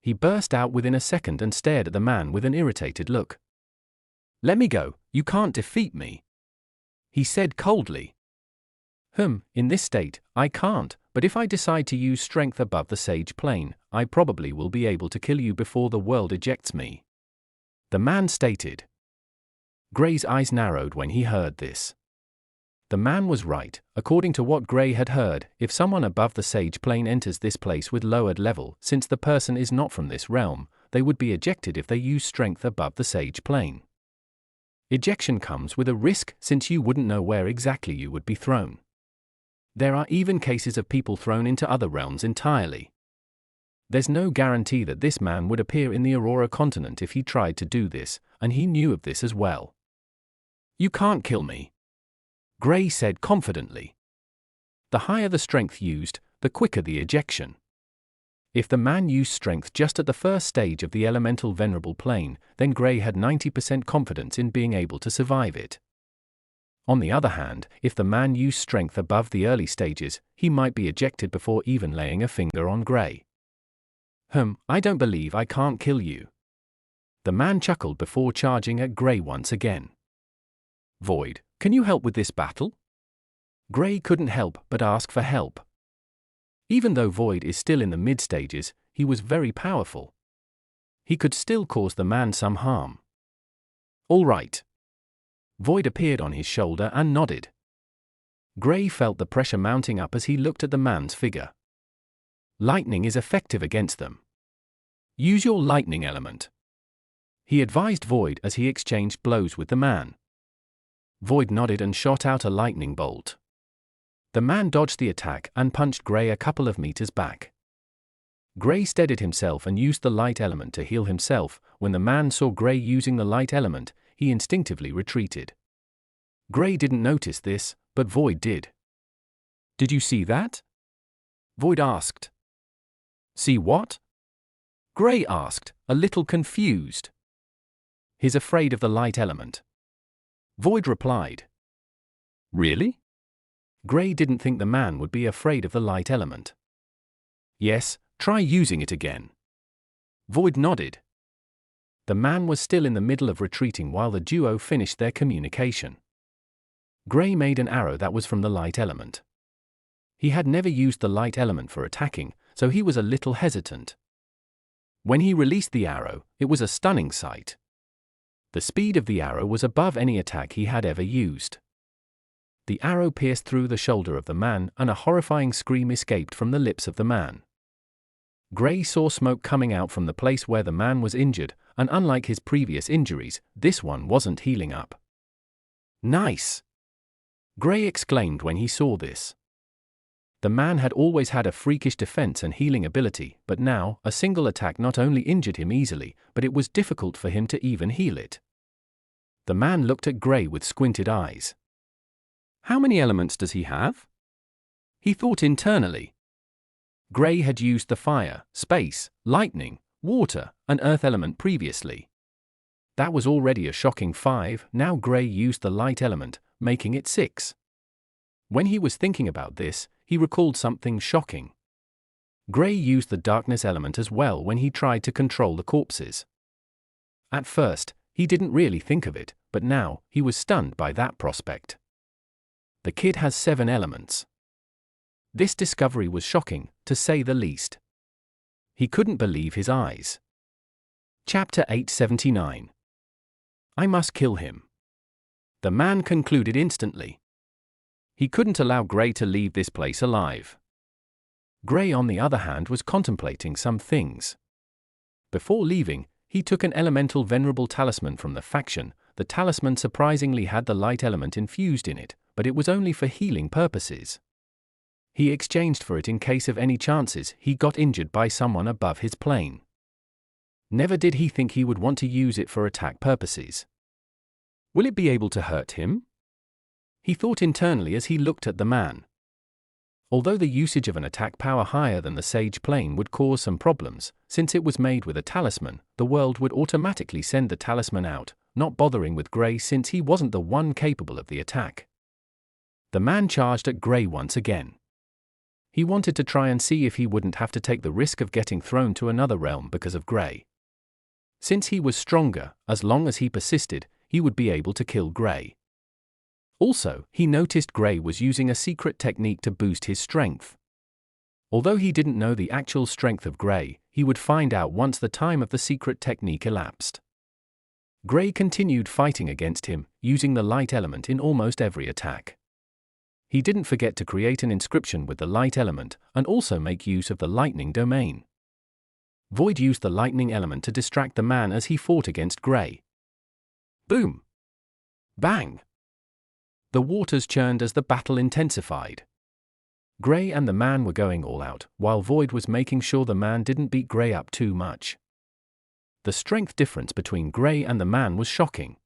He burst out within a second and stared at the man with an irritated look. "Let me go, you can't defeat me," he said coldly. In this state, I can't, but if I decide to use strength above the sage plane, I probably will be able to kill you before the world ejects me," the man stated. Gray's eyes narrowed when he heard this. The man was right. According to what Gray had heard, if someone above the sage plane enters this place with lowered level, since the person is not from this realm, they would be ejected if they use strength above the sage plane. Ejection comes with a risk since you wouldn't know where exactly you would be thrown. There are even cases of people thrown into other realms entirely. There's no guarantee that this man would appear in the Aurora continent if he tried to do this, and he knew of this as well. "You can't kill me," Gray said confidently. The higher the strength used, the quicker the ejection. If the man used strength just at the first stage of the elemental venerable plane, then Gray had 90% confidence in being able to survive it. On the other hand, if the man used strength above the early stages, he might be ejected before even laying a finger on Gray. I don't believe I can't kill you," the man chuckled before charging at Gray once again. "Void, can you help with this battle?" Gray couldn't help but ask for help. Even though Void is still in the mid-stages, he was very powerful. He could still cause the man some harm. "All right." Void appeared on his shoulder and nodded. Gray felt the pressure mounting up as he looked at the man's figure. Lightning is effective against them. "Use your lightning element," he advised Void as he exchanged blows with the man. Void nodded and shot out a lightning bolt. The man dodged the attack and punched Gray a couple of meters back. Gray steadied himself and used the light element to heal himself. When the man saw Gray using the light element, he instinctively retreated. Gray didn't notice this, but Void did. "Did you see that?" Void asked. "See what?" Gray asked, a little confused. "He's afraid of the light element," Void replied. "Really?" Gray didn't think the man would be afraid of the light element. "Yes, try using it again." Void nodded. The man was still in the middle of retreating while the duo finished their communication. Gray made an arrow that was from the light element. He had never used the light element for attacking, so he was a little hesitant. When he released the arrow, it was a stunning sight. The speed of the arrow was above any attack he had ever used. The arrow pierced through the shoulder of the man, and a horrifying scream escaped from the lips of the man. Gray saw smoke coming out from the place where the man was injured, and unlike his previous injuries, this one wasn't healing up. "Nice!" Gray exclaimed when he saw this. The man had always had a freakish defense and healing ability, but now, a single attack not only injured him easily, but it was difficult for him to even heal it. The man looked at Gray with squinted eyes. "How many elements does he have?" he thought internally. Gray had used the fire, space, lightning, water, and earth element previously. That was already a shocking 5, now Gray used the light element, making it 6. When he was thinking about this, he recalled something shocking. Gray used the darkness element as well when he tried to control the corpses. At first, he didn't really think of it, but now, he was stunned by that prospect. The kid has 7 elements. This discovery was shocking, to say the least. He couldn't believe his eyes. Chapter 879. I must kill him. The man concluded instantly. He couldn't allow Gray to leave this place alive. Gray, on the other hand, was contemplating some things. Before leaving, he took an elemental venerable talisman from the faction. The talisman surprisingly had the light element infused in it, but it was only for healing purposes. He exchanged for it in case of any chances he got injured by someone above his plane. Never did he think he would want to use it for attack purposes. Will it be able to hurt him? He thought internally as he looked at the man. Although the usage of an attack power higher than the Sage plane would cause some problems, since it was made with a talisman, the world would automatically send the talisman out, not bothering with Grey since he wasn't the one capable of the attack. The man charged at Grey once again. He wanted to try and see if he wouldn't have to take the risk of getting thrown to another realm because of Grey. Since he was stronger, as long as he persisted, he would be able to kill Grey. Also, he noticed Grey was using a secret technique to boost his strength. Although he didn't know the actual strength of Grey, he would find out once the time of the secret technique elapsed. Grey continued fighting against him, using the light element in almost every attack. He didn't forget to create an inscription with the light element, and also make use of the lightning domain. Void used the lightning element to distract the man as he fought against Grey. Boom! Bang! The waters churned as the battle intensified. Grey and the man were going all out, while Void was making sure the man didn't beat Grey up too much. The strength difference between Grey and the man was shocking.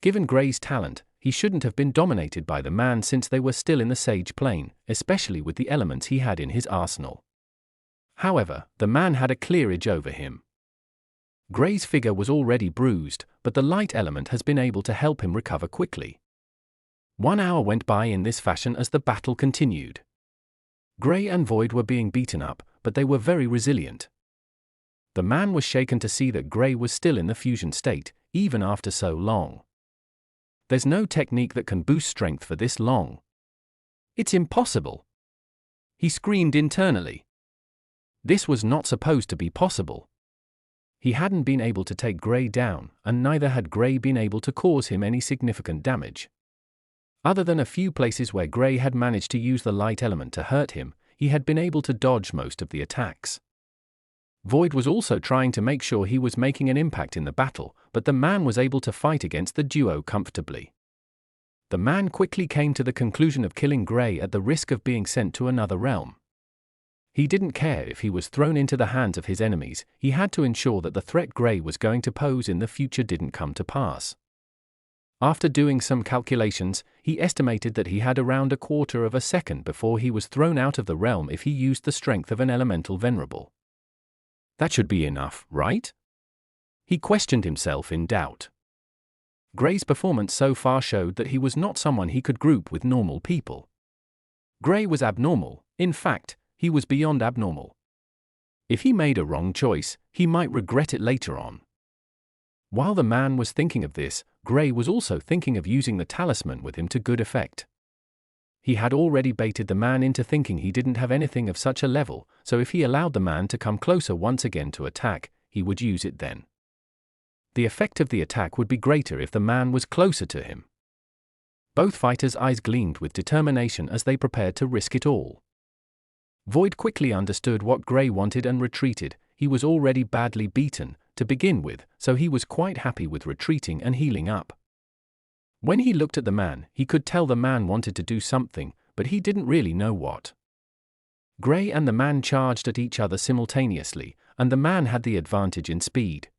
Given Grey's talent, he shouldn't have been dominated by the man since they were still in the Sage plane, especially with the elements he had in his arsenal. However, the man had a clear edge over him. Grey's figure was already bruised, but the light element has been able to help him recover quickly. 1 hour went by in this fashion as the battle continued. Grey and Void were being beaten up, but they were very resilient. The man was shaken to see that Grey was still in the fusion state, even after so long. There's no technique that can boost strength for this long. It's impossible. He screamed internally. This was not supposed to be possible. He hadn't been able to take Grey down, and neither had Grey been able to cause him any significant damage. Other than a few places where Grey had managed to use the light element to hurt him, he had been able to dodge most of the attacks. Void was also trying to make sure he was making an impact in the battle, but the man was able to fight against the duo comfortably. The man quickly came to the conclusion of killing Grey at the risk of being sent to another realm. He didn't care if he was thrown into the hands of his enemies, he had to ensure that the threat Grey was going to pose in the future didn't come to pass. After doing some calculations, he estimated that he had around a quarter of a second before he was thrown out of the realm if he used the strength of an elemental venerable. That should be enough, right? He questioned himself in doubt. Grey's performance so far showed that he was not someone he could group with normal people. Grey was abnormal, in fact, he was beyond abnormal. If he made a wrong choice, he might regret it later on. While the man was thinking of this, Grey was also thinking of using the talisman with him to good effect. He had already baited the man into thinking he didn't have anything of such a level, so if he allowed the man to come closer once again to attack, he would use it then. The effect of the attack would be greater if the man was closer to him. Both fighters' eyes gleamed with determination as they prepared to risk it all. Void quickly understood what Grey wanted and retreated. He was already badly beaten, to begin with, so he was quite happy with retreating and healing up. When he looked at the man, he could tell the man wanted to do something, but he didn't really know what. Grey and the man charged at each other simultaneously, and the man had the advantage in speed.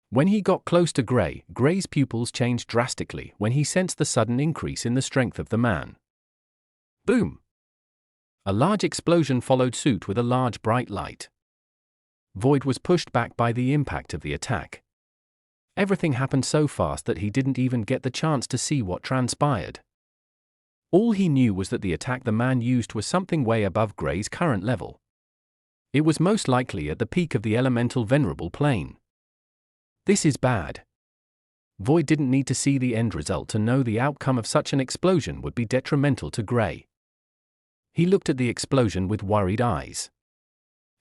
When he got close to Grey, Grey's pupils changed drastically when he sensed the sudden increase in the strength of the man. Boom! A large explosion followed suit with a large bright light. Void was pushed back by the impact of the attack. Everything happened so fast that he didn't even get the chance to see what transpired. All he knew was that the attack the man used was something way above Grey's current level. It was most likely at the peak of the elemental venerable plane. This is bad. Void didn't need to see the end result to know the outcome of such an explosion would be detrimental to Grey. He looked at the explosion with worried eyes.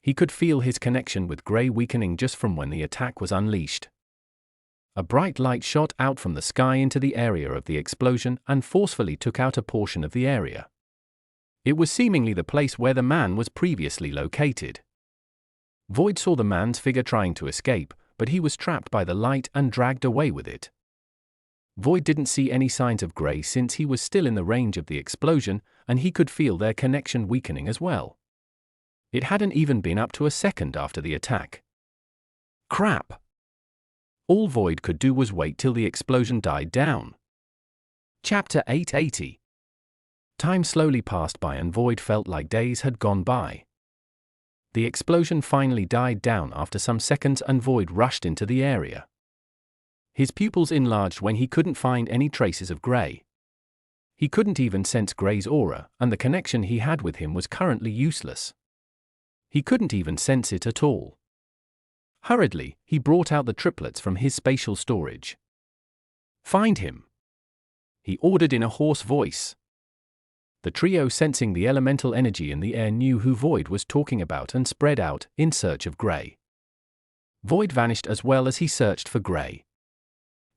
He could feel his connection with Grey weakening just from when the attack was unleashed. A bright light shot out from the sky into the area of the explosion and forcefully took out a portion of the area. It was seemingly the place where the man was previously located. Void saw the man's figure trying to escape, but he was trapped by the light and dragged away with it. Void didn't see any signs of Grey since he was still in the range of the explosion, and he could feel their connection weakening as well. It hadn't even been up to a second after the attack. Crap! All Void could do was wait till the explosion died down. Chapter 880. Time slowly passed by and Void felt like days had gone by. The explosion finally died down after some seconds and Void rushed into the area. His pupils enlarged when he couldn't find any traces of Grey. He couldn't even sense Grey's aura, and the connection he had with him was currently useless. He couldn't even sense it at all. Hurriedly, he brought out the triplets from his spatial storage. "Find him," he ordered in a hoarse voice. The trio, sensing the elemental energy in the air, knew who Void was talking about and spread out in search of Grey. Void vanished as well as he searched for Grey.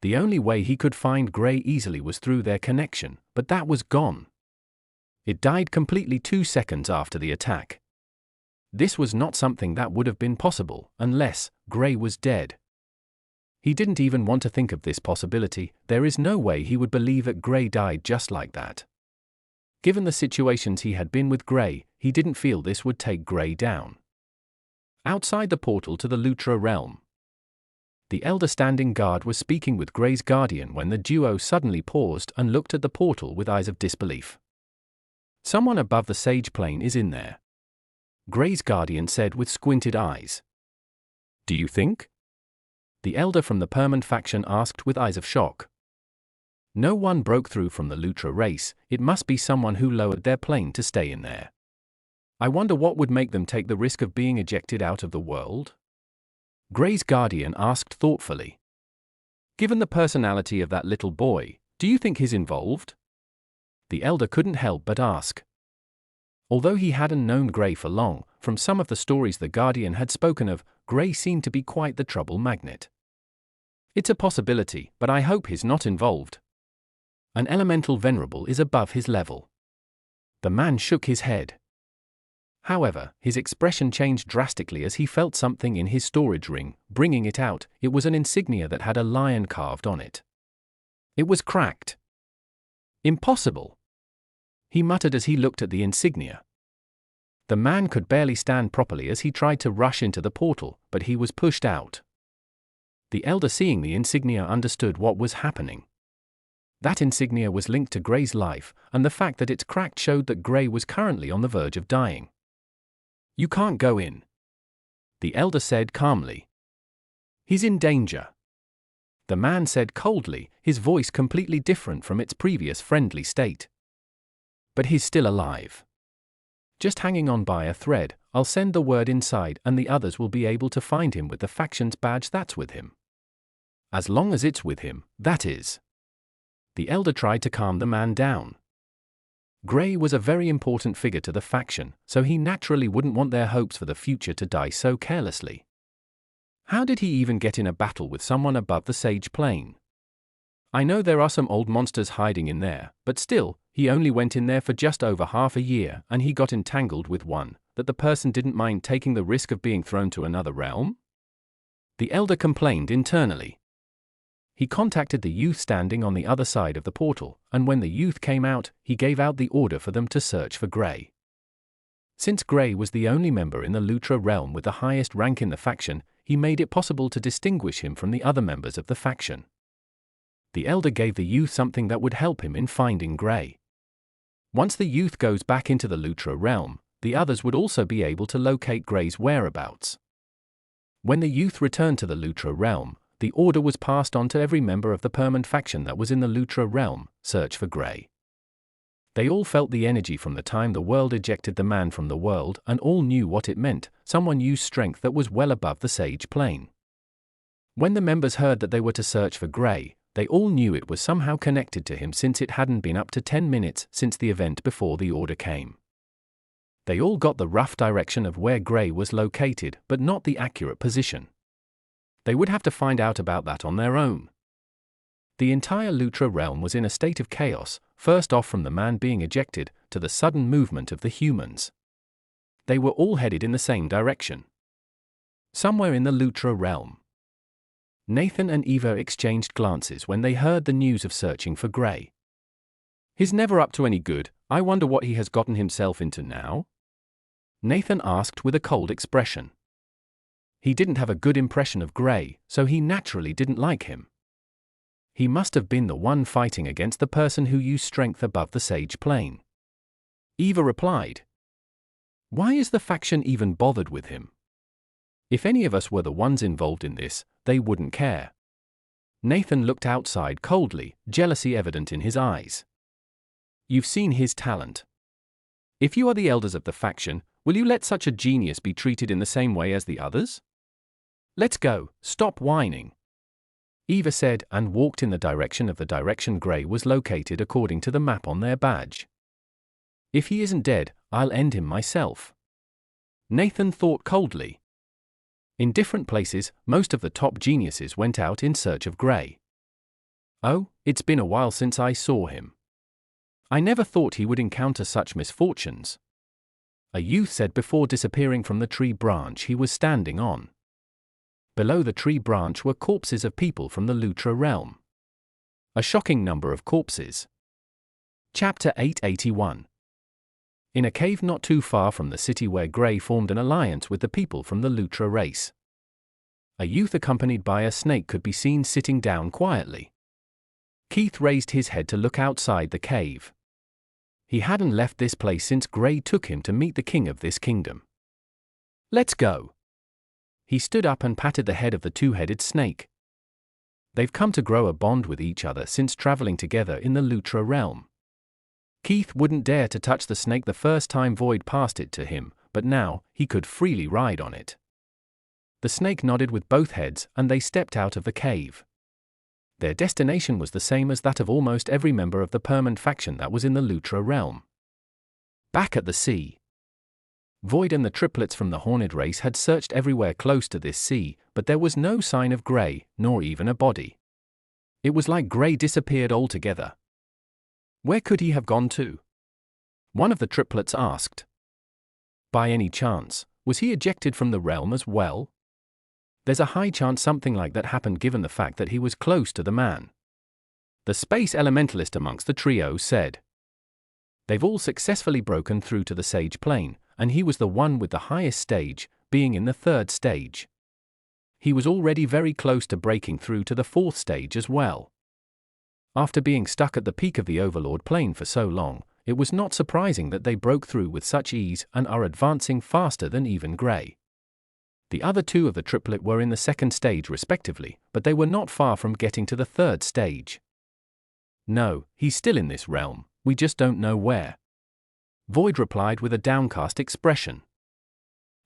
The only way he could find Grey easily was through their connection, but that was gone. It died completely 2 seconds after the attack. This was not something that would have been possible unless Grey was dead. He didn't even want to think of this possibility. There is no way he would believe that Grey died just like that. Given the situations he had been with Grey, he didn't feel this would take Grey down. Outside the portal to the Lutra realm, the elder standing guard was speaking with Grey's guardian when the duo suddenly paused and looked at the portal with eyes of disbelief. "Someone above the sage plane is in there," Grey's guardian said with squinted eyes. "Do you think?" the elder from the Perman faction asked with eyes of shock. "No one broke through from the Lutra race. It must be someone who lowered their plane to stay in there. I wonder what would make them take the risk of being ejected out of the world?" Grey's guardian asked thoughtfully. "Given the personality of that little boy, do you think he's involved?" the elder couldn't help but ask. Although he hadn't known Grey for long, from some of the stories the guardian had spoken of, Grey seemed to be quite the trouble magnet. "It's a possibility, but I hope he's not involved. An elemental venerable is above his level." The man shook his head. However, his expression changed drastically as he felt something in his storage ring. Bringing it out, it was an insignia that had a lion carved on it. It was cracked. "Impossible," he muttered as he looked at the insignia. The man could barely stand properly as he tried to rush into the portal, but he was pushed out. The elder, seeing the insignia, understood what was happening. That insignia was linked to Grey's life, and the fact that it's cracked showed that Grey was currently on the verge of dying. "You can't go in," the elder said calmly. "He's in danger," the man said coldly, his voice completely different from its previous friendly state. "But he's still alive. Just hanging on by a thread. I'll send the word inside and the others will be able to find him with the faction's badge that's with him. As long as it's with him, that is." The elder tried to calm the man down. Grey was a very important figure to the faction, so he naturally wouldn't want their hopes for the future to die so carelessly. How did he even get in a battle with someone above the sage plane? I know there are some old monsters hiding in there, but still, he only went in there for just over half a year and he got entangled with one, that the person didn't mind taking the risk of being thrown to another realm? The elder complained internally. He contacted the youth standing on the other side of the portal, and when the youth came out, he gave out the order for them to search for Grey. Since Grey was the only member in the Lutra realm with the highest rank in the faction, he made it possible to distinguish him from the other members of the faction. The elder gave the youth something that would help him in finding Grey. Once the youth goes back into the Lutra realm, the others would also be able to locate Grey's whereabouts. When the youth returned to the Lutra realm, the order was passed on to every member of the Perman faction that was in the Lutra realm: search for Grey. They all felt the energy from the time the world ejected the man from the world, and all knew what it meant. Someone used strength that was well above the sage plane. When the members heard that they were to search for Grey, they all knew it was somehow connected to him since it hadn't been up to 10 minutes since the event before the order came. They all got the rough direction of where Grey was located, but not the accurate position. They would have to find out about that on their own. The entire Lutra realm was in a state of chaos, first off from the man being ejected, to the sudden movement of the humans. They were all headed in the same direction. Somewhere in the Lutra realm. Nathan and Eva exchanged glances when they heard the news of searching for Gray. "He's never up to any good. I wonder what he has gotten himself into now?" Nathan asked with a cold expression. He didn't have a good impression of Gray, so he naturally didn't like him. He must have been the one fighting against the person who used strength above the sage plane. Eva replied, "Why is the faction even bothered with him? If any of us were the ones involved in this, they wouldn't care." Nathan looked outside coldly, jealousy evident in his eyes. "You've seen his talent. If you are the elders of the faction, will you let such a genius be treated in the same way as the others? Let's go, stop whining," Eva said, and walked in the direction Gray was located according to the map on their badge. "If he isn't dead, I'll end him myself," Nathan thought coldly. In different places, most of the top geniuses went out in search of Gray. "Oh, it's been a while since I saw him. I never thought he would encounter such misfortunes," a youth said before disappearing from the tree branch he was standing on. Below the tree branch were corpses of people from the Lutra realm. A shocking number of corpses. Chapter 881. In a cave not too far from the city where Gray formed an alliance with the people from the Lutra race. A youth accompanied by a snake could be seen sitting down quietly. Keith raised his head to look outside the cave. He hadn't left this place since Gray took him to meet the king of this kingdom. "Let's go." He stood up and patted the head of the two-headed snake. They've come to grow a bond with each other since traveling together in the Lutra realm. Keith wouldn't dare to touch the snake the first time Void passed it to him, but now he could freely ride on it. The snake nodded with both heads and they stepped out of the cave. Their destination was the same as that of almost every member of the Permanent faction that was in the Lutra realm. Back at the sea. Void and the triplets from the Horned race had searched everywhere close to this sea, but there was no sign of Gray, nor even a body. It was like Gray disappeared altogether. Where could he have gone to? One of the triplets asked. By any chance, was he ejected from the realm as well? There's a high chance something like that happened given the fact that he was close to the man. The space elementalist amongst the trio said. They've all successfully broken through to the sage plane, and he was the one with the highest stage, being in the 3rd stage. He was already very close to breaking through to the 4th stage as well. After being stuck at the peak of the Overlord plane for so long, it was not surprising that they broke through with such ease and are advancing faster than even Gray. The other two of the triplet were in the 2nd stage respectively, but they were not far from getting to the 3rd stage. No, he's still in this realm, we just don't know where. Void replied with a downcast expression.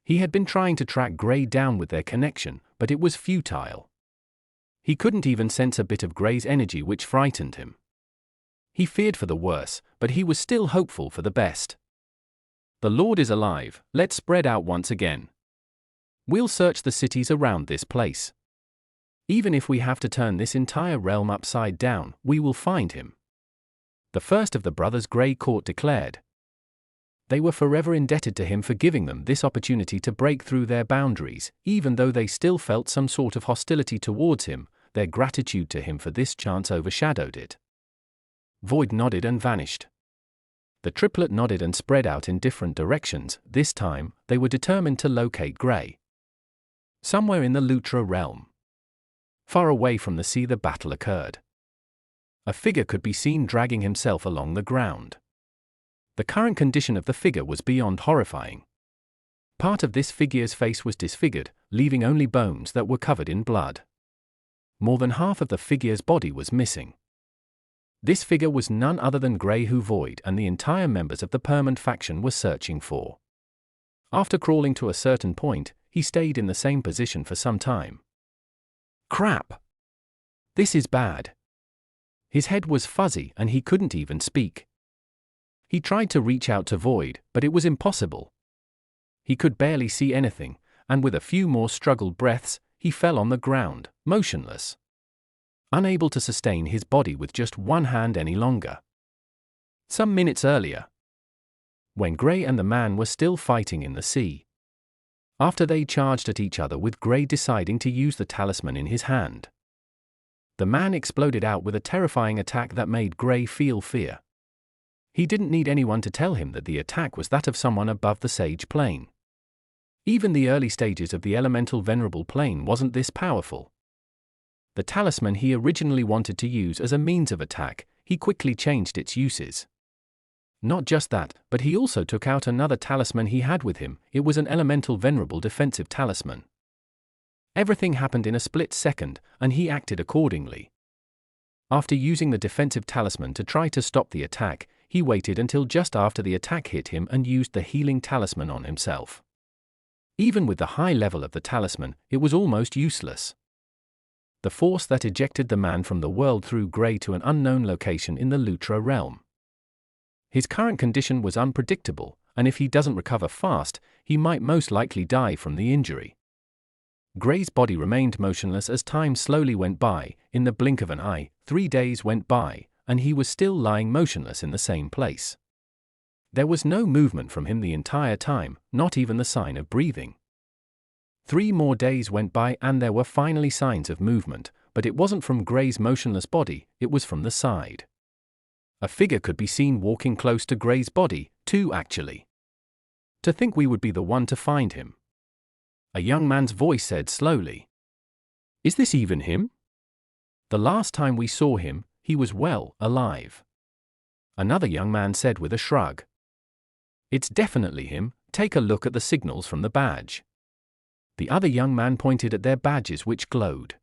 He had been trying to track Gray down with their connection, but it was futile. He couldn't even sense a bit of Gray's energy, which frightened him. He feared for the worse, but he was still hopeful for the best. The Lord is alive, let's spread out once again. We'll search the cities around this place. Even if we have to turn this entire realm upside down, we will find him. The first of the brothers Gray Court declared. They were forever indebted to him for giving them this opportunity to break through their boundaries, even though they still felt some sort of hostility towards him. Their gratitude to him for this chance overshadowed it. Void nodded and vanished. The triplet nodded and spread out in different directions. This time, they were determined to locate Gray. Somewhere in the Lutra realm. Far away from the sea, the battle occurred. A figure could be seen dragging himself along the ground. The current condition of the figure was beyond horrifying. Part of this figure's face was disfigured, leaving only bones that were covered in blood. More than half of the figure's body was missing. This figure was none other than Gray, who Void and the entire members of the Permanent faction were searching for. After crawling to a certain point, he stayed in the same position for some time. Crap! This is bad. His head was fuzzy and he couldn't even speak. He tried to reach out to Void, but it was impossible. He could barely see anything, and with a few more struggled breaths, he fell on the ground, motionless. Unable to sustain his body with just one hand any longer. Some minutes earlier, when Gray and the man were still fighting in the sea. after they charged at each other with Gray deciding to use the talisman in his hand. The man exploded out with a terrifying attack that made Gray feel fear. He didn't need anyone to tell him that the attack was that of someone above the sage plane. Even the early stages of the elemental venerable plane wasn't this powerful. The talisman he originally wanted to use as a means of attack, he quickly changed its uses. Not just that, but he also took out another talisman he had with him. It was an elemental venerable defensive talisman. Everything happened in a split second, and he acted accordingly. After using the defensive talisman to try to stop the attack, he waited until just after the attack hit him and used the healing talisman on himself. Even with the high level of the talisman, it was almost useless. The force that ejected the man from the world threw Gray to an unknown location in the Lutra realm. His current condition was unpredictable, and if he doesn't recover fast, he might most likely die from the injury. Gray's body remained motionless as time slowly went by. In the blink of an eye, 3 days went by, and he was still lying motionless in the same place. There was no movement from him the entire time, not even the sign of breathing. 3 more days went by and there were finally signs of movement, but it wasn't from Gray's motionless body, it was from the side. A figure could be seen walking close to Gray's body, 2 actually. To think we would be the one to find him. A young man's voice said slowly. Is this even him? The last time we saw him, he was well, alive. Another young man said with a shrug. It's definitely him, take a look at the signals from the badge. The other young man pointed at their badges which glowed.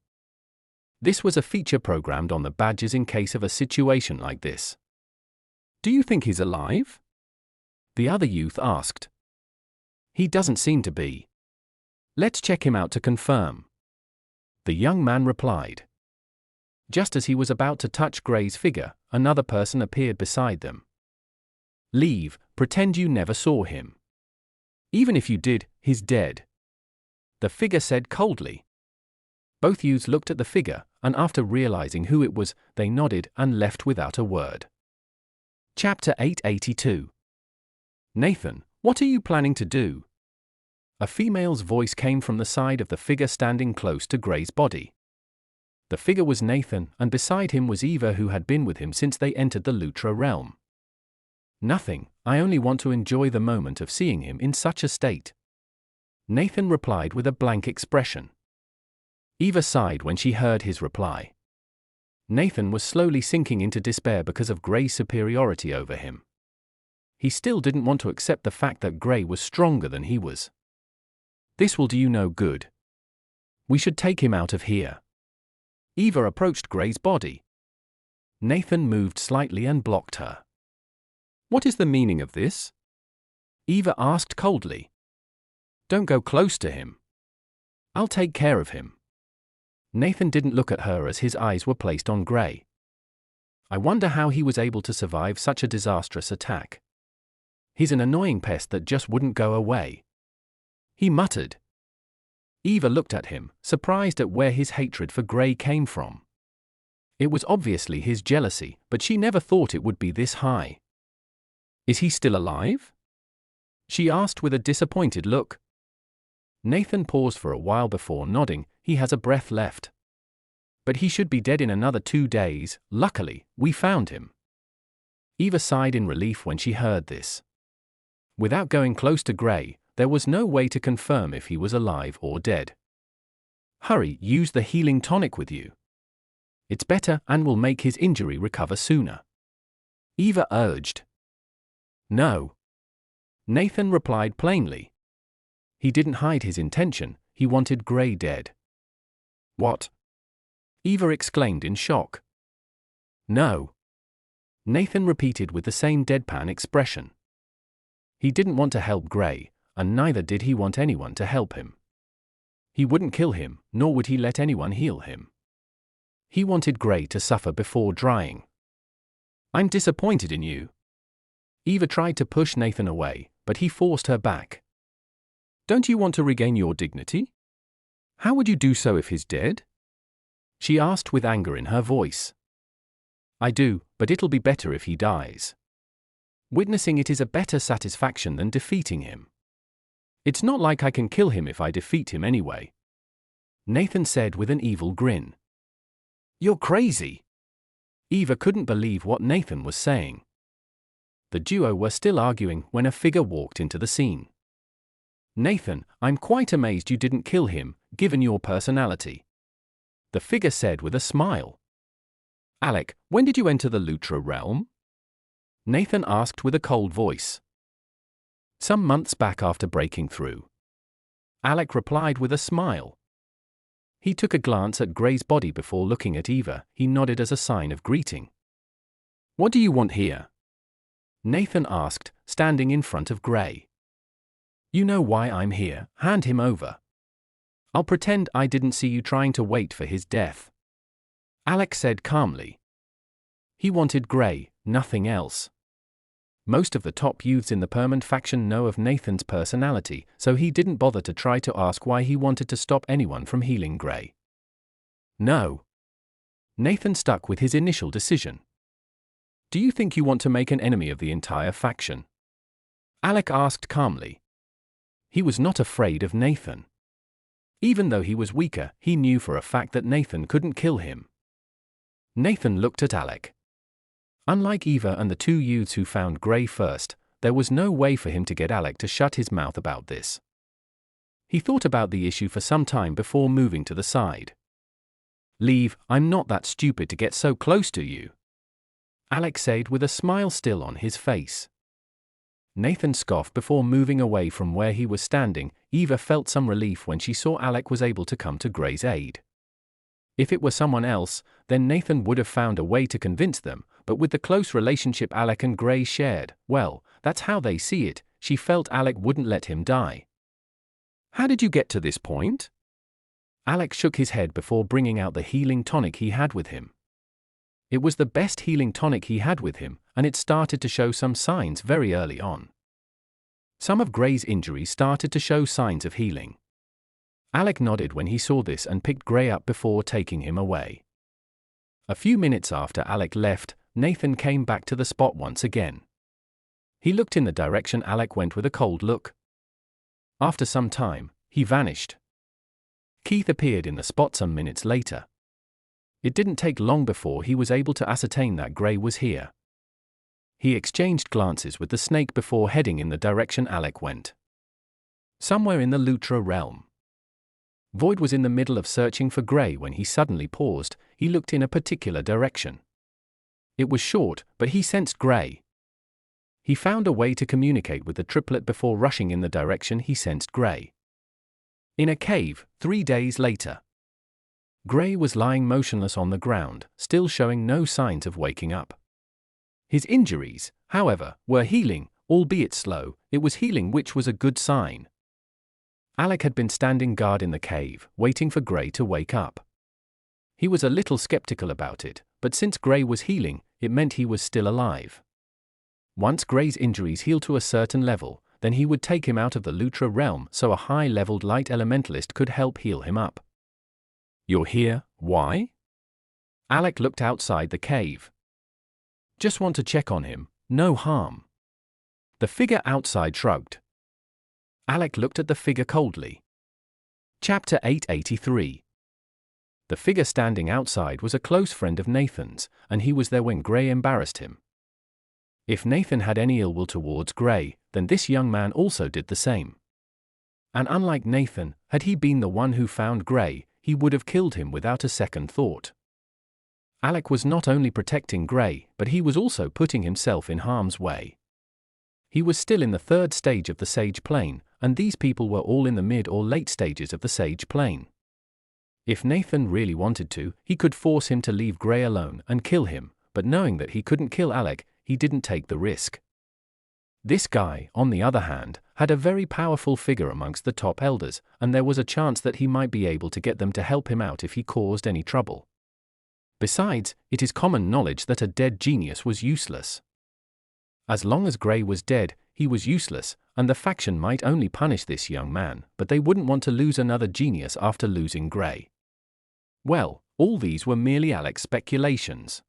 This was a feature programmed on the badges in case of a situation like this. Do you think he's alive? The other youth asked. He doesn't seem to be. Let's check him out to confirm. The young man replied. Just as he was about to touch Gray's figure, another person appeared beside them. Leave, pretend you never saw him. Even if you did, he's dead. The figure said coldly. Both youths looked at the figure, and after realizing who it was, they nodded and left without a word. Chapter 882. Nathan, what are you planning to do? A female's voice came from the side of the figure standing close to Gray's body. The figure was Nathan, and beside him was Eva, who had been with him since they entered the Lutra realm. Nothing, I only want to enjoy the moment of seeing him in such a state. Nathan replied with a blank expression. Eva sighed when she heard his reply. Nathan was slowly sinking into despair because of Gray's superiority over him. He still didn't want to accept the fact that Gray was stronger than he was. This will do you no good. We should take him out of here. Eva approached Gray's body. Nathan moved slightly and blocked her. What is the meaning of this? Eva asked coldly. Don't go close to him. I'll take care of him. Nathan didn't look at her as his eyes were placed on Gray. I wonder how he was able to survive such a disastrous attack. He's an annoying pest that just wouldn't go away. He muttered. Eva looked at him, surprised at where his hatred for Gray came from. It was obviously his jealousy, but she never thought it would be this high. Is he still alive? She asked with a disappointed look. Nathan paused for a while before nodding. He has a breath left. But he should be dead in another 2 days. Luckily, we found him. Eva sighed in relief when she heard this. Without going close to Gray, there was no way to confirm if he was alive or dead. Hurry, use the healing tonic with you. It's better and will make his injury recover sooner. Eva urged. No. Nathan replied plainly. He didn't hide his intention, he wanted Gray dead. What? Eva exclaimed in shock. No. Nathan repeated with the same deadpan expression. He didn't want to help Gray, and neither did he want anyone to help him. He wouldn't kill him, nor would he let anyone heal him. He wanted Gray to suffer before drying. I'm disappointed in you. Eva tried to push Nathan away, but he forced her back. Don't you want to regain your dignity? How would you do so if he's dead? She asked with anger in her voice. I do, but it'll be better if he dies. Witnessing it is a better satisfaction than defeating him. It's not like I can kill him if I defeat him anyway, Nathan said with an evil grin. You're crazy. Eva couldn't believe what Nathan was saying. The duo were still arguing when a figure walked into the scene. Nathan, I'm quite amazed you didn't kill him, given your personality, the figure said with a smile. Alec, when did you enter the Lutra realm? Nathan asked with a cold voice. Some months back after breaking through, Alec replied with a smile. He took a glance at Gray's body before looking at Eva. He nodded as a sign of greeting. What do you want here? Nathan asked, standing in front of Gray. You know why I'm here, hand him over. I'll pretend I didn't see you trying to wait for his death, Alec said calmly. He wanted Gray, nothing else. Most of the top youths in the Permanent faction know of Nathan's personality, so he didn't bother to try to ask why he wanted to stop anyone from healing Gray. No. Nathan stuck with his initial decision. Do you think you want to make an enemy of the entire faction? Alec asked calmly. He was not afraid of Nathan. Even though he was weaker, he knew for a fact that Nathan couldn't kill him. Nathan looked at Alec. Unlike Eva and the two youths who found Gray first, there was no way for him to get Alec to shut his mouth about this. He thought about the issue for some time before moving to the side. Leave, I'm not that stupid to get so close to you, Alec said with a smile still on his face. Nathan scoffed before moving away from where he was standing. Eva felt some relief when she saw Alec was able to come to Gray's aid. If it were someone else, then Nathan would have found a way to convince them, but with the close relationship Alec and Gray shared, well, that's how they see it, she felt Alec wouldn't let him die. How did you get to this point? Alec shook his head before bringing out the healing tonic he had with him. It was the best healing tonic he had with him, and it started to show some signs very early on. Some of Gray's injuries started to show signs of healing. Alec nodded when he saw this and picked Gray up before taking him away. A few minutes after Alec left, Nathan came back to the spot once again. He looked in the direction Alec went with a cold look. After some time, he vanished. Keith appeared in the spot some minutes later. It didn't take long before he was able to ascertain that Gray was here. He exchanged glances with the snake before heading in the direction Alec went. Somewhere in the Lutra realm. Void was in the middle of searching for Gray when he suddenly paused. He looked in a particular direction. It was short, but he sensed Gray. He found a way to communicate with the triplet before rushing in the direction he sensed Gray. In a cave, 3 days later. Gray was lying motionless on the ground, still showing no signs of waking up. His injuries, however, were healing, albeit slow. It was healing, which was a good sign. Alec had been standing guard in the cave, waiting for Gray to wake up. He was a little skeptical about it, but since Gray was healing, it meant he was still alive. Once Gray's injuries healed to a certain level, then he would take him out of the Lutra realm so a high-leveled light elementalist could help heal him up. You're here, why? Alec looked outside the cave. Just want to check on him, no harm. The figure outside shrugged. Alec looked at the figure coldly. Chapter 883. The figure standing outside was a close friend of Nathan's, and he was there when Gray embarrassed him. If Nathan had any ill will towards Gray, then this young man also did the same. And unlike Nathan, had he been the one who found Gray, he would have killed him without a second thought. Alec was not only protecting Gray, but he was also putting himself in harm's way. He was still in the third stage of the Sage Plane, and these people were all in the mid or late stages of the Sage Plane. If Nathan really wanted to, he could force him to leave Gray alone and kill him, but knowing that he couldn't kill Alec, he didn't take the risk. This guy, on the other hand, had a very powerful figure amongst the top elders, and there was a chance that he might be able to get them to help him out if he caused any trouble. Besides, it is common knowledge that a dead genius was useless. As long as Gray was dead, he was useless, and the faction might only punish this young man, but they wouldn't want to lose another genius after losing Gray. Well, all these were merely Alec's speculations.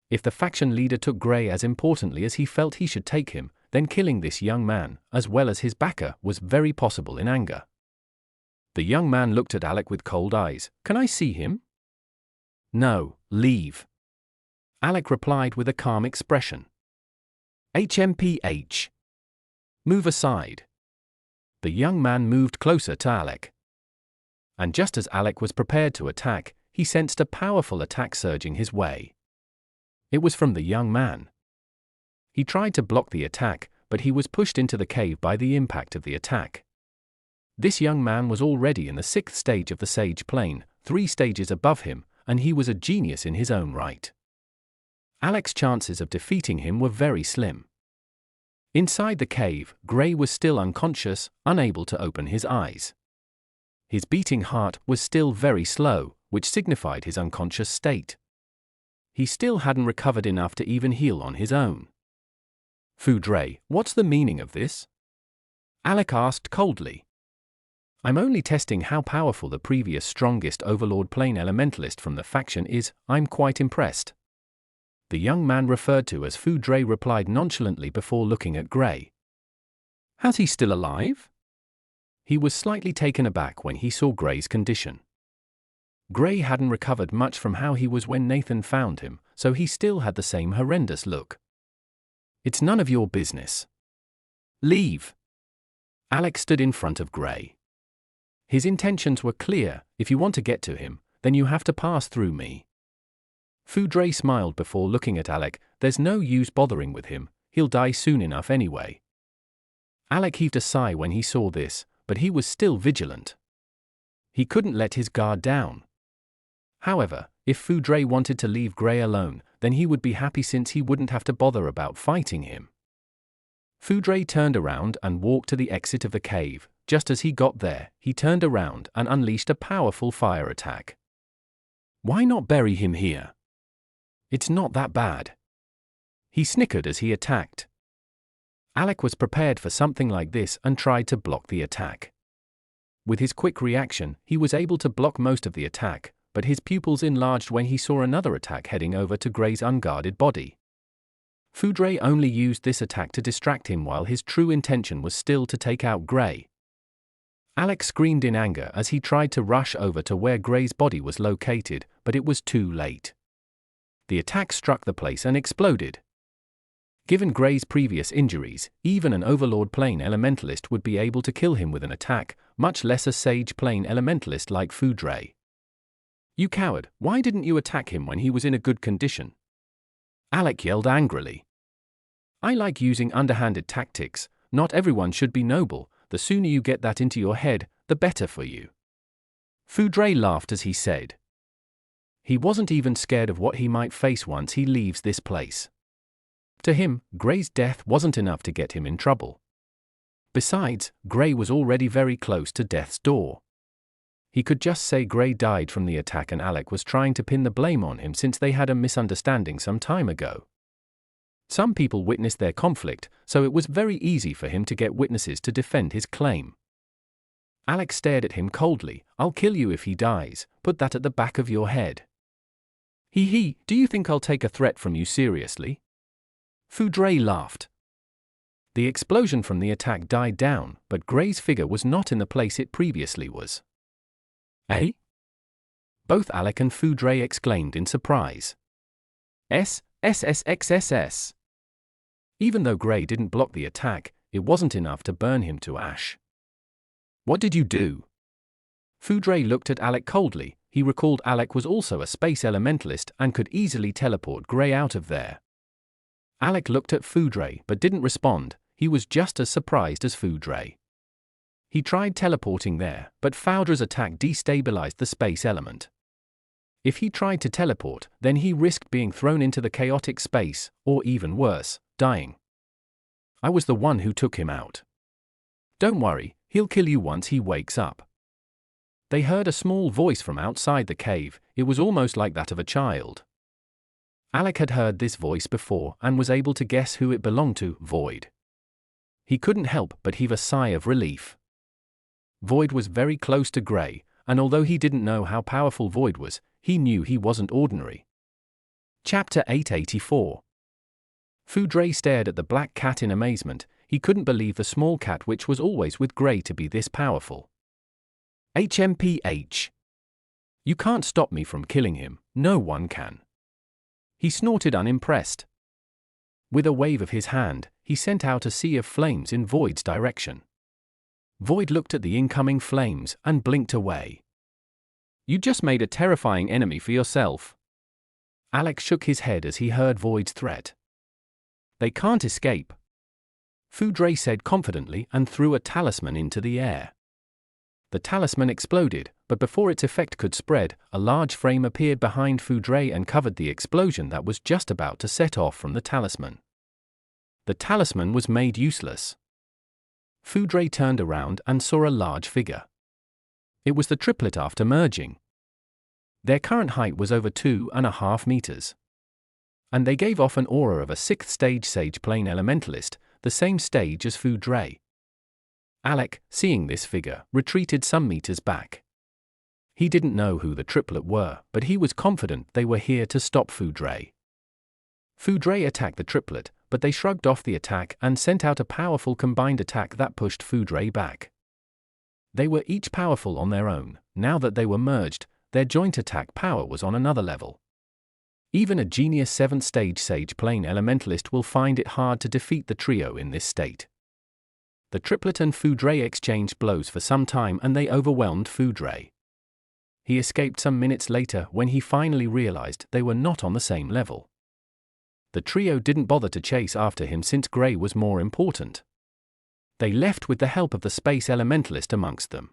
If the faction leader took Gray as importantly as he felt he should take him, then killing this young man, as well as his backer, was very possible in anger. The young man looked at Alec with cold eyes. "Can I see him?" "No, leave," Alec replied with a calm expression. HMPH. Move aside. The young man moved closer to Alec. And just as Alec was prepared to attack, he sensed a powerful attack surging his way. It was from the young man. He tried to block the attack, but he was pushed into the cave by the impact of the attack. This young man was already in the 6th stage of the Sage Plane, 3 stages above him, and he was a genius in his own right. Alec's chances of defeating him were very slim. Inside the cave, Gray was still unconscious, unable to open his eyes. His beating heart was still very slow, which signified his unconscious state. He still hadn't recovered enough to even heal on his own. "Foudre, what's the meaning of this?" Alec asked coldly. "I'm only testing how powerful the previous strongest Overlord Plane Elementalist from the faction is. I'm quite impressed." The young man referred to as Foudre replied nonchalantly before looking at Gray. "Has he still alive?" He was slightly taken aback when he saw Gray's condition. Gray hadn't recovered much from how he was when Nathan found him, so he still had the same horrendous look. "It's none of your business. Leave." Alec stood in front of Gray. His intentions were clear: if you want to get to him, then you have to pass through me. Foudre smiled before looking at Alec. "There's no use bothering with him, he'll die soon enough anyway." Alec heaved a sigh when he saw this, but he was still vigilant. He couldn't let his guard down. However, if Foudre wanted to leave Gray alone, then he would be happy since he wouldn't have to bother about fighting him. Foudre turned around and walked to the exit of the cave. Just as he got there, he turned around and unleashed a powerful fire attack. "Why not bury him here? It's not that bad." He snickered as he attacked. Alec was prepared for something like this and tried to block the attack. With his quick reaction, he was able to block most of the attack, but his pupils enlarged when he saw another attack heading over to Gray's unguarded body. Foudre only used this attack to distract him while his true intention was still to take out Gray. Alec screamed in anger as he tried to rush over to where Gray's body was located, but it was too late. The attack struck the place and exploded. Given Gray's previous injuries, even an Overlord Plane Elementalist would be able to kill him with an attack, much less a Sage Plane Elementalist like Foudre. "You coward, why didn't you attack him when he was in a good condition?" Alec yelled angrily. "I like using underhanded tactics. Not everyone should be noble. The sooner you get that into your head, the better for you." Foudre laughed as he said. He wasn't even scared of what he might face once he leaves this place. To him, Gray's death wasn't enough to get him in trouble. Besides, Gray was already very close to death's door. He could just say Gray died from the attack and Alec was trying to pin the blame on him since they had a misunderstanding some time ago. Some people witnessed their conflict, so it was very easy for him to get witnesses to defend his claim. Alec stared at him coldly. "I'll kill you if he dies, put that at the back of your head." "Hee, do you think I'll take a threat from you seriously?" Foudre laughed. The explosion from the attack died down, but Gray's figure was not in the place it previously was. "Eh?" Both Alec and Foudre exclaimed in surprise. SSXSS. Even though Gray didn't block the attack, it wasn't enough to burn him to ash. "What did you do?" Foudre looked at Alec coldly. He recalled Alec was also a space elementalist and could easily teleport Gray out of there. Alec looked at Foudre but didn't respond. He was just as surprised as Foudre. He tried teleporting there, but Foudre's attack destabilized the space element. If he tried to teleport, then he risked being thrown into the chaotic space, or even worse, dying. "I was the one who took him out. Don't worry, he'll kill you once he wakes up." They heard a small voice from outside the cave. It was almost like that of a child. Alec had heard this voice before and was able to guess who it belonged to: Void. He couldn't help but heave a sigh of relief. Void was very close to Gray, and although he didn't know how powerful Void was, he knew he wasn't ordinary. Chapter 884. Foudre stared at the black cat in amazement. He couldn't believe the small cat which was always with Gray to be this powerful. HMPH. You can't stop me from killing him, no one can. He snorted unimpressed. With a wave of his hand, he sent out a sea of flames in Void's direction. Void looked at the incoming flames and blinked away. You just made a terrifying enemy for yourself. Alex shook his head as he heard Void's threat. They can't escape, Foudre said confidently and threw a talisman into the air. The talisman exploded, but before its effect could spread, a large frame appeared behind Foudre and covered the explosion that was just about to set off from the talisman. The talisman was made useless. Foudre turned around and saw a large figure. It was the triplet after merging. Their current height was over 2.5 meters. And they gave off an aura of a 6th stage Sage Plane Elementalist, the same stage as Foudre. Alec, seeing this figure, retreated some meters back. He didn't know who the triplet were, but he was confident they were here to stop Foudre. Foudre attacked the triplet, but they shrugged off the attack and sent out a powerful combined attack that pushed Foudre back. They were each powerful on their own. Now that they were merged, their joint attack power was on another level. Even a genius 7th stage Sage Plane Elementalist will find it hard to defeat the trio in this state. The triplet and Foudre exchanged blows for some time and they overwhelmed Foudre. He escaped some minutes later when he finally realized they were not on the same level. The trio didn't bother to chase after him since Gray was more important. They left with the help of the Space Elementalist amongst them.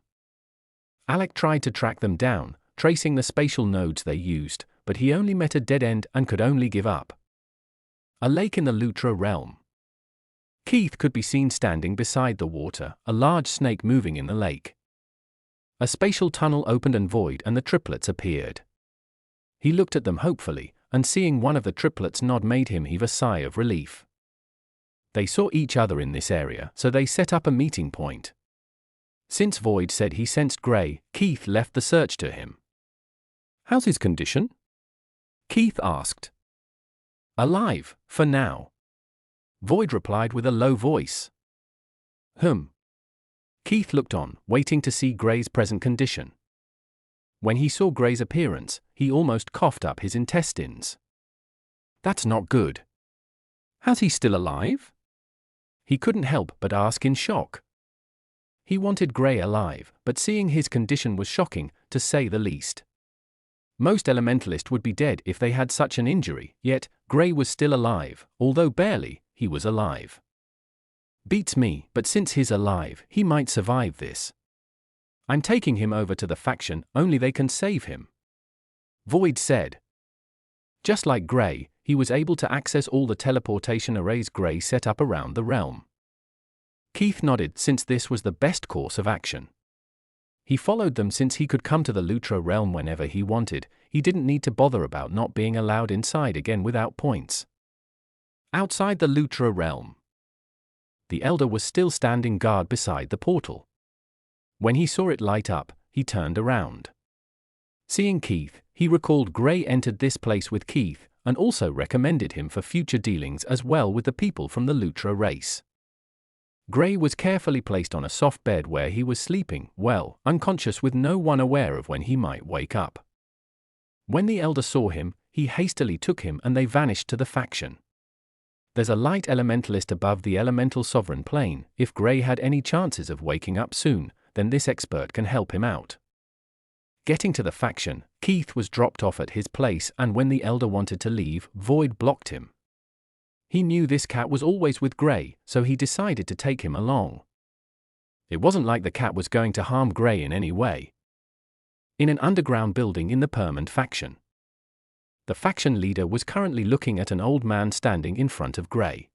Alec tried to track them down, tracing the spatial nodes they used, but he only met a dead end and could only give up. A lake in the Lutra realm. Keith could be seen standing beside the water, a large snake moving in the lake. A spatial tunnel opened and Void and the triplets appeared. He looked at them hopefully, and seeing one of the triplets nod made him heave a sigh of relief. They saw each other in this area, so they set up a meeting point. Since Void said he sensed Gray, Keith left the search to him. "How's his condition?" Keith asked. "Alive, for now." Void replied with a low voice. Keith looked on, waiting to see Gray's present condition. When he saw Gray's appearance, he almost coughed up his intestines. "That's not good. How's he still alive?" He couldn't help but ask in shock. He wanted Gray alive, but seeing his condition was shocking, to say the least. Most elementalists would be dead if they had such an injury, yet Gray was still alive, although barely, he was alive. "Beats me, but since he's alive, he might survive this. I'm taking him over to the faction, only they can save him," Void said. Just like Gray, he was able to access all the teleportation arrays Gray set up around the realm. Keith nodded since this was the best course of action. He followed them since he could come to the Lutra realm whenever he wanted. He didn't need to bother about not being allowed inside again without points. Outside the Lutra realm, the Elder was still standing guard beside the portal. When he saw it light up, he turned around. Seeing Keith, he recalled Gray entered this place with Keith, and also recommended him for future dealings as well with the people from the Lutra race. Gray was carefully placed on a soft bed where he was sleeping, well, unconscious with no one aware of when he might wake up. When the Elder saw him, he hastily took him and they vanished to the faction. There's a light elementalist above the elemental sovereign plane. If Gray had any chances of waking up soon, then this expert can help him out. Getting to the faction, Keith was dropped off at his place and when the Elder wanted to leave, Void blocked him. He knew this cat was always with Gray, so he decided to take him along. It wasn't like the cat was going to harm Gray in any way. In an underground building in the Permanent faction. The faction leader was currently looking at an old man standing in front of Gray.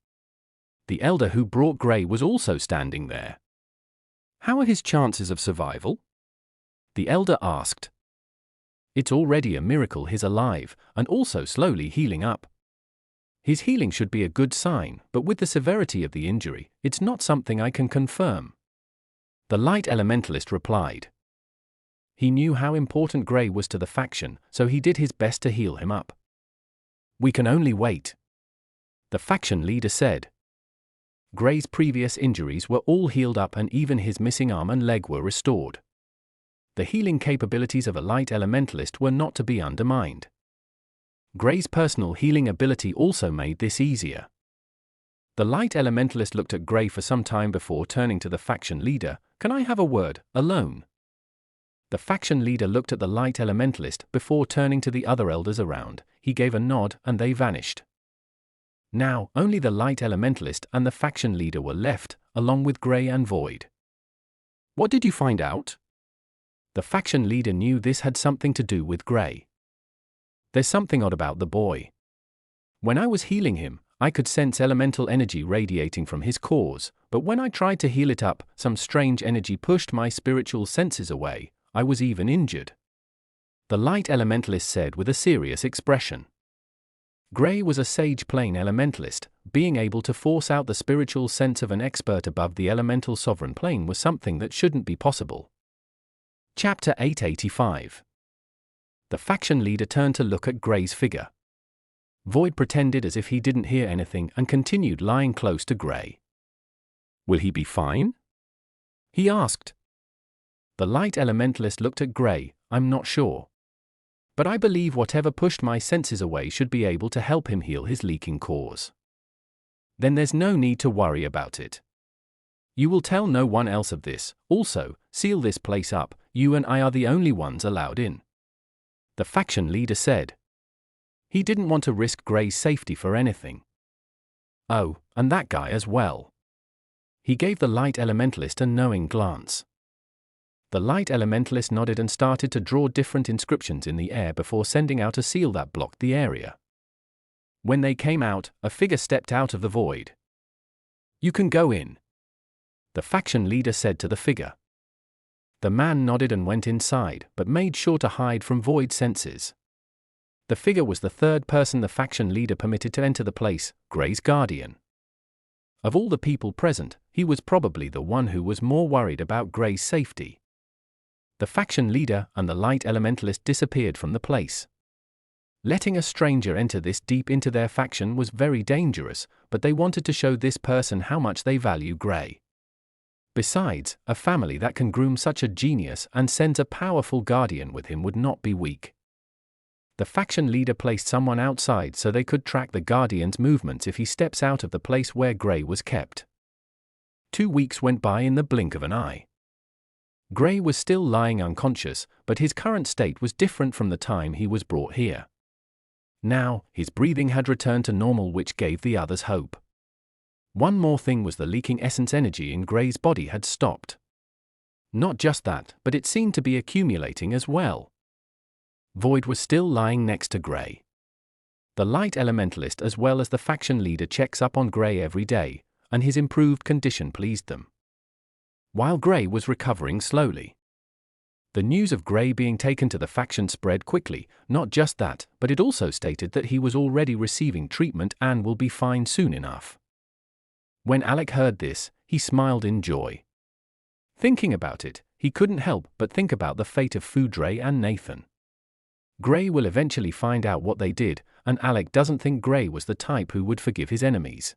The Elder who brought Gray was also standing there. "How are his chances of survival?" the Elder asked. "It's already a miracle he's alive, and also slowly healing up. His healing should be a good sign, but with the severity of the injury, it's not something I can confirm," the light elementalist replied. He knew how important Gray was to the faction, so he did his best to heal him up. "We can only wait." The faction leader said. Gray's previous injuries were all healed up and even his missing arm and leg were restored. The healing capabilities of a light elementalist were not to be undermined. Gray's personal healing ability also made this easier. The light elementalist looked at Gray for some time before turning to the faction leader. "Can I have a word, alone?" The faction leader looked at the light elementalist before turning to the other elders around. He gave a nod and they vanished. Now, only the light elementalist and the faction leader were left, along with Gray and Void. "What did you find out?" The faction leader knew this had something to do with Gray. "There's something odd about the boy. When I was healing him, I could sense elemental energy radiating from his cores, but when I tried to heal it up, some strange energy pushed my spiritual senses away. I was even injured," the light elementalist said with a serious expression. Gray was a sage plane elementalist. Being able to force out the spiritual sense of an expert above the elemental sovereign plane was something that shouldn't be possible. Chapter 885. The faction leader turned to look at Gray's figure. Void pretended as if he didn't hear anything and continued lying close to Gray. "Will he be fine?" he asked. The light elementalist looked at Gray. "I'm not sure. But I believe whatever pushed my senses away should be able to help him heal his leaking cores." "Then there's no need to worry about it. You will tell no one else of this. Also, seal this place up. You and I are the only ones allowed in," the faction leader said. He didn't want to risk Gray's safety for anything. "Oh, and that guy as well." He gave the light elementalist a knowing glance. The light elementalist nodded and started to draw different inscriptions in the air before sending out a seal that blocked the area. When they came out, a figure stepped out of the void. "You can go in," the faction leader said to the figure. The man nodded and went inside, but made sure to hide from Void's senses. The figure was the third person the faction leader permitted to enter the place, Gray's guardian. Of all the people present, he was probably the one who was more worried about Gray's safety. The faction leader and the light elementalist disappeared from the place. Letting a stranger enter this deep into their faction was very dangerous, but they wanted to show this person how much they value Gray. Besides, a family that can groom such a genius and sends a powerful guardian with him would not be weak. The faction leader placed someone outside so they could track the guardian's movements if he steps out of the place where Gray was kept. 2 weeks went by in the blink of an eye. Gray was still lying unconscious, but his current state was different from the time he was brought here. Now, his breathing had returned to normal, which gave the others hope. One more thing was the leaking essence energy in Gray's body had stopped. Not just that, but it seemed to be accumulating as well. Void was still lying next to Gray. The light elementalist as well as the faction leader checks up on Gray every day, and his improved condition pleased them. While Gray was recovering slowly. The news of Gray being taken to the faction spread quickly. Not just that, but it also stated that he was already receiving treatment and will be fine soon enough. When Alec heard this, he smiled in joy. Thinking about it, he couldn't help but think about the fate of Foudre and Nathan. Gray will eventually find out what they did, and Alec doesn't think Gray was the type who would forgive his enemies.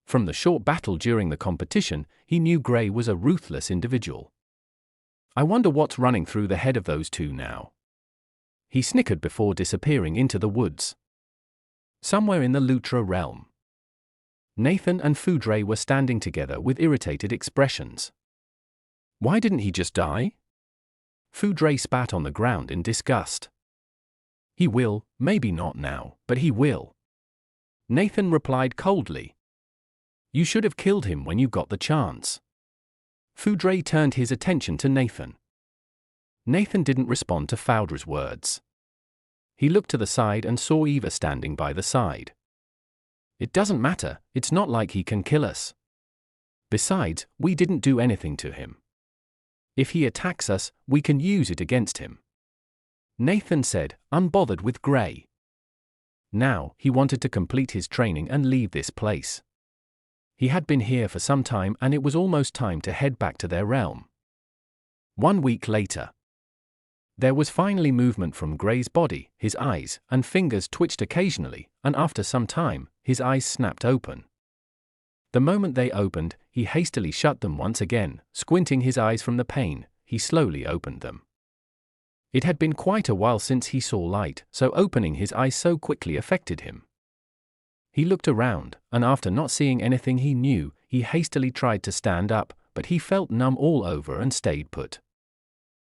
From the short battle during the competition, he knew Gray was a ruthless individual. I wonder what's running through the head of those two now. He snickered before disappearing into the woods. Somewhere in the Lutra realm, Nathan and Foudre were standing together with irritated expressions. Why didn't he just die? Foudre spat on the ground in disgust. He will, maybe not now, but he will. Nathan replied coldly. You should have killed him when you got the chance. Foudre turned his attention to Nathan. Nathan didn't respond to Foudre's words. He looked to the side and saw Eva standing by the side. It doesn't matter, it's not like he can kill us. Besides, we didn't do anything to him. If he attacks us, we can use it against him. Nathan said, unbothered with Gray. Now, he wanted to complete his training and leave this place. He had been here for some time and it was almost time to head back to their realm. 1 week later. There was finally movement from Gray's body, his eyes and fingers twitched occasionally, and after some time, his eyes snapped open. The moment they opened, he hastily shut them once again. Squinting his eyes from the pain, he slowly opened them. It had been quite a while since he saw light, so opening his eyes so quickly affected him. He looked around, and after not seeing anything he knew, he hastily tried to stand up, but he felt numb all over and stayed put.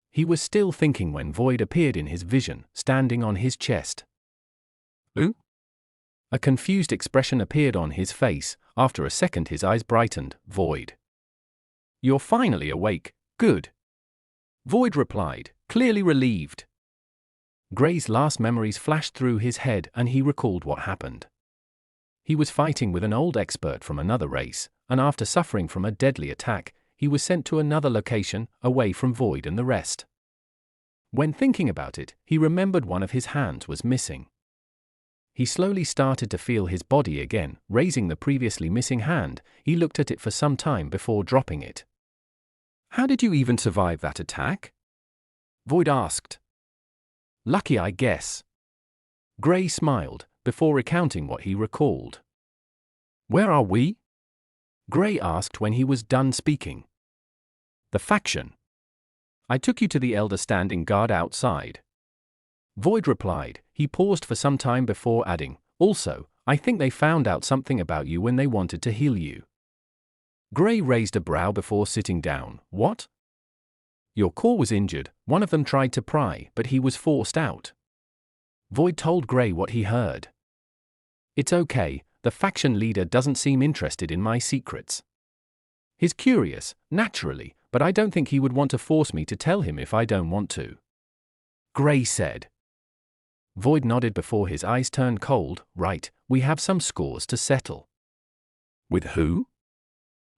He was still thinking when Void appeared in his vision, standing on his chest. "Who?" A confused expression appeared on his face. After a second his eyes brightened. "Void. You're finally awake, good." Void replied, clearly relieved. Gray's last memories flashed through his head and he recalled what happened. He was fighting with an old expert from another race, and after suffering from a deadly attack, he was sent to another location, away from Void and the rest. When thinking about it, he remembered one of his hands was missing. He slowly started to feel his body again. Raising the previously missing hand, he looked at it for some time before dropping it. "How did you even survive that attack?" Void asked. "Lucky, I guess." Gray smiled, before recounting what he recalled. "Where are we?" Gray asked when he was done speaking. "The faction. I took you to the elder standing guard outside." Void replied. He paused for some time before adding, "Also, I think they found out something about you when they wanted to heal you." Gray raised a brow before sitting down. "What?" "Your core was injured. One of them tried to pry, but he was forced out." Void told Gray what he heard. "It's okay, the faction leader doesn't seem interested in my secrets. He's curious, naturally, but I don't think he would want to force me to tell him if I don't want to," Gray said. Void nodded before his eyes turned cold. "Right, we have some scores to settle." "With who?"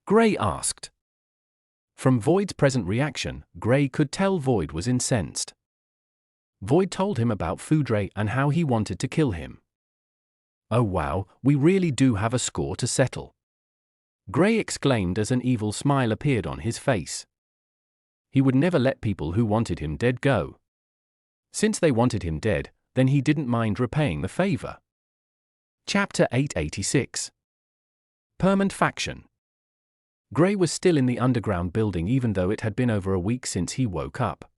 Gray asked. From Void's present reaction, Gray could tell Void was incensed. Void told him about Foudre and how he wanted to kill him. "Oh wow, we really do have a score to settle," Gray exclaimed as an evil smile appeared on his face. He would never let people who wanted him dead go. Since they wanted him dead, then he didn't mind repaying the favor. Chapter 886. Permanent Faction. Gray was still in the underground building even though it had been over a week since he woke up.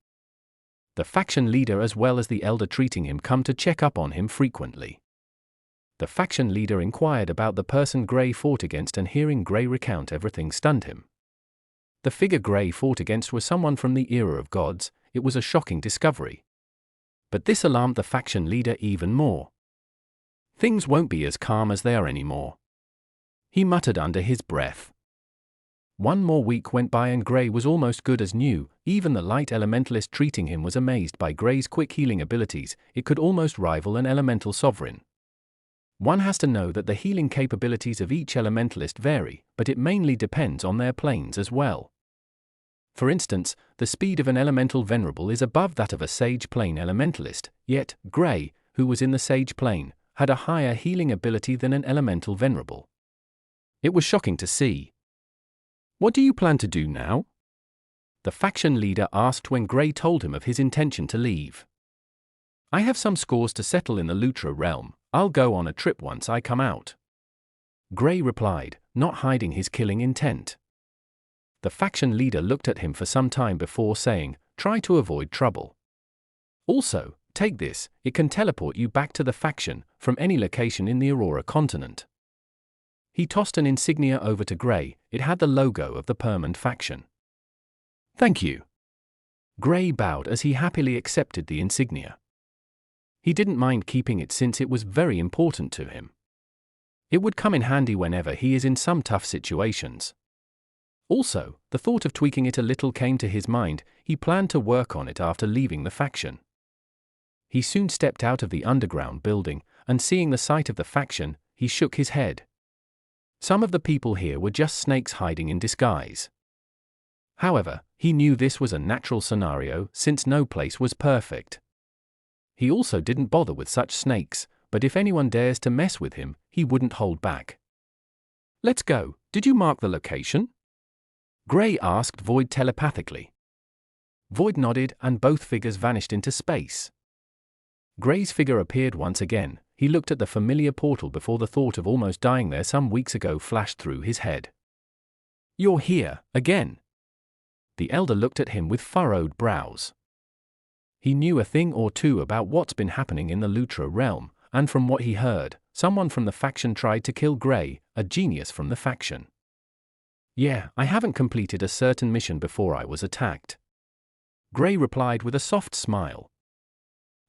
The faction leader as well as the elder treating him come to check up on him frequently. The faction leader inquired about the person Gray fought against and hearing Gray recount everything stunned him. The figure Gray fought against was someone from the era of gods. It was a shocking discovery. But this alarmed the faction leader even more. "Things won't be as calm as they are anymore," he muttered under his breath. One more week went by and Gray was almost good as new. Even the light elementalist treating him was amazed by Gray's quick healing abilities. It could almost rival an elemental sovereign. One has to know that the healing capabilities of each elementalist vary, but it mainly depends on their planes as well. For instance, the speed of an elemental venerable is above that of a sage plane elementalist, yet Gray, who was in the sage plane, had a higher healing ability than an elemental venerable. It was shocking to see. "What do you plan to do now?" the faction leader asked when Gray told him of his intention to leave. "I have some scores to settle in the Lutra realm. I'll go on a trip once I come out," Gray replied, not hiding his killing intent. The faction leader looked at him for some time before saying, "Try to avoid trouble. Also, take this, it can teleport you back to the faction, from any location in the Aurora continent." He tossed an insignia over to Gray. It had the logo of the permanent faction. "Thank you." Gray bowed as he happily accepted the insignia. He didn't mind keeping it since it was very important to him. It would come in handy whenever he is in some tough situations. Also, the thought of tweaking it a little came to his mind. He planned to work on it after leaving the faction. He soon stepped out of the underground building, and seeing the sight of the faction, he shook his head. Some of the people here were just snakes hiding in disguise. However, he knew this was a natural scenario since no place was perfect. He also didn't bother with such snakes, but if anyone dares to mess with him, he wouldn't hold back. "Let's go. Did you mark the location?" Gray asked Void telepathically. Void nodded and both figures vanished into space. Gray's figure appeared once again. he looked at the familiar portal before the thought of almost dying there some weeks ago flashed through his head. "You're here, again." The elder looked at him with furrowed brows. He knew a thing or two about what's been happening in the Lutra realm, and from what he heard, someone from the faction tried to kill Gray, a genius from the faction. "Yeah, I haven't completed a certain mission before I was attacked," Gray replied with a soft smile.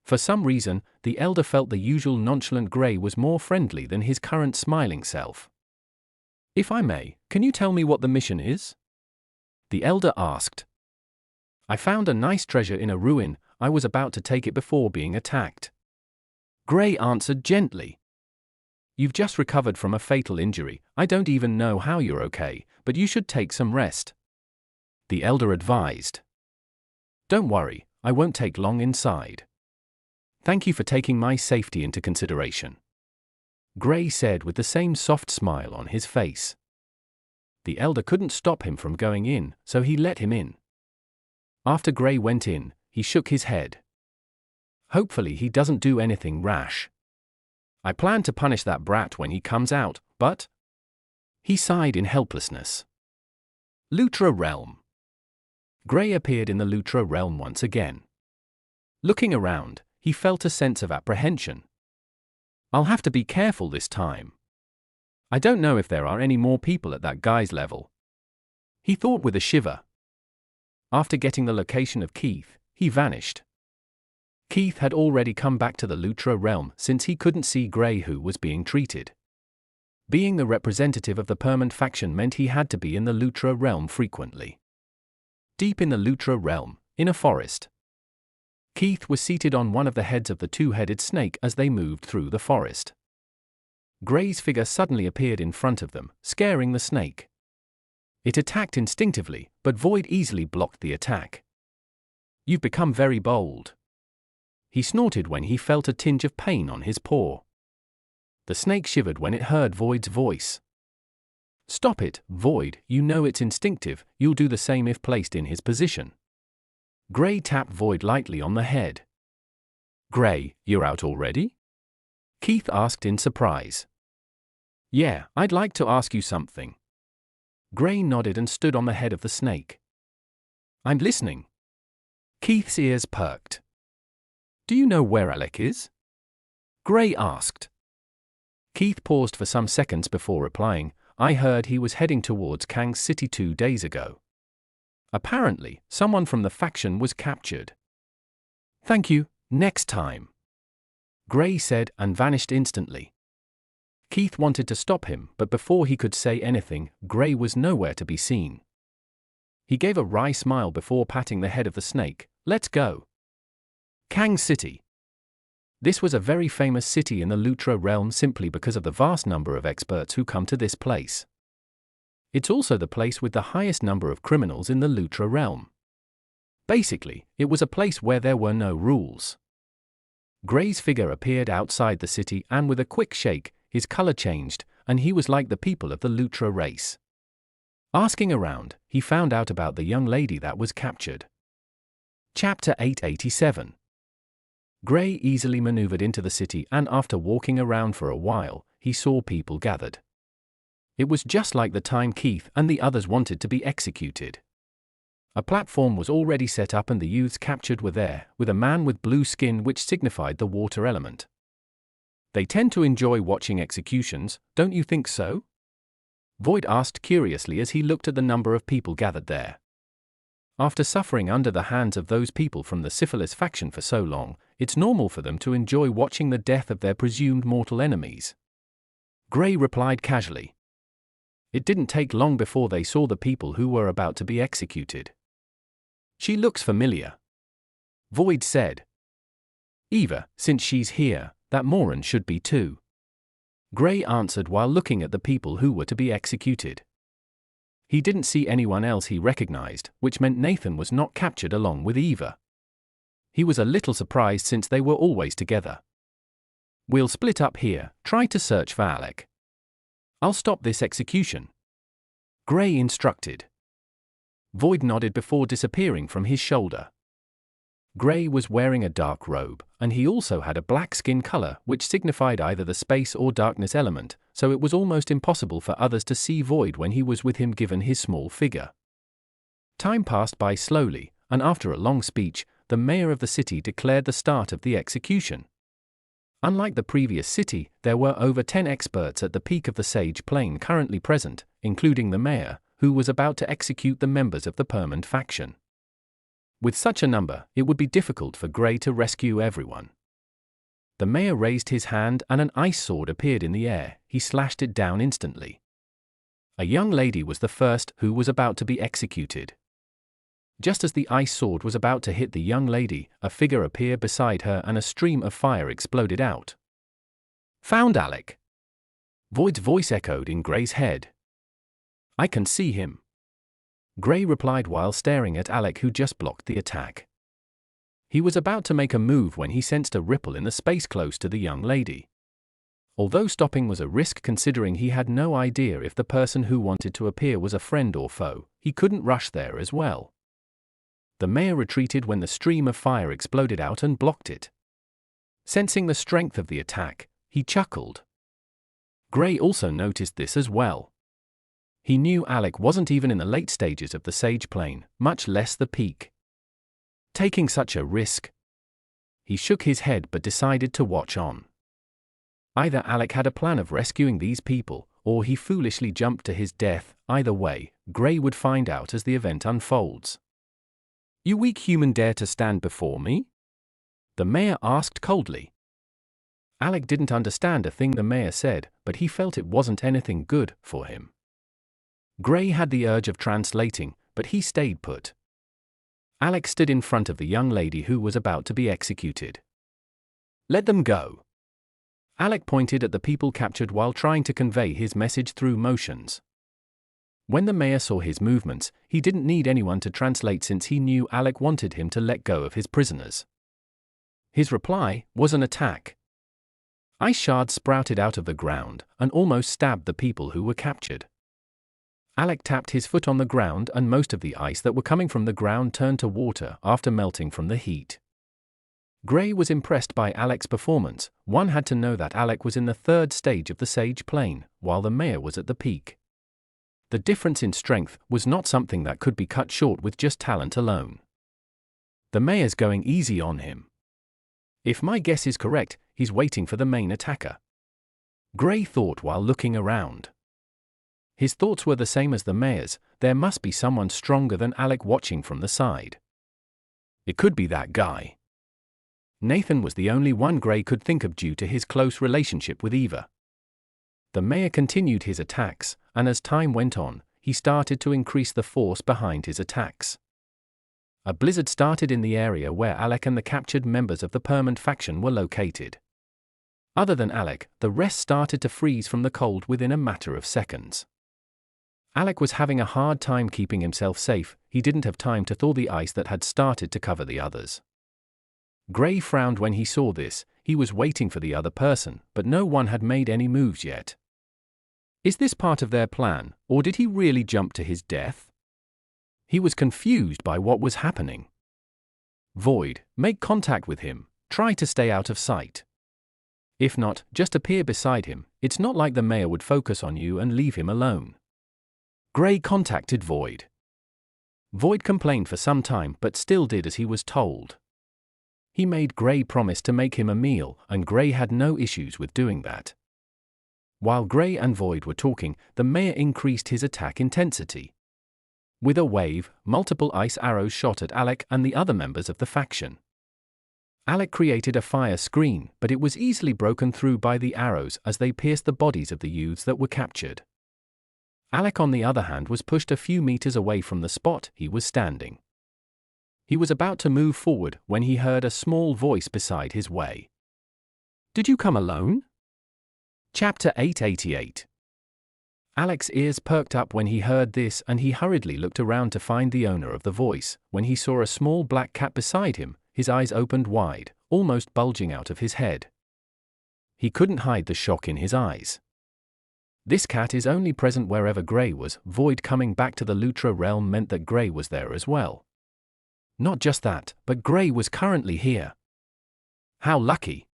For some reason, the elder felt the usual nonchalant Gray was more friendly than his current smiling self. "If I may, can you tell me what the mission is?" the elder asked. "I found a nice treasure in a ruin. I was about to take it before being attacked," Gray answered gently. "You've just recovered from a fatal injury. I don't even know how you're okay, but you should take some rest," the elder advised. "Don't worry, I won't take long inside. Thank you for taking my safety into consideration," Gray said with the same soft smile on his face. The elder couldn't stop him from going in, so he let him in. After Gray went in, he shook his head. "Hopefully he doesn't do anything rash. I plan to punish that brat when he comes out, but—" he sighed in helplessness. Lutra Realm. Gray appeared in the Lutra Realm once again. Looking around, he felt a sense of apprehension. "I'll have to be careful this time. I don't know if there are any more people at that guy's level," he thought with a shiver. After getting the location of Keith, he vanished. Keith had already come back to the Lutra realm since he couldn't see Gray who was being treated. Being the representative of the Permanent faction meant he had to be in the Lutra realm frequently. Deep in the Lutra realm, in a forest, Keith was seated on one of the heads of the two-headed snake as they moved through the forest. Gray's figure suddenly appeared in front of them, scaring the snake. It attacked instinctively, but Void easily blocked the attack. "You've become very bold," he snorted when he felt a tinge of pain on his paw. The snake shivered when it heard Void's voice. "Stop it, Void, you know it's instinctive, you'll do the same if placed in his position." Gray tapped Void lightly on the head. "Gray, you're out already?" Keith asked in surprise. "Yeah, I'd like to ask you something." Gray nodded and stood on the head of the snake. "I'm listening." Keith's ears perked. "Do you know where Alec is?" Gray asked. Keith paused for some seconds before replying. "I heard he was heading towards Kang's City 2 days ago. Apparently, someone from the faction was captured." "Thank you, next time," Gray said and vanished instantly. Keith wanted to stop him, but before he could say anything, Gray was nowhere to be seen. He gave a wry smile before patting the head of the snake. "Let's go." Kang City. This was a very famous city in the Lutra realm simply because of the vast number of experts who come to this place. It's also the place with the highest number of criminals in the Lutra realm. Basically, it was a place where there were no rules. Gray's figure appeared outside the city and with a quick shake, his color changed, and he was like the people of the Lutra race. Asking around, he found out about the young lady that was captured. Chapter 887. Gray easily maneuvered into the city and after walking around for a while, he saw people gathered. It was just like the time Keith and the others wanted to be executed. A platform was already set up and the youths captured were there, with a man with blue skin which signified the water element. "They tend to enjoy watching executions, don't you think so?" Void asked curiously as he looked at the number of people gathered there. After suffering under the hands of those people from the Syphilis faction for so long, it's normal for them to enjoy watching the death of their presumed mortal enemies. Gray replied casually. It didn't take long before they saw the people who were about to be executed. "She looks familiar," Void said. "Eva, since she's here, that moron should be too," Gray answered while looking at the people who were to be executed. He didn't see anyone else he recognized, which meant Nathan was not captured along with Eva. He was a little surprised since they were always together. "We'll split up here, try to search for Alec. I'll stop this execution," Gray instructed. Void nodded before disappearing from his shoulder. Gray was wearing a dark robe, and he also had a black skin color which signified either the space or darkness element, so it was almost impossible for others to see Void when he was with him given his small figure. Time passed by slowly, and after a long speech, the mayor of the city declared the start of the execution. Unlike the previous city, there were over 10 experts at the peak of the Sage Plain currently present, including the mayor, who was about to execute the members of the Permanent faction. With such a number, it would be difficult for Gray to rescue everyone. The mayor raised his hand and an ice sword appeared in the air. He slashed it down instantly. A young lady was the first who was about to be executed. Just as the ice sword was about to hit the young lady, a figure appeared beside her and a stream of fire exploded out. "Found Alec!" Void's voice echoed in Gray's head. "I can see him," Gray replied while staring at Alec, who just blocked the attack. He was about to make a move when he sensed a ripple in the space close to the young lady. Although stopping was a risk considering he had no idea if the person who wanted to appear was a friend or foe, he couldn't rush there as well. The mayor retreated when the stream of fire exploded out and blocked it. Sensing the strength of the attack, he chuckled. Gray also noticed this as well. He knew Alec wasn't even in the late stages of the Sage Plain, much less the peak. Taking such a risk? He shook his head but decided to watch on. Either Alec had a plan of rescuing these people, or he foolishly jumped to his death. Either way, Gray would find out as the event unfolds. "You weak human dare to stand before me?" the mayor asked coldly. Alec didn't understand a thing the mayor said, but he felt it wasn't anything good for him. Gray had the urge of translating, but he stayed put. Alec stood in front of the young lady who was about to be executed. "Let them go." Alec pointed at the people captured while trying to convey his message through motions. When the mayor saw his movements, he didn't need anyone to translate since he knew Alec wanted him to let go of his prisoners. His reply was an attack. Ice shards sprouted out of the ground and almost stabbed the people who were captured. Alec tapped his foot on the ground and most of the ice that were coming from the ground turned to water after melting from the heat. Gray was impressed by Alec's performance. One had to know that Alec was in the third stage of the Sage Plain, while the mayor was at the peak. The difference in strength was not something that could be cut short with just talent alone. The mayor's going easy on him. If my guess is correct, he's waiting for the main attacker, Gray thought while looking around. His thoughts were the same as the mayor's. There must be someone stronger than Alec watching from the side. It could be that guy. Nathan was the only one Gray could think of due to his close relationship with Eva. The mayor continued his attacks, and as time went on, he started to increase the force behind his attacks. A blizzard started in the area where Alec and the captured members of the Permanent faction were located. Other than Alec, the rest started to freeze from the cold within a matter of seconds. Alec was having a hard time keeping himself safe. He didn't have time to thaw the ice that had started to cover the others. Gray frowned when he saw this. He was waiting for the other person, but no one had made any moves yet. Is this part of their plan, or did he really jump to his death? He was confused by what was happening. Void, make contact with him. Try to stay out of sight. If not, just appear beside him. It's not like the mayor would focus on you and leave him alone. Gray contacted Void. Void complained for some time but still did as he was told. He made Gray promise to make him a meal, and Gray had no issues with doing that. While Gray and Void were talking, the mayor increased his attack intensity. With a wave, multiple ice arrows shot at Alec and the other members of the faction. Alec created a fire screen, but it was easily broken through by the arrows as they pierced the bodies of the youths that were captured. Alec, on the other hand, was pushed a few meters away from the spot he was standing. He was about to move forward when he heard a small voice beside his way. "Did you come alone?" Chapter 888. Alec's ears perked up when he heard this and he hurriedly looked around to find the owner of the voice. When he saw a small black cat beside him, his eyes opened wide, almost bulging out of his head. He couldn't hide the shock in his eyes. This cat is only present wherever Gray was. Void coming back to the Lutra realm meant that Gray was there as well. Not just that, but Gray was currently here. How lucky!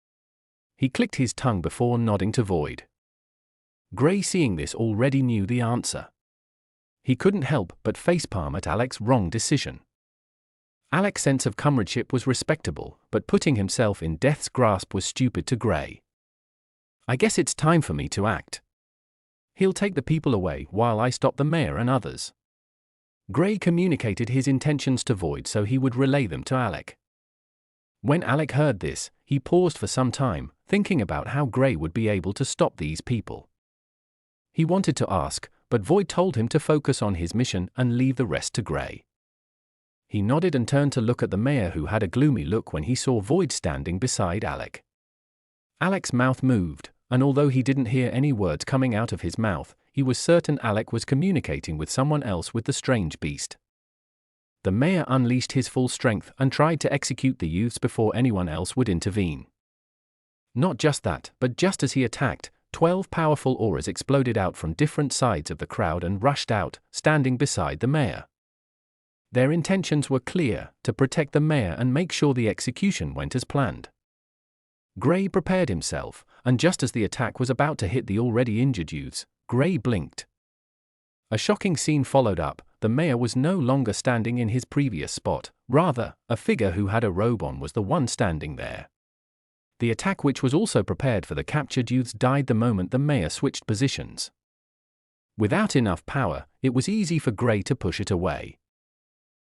He clicked his tongue before nodding to Void. Gray, seeing this, already knew the answer. He couldn't help but facepalm at Alec's wrong decision. Alec's sense of comradeship was respectable, but putting himself in death's grasp was stupid to Gray. I guess it's time for me to act. He'll take the people away while I stop the mayor and others. Gray communicated his intentions to Void so he would relay them to Alec. When Alec heard this, he paused for some time, thinking about how Gray would be able to stop these people. He wanted to ask, but Void told him to focus on his mission and leave the rest to Gray. He nodded and turned to look at the mayor, who had a gloomy look when he saw Void standing beside Alec. Alec's mouth moved, and although he didn't hear any words coming out of his mouth, he was certain Alec was communicating with someone else with the strange beast. The mayor unleashed his full strength and tried to execute the youths before anyone else would intervene. Not just that, but just as he attacked, 12 powerful auras exploded out from different sides of the crowd and rushed out, standing beside the mayor. Their intentions were clear: to protect the mayor and make sure the execution went as planned. Gray prepared himself, and just as the attack was about to hit the already injured youths, Gray blinked. A shocking scene followed up. The mayor was no longer standing in his previous spot, rather, a figure who had a robe on was the one standing there. The attack, which was also prepared for the captured youths, died the moment the mayor switched positions. Without enough power, it was easy for Gray to push it away.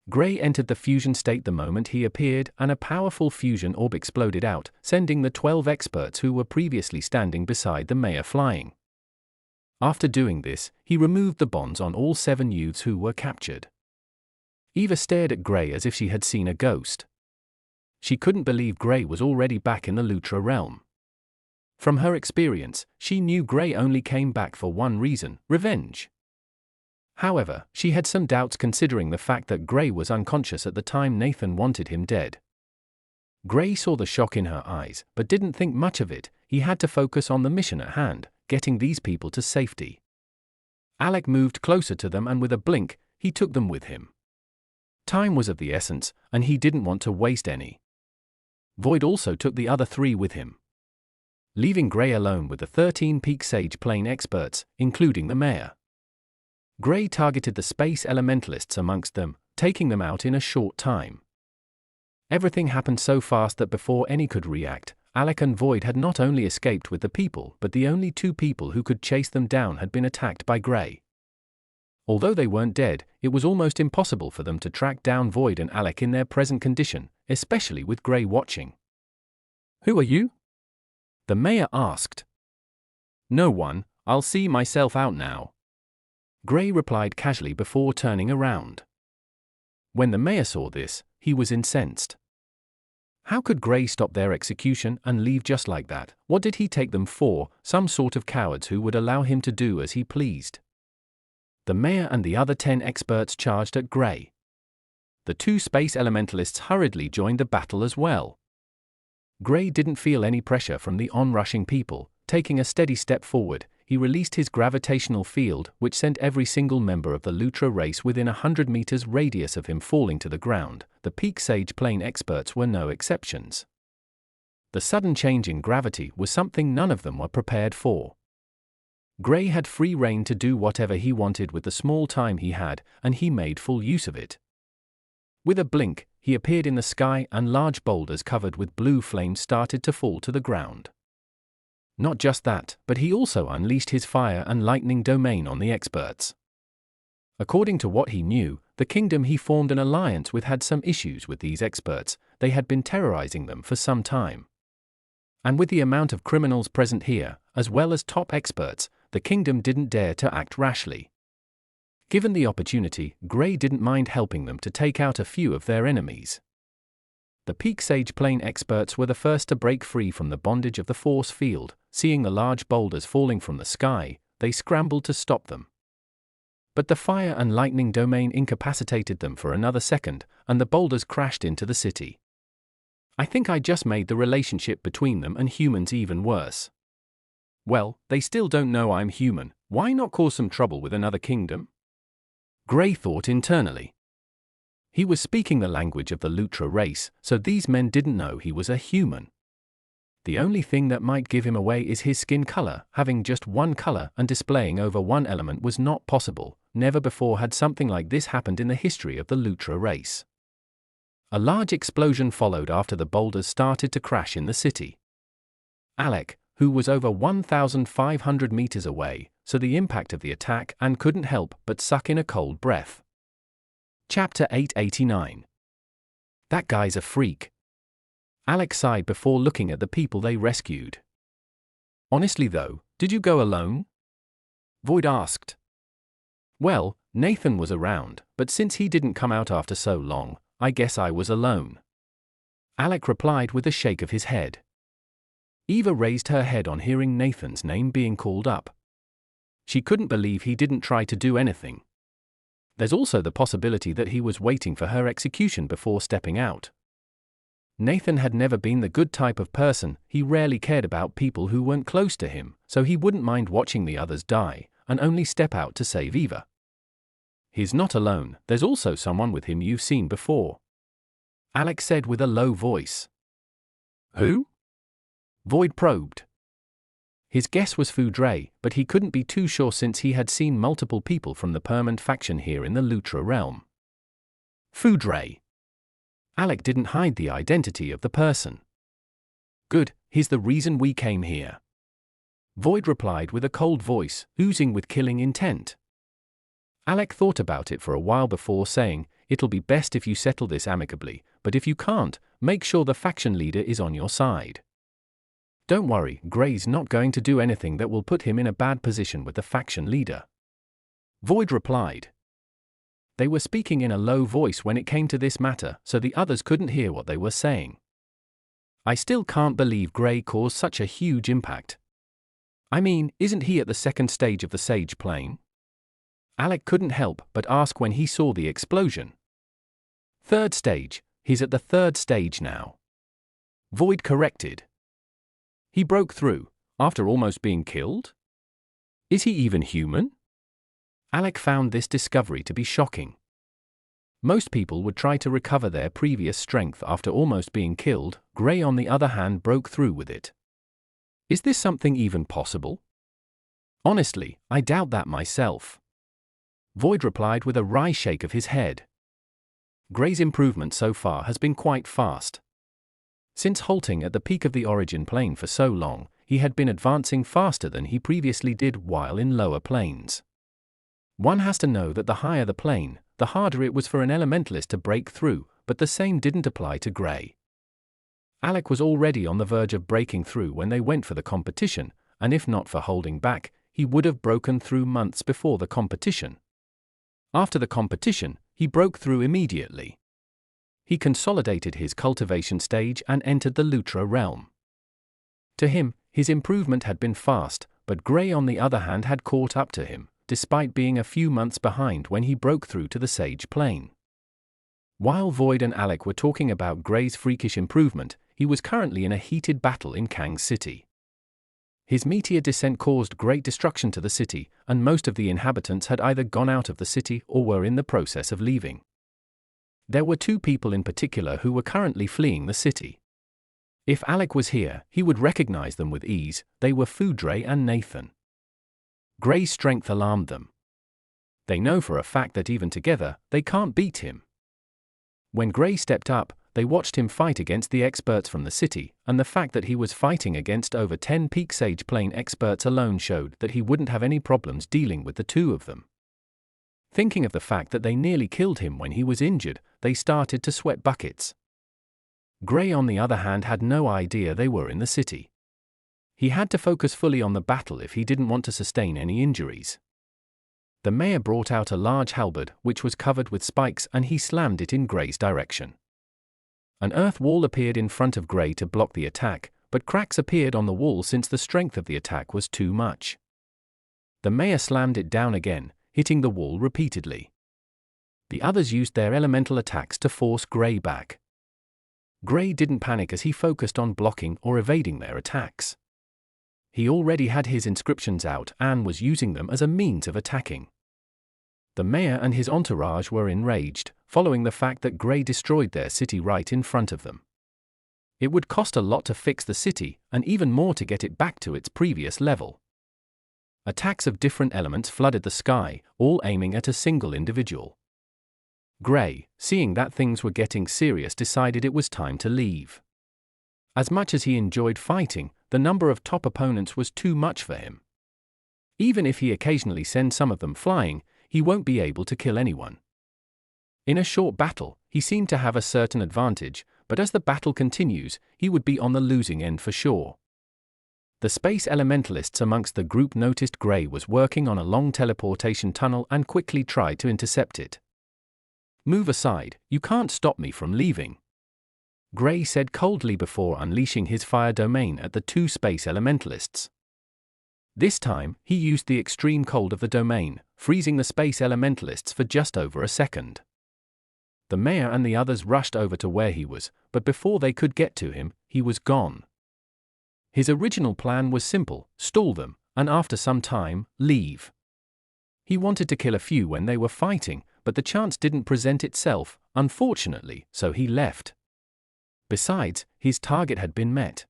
Gray entered the fusion state the moment he appeared, and a powerful fusion orb exploded out, sending the 12 experts who were previously standing beside the mayor flying. After doing this, he removed the bonds on all 7 youths who were captured. Eva stared at Gray as if she had seen a ghost. She couldn't believe Gray was already back in the Lutra realm. From her experience, she knew Gray only came back for one reason: revenge. However, she had some doubts considering the fact that Gray was unconscious at the time Nathan wanted him dead. Gray saw the shock in her eyes, but didn't think much of it. He had to focus on the mission at hand, getting these people to safety. Alec moved closer to them, and with a blink, he took them with him. Time was of the essence, and he didn't want to waste any. Void also took the other 3 with him, leaving Gray alone with the 13 Peak Sage Plane experts, including the mayor. Gray targeted the space elementalists amongst them, taking them out in a short time. Everything happened so fast that before any could react, Alec and Void had not only escaped with the people, but the only 2 people who could chase them down had been attacked by Gray. Although they weren't dead, it was almost impossible for them to track down Void and Alec in their present condition, especially with Gray watching. "Who are you?" the mayor asked. "No one, I'll see myself out now," Gray replied casually before turning around. When the mayor saw this, he was incensed. How could Gray stop their execution and leave just like that? What did he take them for, some sort of cowards who would allow him to do as he pleased? The mayor and the other 10 experts charged at Gray. The 2 space elementalists hurriedly joined the battle as well. Gray didn't feel any pressure from the onrushing people. Taking a steady step forward, he released his gravitational field, which sent every single member of the Lutra race within 100 meters radius of him falling to the ground. The Peak Sage Plane experts were no exceptions. The sudden change in gravity was something none of them were prepared for. Gray had free rein to do whatever he wanted with the small time he had, and he made full use of it. With a blink, he appeared in the sky, and large boulders covered with blue flames started to fall to the ground. Not just that, but he also unleashed his fire and lightning domain on the experts. According to what he knew, the kingdom he formed an alliance with had some issues with these experts. They had been terrorizing them for some time. And with the amount of criminals present here, as well as top experts, the kingdom didn't dare to act rashly. Given the opportunity, Gray didn't mind helping them to take out a few of their enemies. The Peak Sage Plane experts were the first to break free from the bondage of the force field. Seeing the large boulders falling from the sky, they scrambled to stop them. But the fire and lightning domain incapacitated them for another second, and the boulders crashed into the city. I think I just made the relationship between them and humans even worse. Well, they still don't know I'm human. Why not cause some trouble with another kingdom? Gray thought internally. He was speaking the language of the Lutra race, so these men didn't know he was a human. The only thing that might give him away is his skin color. Having just one color and displaying over one element was not possible. Never before had something like this happened in the history of the Lutra race. A large explosion followed after the boulders started to crash in the city. Alec, who was over 1,500 meters away, saw the impact of the attack and couldn't help but suck in a cold breath. Chapter 889. That guy's a freak. Alec sighed before looking at the people they rescued. Honestly though, did you go alone? Void asked. Well, Nathan was around, but since he didn't come out after so long, I guess I was alone. Alec replied with a shake of his head. Eva raised her head on hearing Nathan's name being called up. She couldn't believe he didn't try to do anything. There's also the possibility that he was waiting for her execution before stepping out. Nathan had never been the good type of person. He rarely cared about people who weren't close to him, so he wouldn't mind watching the others die, and only step out to save Eva. He's not alone, there's also someone with him you've seen before. Alec said with a low voice. Who? Void probed. His guess was Foudre, but he couldn't be too sure since he had seen multiple people from the Permanent faction here in the Lutra realm. Foudre. Alec didn't hide the identity of the person. Good, he's the reason we came here. Void replied with a cold voice, oozing with killing intent. Alec thought about it for a while before saying, it'll be best if you settle this amicably, but if you can't, make sure the faction leader is on your side. Don't worry, Gray's not going to do anything that will put him in a bad position with the faction leader. Void replied. They were speaking in a low voice when it came to this matter, so the others couldn't hear what they were saying. I still can't believe Gray caused such a huge impact. I mean, isn't he at the second stage of the Sage Plane? Alec couldn't help but ask when he saw the explosion. Third stage, he's at the third stage now. Void corrected. He broke through, after almost being killed? Is he even human? Alec found this discovery to be shocking. Most people would try to recover their previous strength after almost being killed. Gray on the other hand broke through with it. Is this something even possible? Honestly, I doubt that myself. Void replied with a wry shake of his head. Gray's improvement so far has been quite fast. Since halting at the peak of the origin plane for so long, he had been advancing faster than he previously did while in lower planes. One has to know that the higher the plane, the harder it was for an elementalist to break through, but the same didn't apply to Gray. Alec was already on the verge of breaking through when they went for the competition, and if not for holding back, he would have broken through months before the competition. After the competition, he broke through immediately. He consolidated his cultivation stage and entered the Lutra realm. To him, his improvement had been fast, but Gray on the other hand had caught up to him, despite being a few months behind when he broke through to the Sage Plane. While Void and Alec were talking about Gray's freakish improvement, he was currently in a heated battle in Kang City. His meteor descent caused great destruction to the city, and most of the inhabitants had either gone out of the city or were in the process of leaving. There were two people in particular who were currently fleeing the city. If Alec was here, he would recognize them with ease. They were Foudre and Nathan. Gray's strength alarmed them. They know for a fact that even together, they can't beat him. When Gray stepped up, they watched him fight against the experts from the city, and the fact that he was fighting against over 10 peak Sage Plane experts alone showed that he wouldn't have any problems dealing with the two of them. Thinking of the fact that they nearly killed him when he was injured, they started to sweat buckets. Gray on the other hand had no idea they were in the city. He had to focus fully on the battle if he didn't want to sustain any injuries. The mayor brought out a large halberd which was covered with spikes and he slammed it in Gray's direction. An earth wall appeared in front of Gray to block the attack, but cracks appeared on the wall since the strength of the attack was too much. The mayor slammed it down again, hitting the wall repeatedly. The others used their elemental attacks to force Gray back. Gray didn't panic as he focused on blocking or evading their attacks. He already had his inscriptions out and was using them as a means of attacking. The mayor and his entourage were enraged, following the fact that Gray destroyed their city right in front of them. It would cost a lot to fix the city, and even more to get it back to its previous level. Attacks of different elements flooded the sky, all aiming at a single individual. Gray, seeing that things were getting serious, decided it was time to leave. As much as he enjoyed fighting, the number of top opponents was too much for him. Even if he occasionally sends some of them flying, he won't be able to kill anyone. In a short battle, he seemed to have a certain advantage, but as the battle continues, he would be on the losing end for sure. The space elementalists amongst the group noticed Gray was working on a long teleportation tunnel and quickly tried to intercept it. "Move aside, you can't stop me from leaving," Gray said coldly before unleashing his fire domain at the two space elementalists. This time, he used the extreme cold of the domain, freezing the space elementalists for just over a second. The mayor and the others rushed over to where he was, but before they could get to him, he was gone. His original plan was simple: stall them, and after some time, leave. He wanted to kill a few when they were fighting, but the chance didn't present itself, unfortunately, so he left. Besides, his target had been met.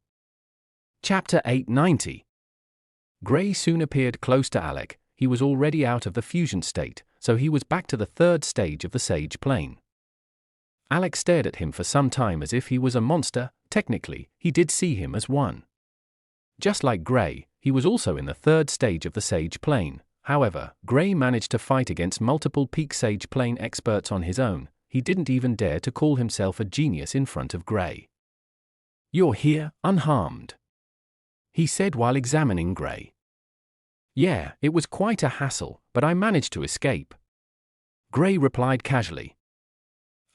Chapter 890. Gray soon appeared close to Alec. He was already out of the fusion state, so he was back to the third stage of the Sage Plane. Alec stared at him for some time as if he was a monster. Technically, he did see him as one. Just like Gray, he was also in the third stage of the Sage Plane. However, Gray managed to fight against multiple peak Sage Plane experts on his own. He didn't even dare to call himself a genius in front of Gray. "You're here, unharmed," he said while examining Gray. "Yeah, it was quite a hassle, but I managed to escape," Gray replied casually.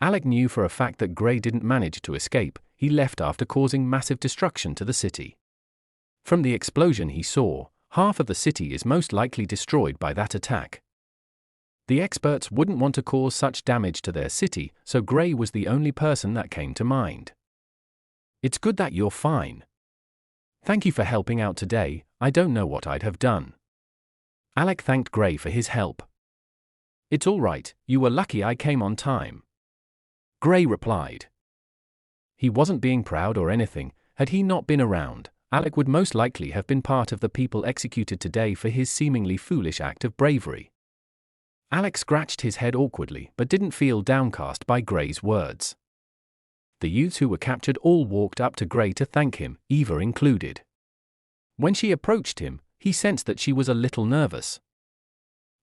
Alec knew for a fact that Gray didn't manage to escape. He left after causing massive destruction to the city. From the explosion he saw, half of the city is most likely destroyed by that attack. The experts wouldn't want to cause such damage to their city, so Gray was the only person that came to mind. "It's good that you're fine. Thank you for helping out today. I don't know what I'd have done." Alec thanked Gray for his help. "It's all right, you were lucky I came on time," Gray replied. He wasn't being proud or anything. Had he not been around, Alec would most likely have been part of the people executed today for his seemingly foolish act of bravery. Alec scratched his head awkwardly but didn't feel downcast by Gray's words. The youths who were captured all walked up to Gray to thank him, Eva included. When she approached him, he sensed that she was a little nervous.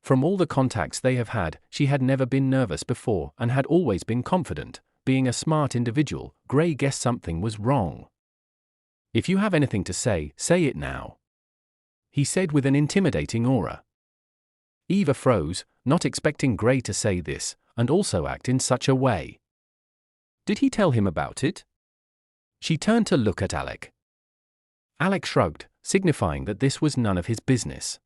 From all the contacts they have had, she had never been nervous before and had always been confident. Being a smart individual, Gray guessed something was wrong. "If you have anything to say it now," he said with an intimidating aura. Eva froze, not expecting Gray to say this, and also act in such a way. Did he tell him about it? She turned to look at Alec. Alec shrugged, signifying that this was none of his business.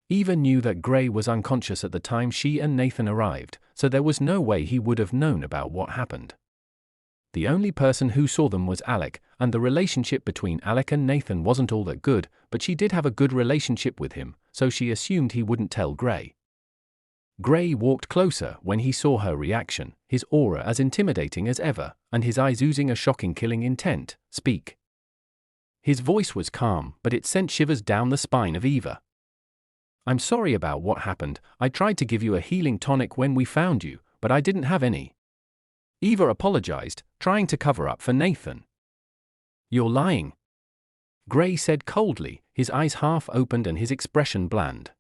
Eva knew that Gray was unconscious at the time she and Nathan arrived, so there was no way he would have known about what happened. The only person who saw them was Alec, and the relationship between Alec and Nathan wasn't all that good, but she did have a good relationship with him, so she assumed he wouldn't tell Gray. Gray walked closer when he saw her reaction, his aura as intimidating as ever, and his eyes oozing a shocking killing intent. "Speak." His voice was calm, but it sent shivers down the spine of Eva. "I'm sorry about what happened. I tried to give you a healing tonic when we found you, but I didn't have any." Eva apologized, trying to cover up for Nathan. "You're lying," Gray said coldly, his eyes half opened and his expression bland.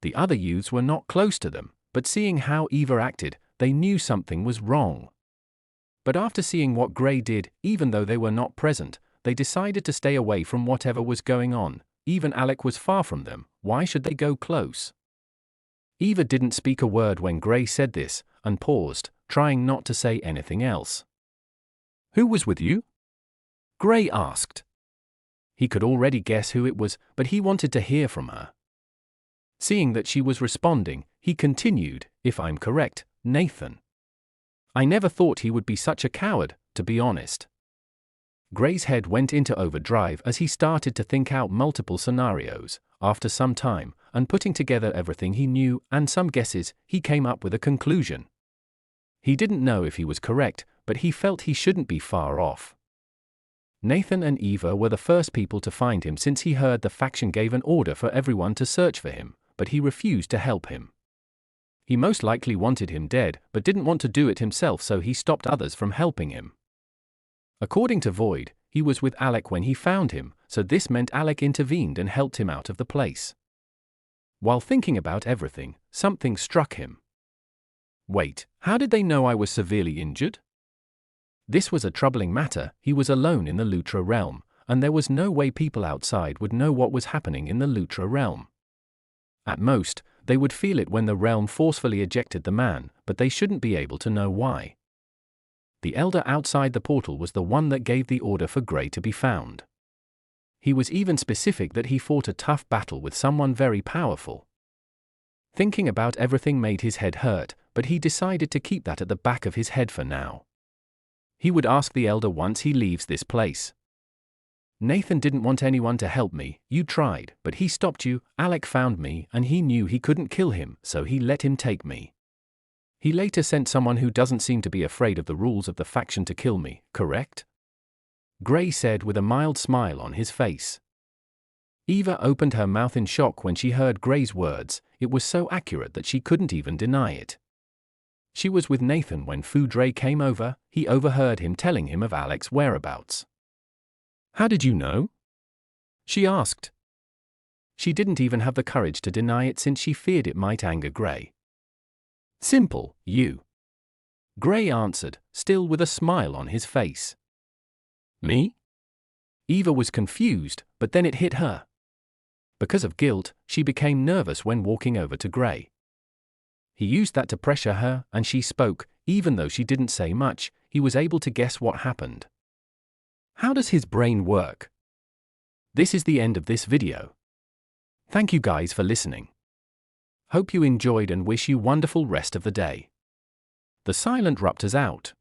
The other youths were not close to them, but seeing how Eva acted, they knew something was wrong. But after seeing what Gray did, even though they were not present, they decided to stay away from whatever was going on. Even Alec was far from them. Why should they go close? Eva didn't speak a word when Gray said this, and paused, trying not to say anything else. "Who was with you?" Gray asked. He could already guess who it was, but he wanted to hear from her. Seeing that she was responding, he continued, "If I'm correct, Nathan. I never thought he would be such a coward, to be honest." Gray's head went into overdrive as he started to think out multiple scenarios. After some time, and putting together everything he knew and some guesses, he came up with a conclusion. He didn't know if he was correct, but he felt he shouldn't be far off. Nathan and Eva were the first people to find him since he heard the faction gave an order for everyone to search for him, but he refused to help him. He most likely wanted him dead, but didn't want to do it himself, so he stopped others from helping him. According to Void, he was with Alec when he found him, so this meant Alec intervened and helped him out of the place. While thinking about everything, something struck him. Wait, how did they know I was severely injured? This was a troubling matter. He was alone in the Lutra realm, and there was no way people outside would know what was happening in the Lutra realm. At most, they would feel it when the realm forcefully ejected the man, but they shouldn't be able to know why. The elder outside the portal was the one that gave the order for Grey to be found. He was even specific that he fought a tough battle with someone very powerful. Thinking about everything made his head hurt, but he decided to keep that at the back of his head for now. He would ask the elder once he leaves this place. Nathan didn't want anyone to help me. You tried, but he stopped you. Alec found me, and he knew he couldn't kill him, so he let him take me. He later sent someone who doesn't seem to be afraid of the rules of the faction to kill me, correct? Grey said with a mild smile on his face. Eva opened her mouth in shock when she heard Grey's words. It was so accurate that she couldn't even deny it. She was with Nathan when Foudre came over. He overheard him telling him of Alec's whereabouts. How did you know? She asked. She didn't even have the courage to deny it since she feared it might anger Grey. Simple, you. Grey answered, still with a smile on his face. Me? Eva was confused, but then it hit her. Because of guilt, she became nervous when walking over to Grey. He used that to pressure her, and she spoke. Even though she didn't say much, he was able to guess what happened. How does his brain work? This is the end of this video. Thank you guys for listening. Hope you enjoyed and wish you wonderful rest of the day. The Silent Ruptors out.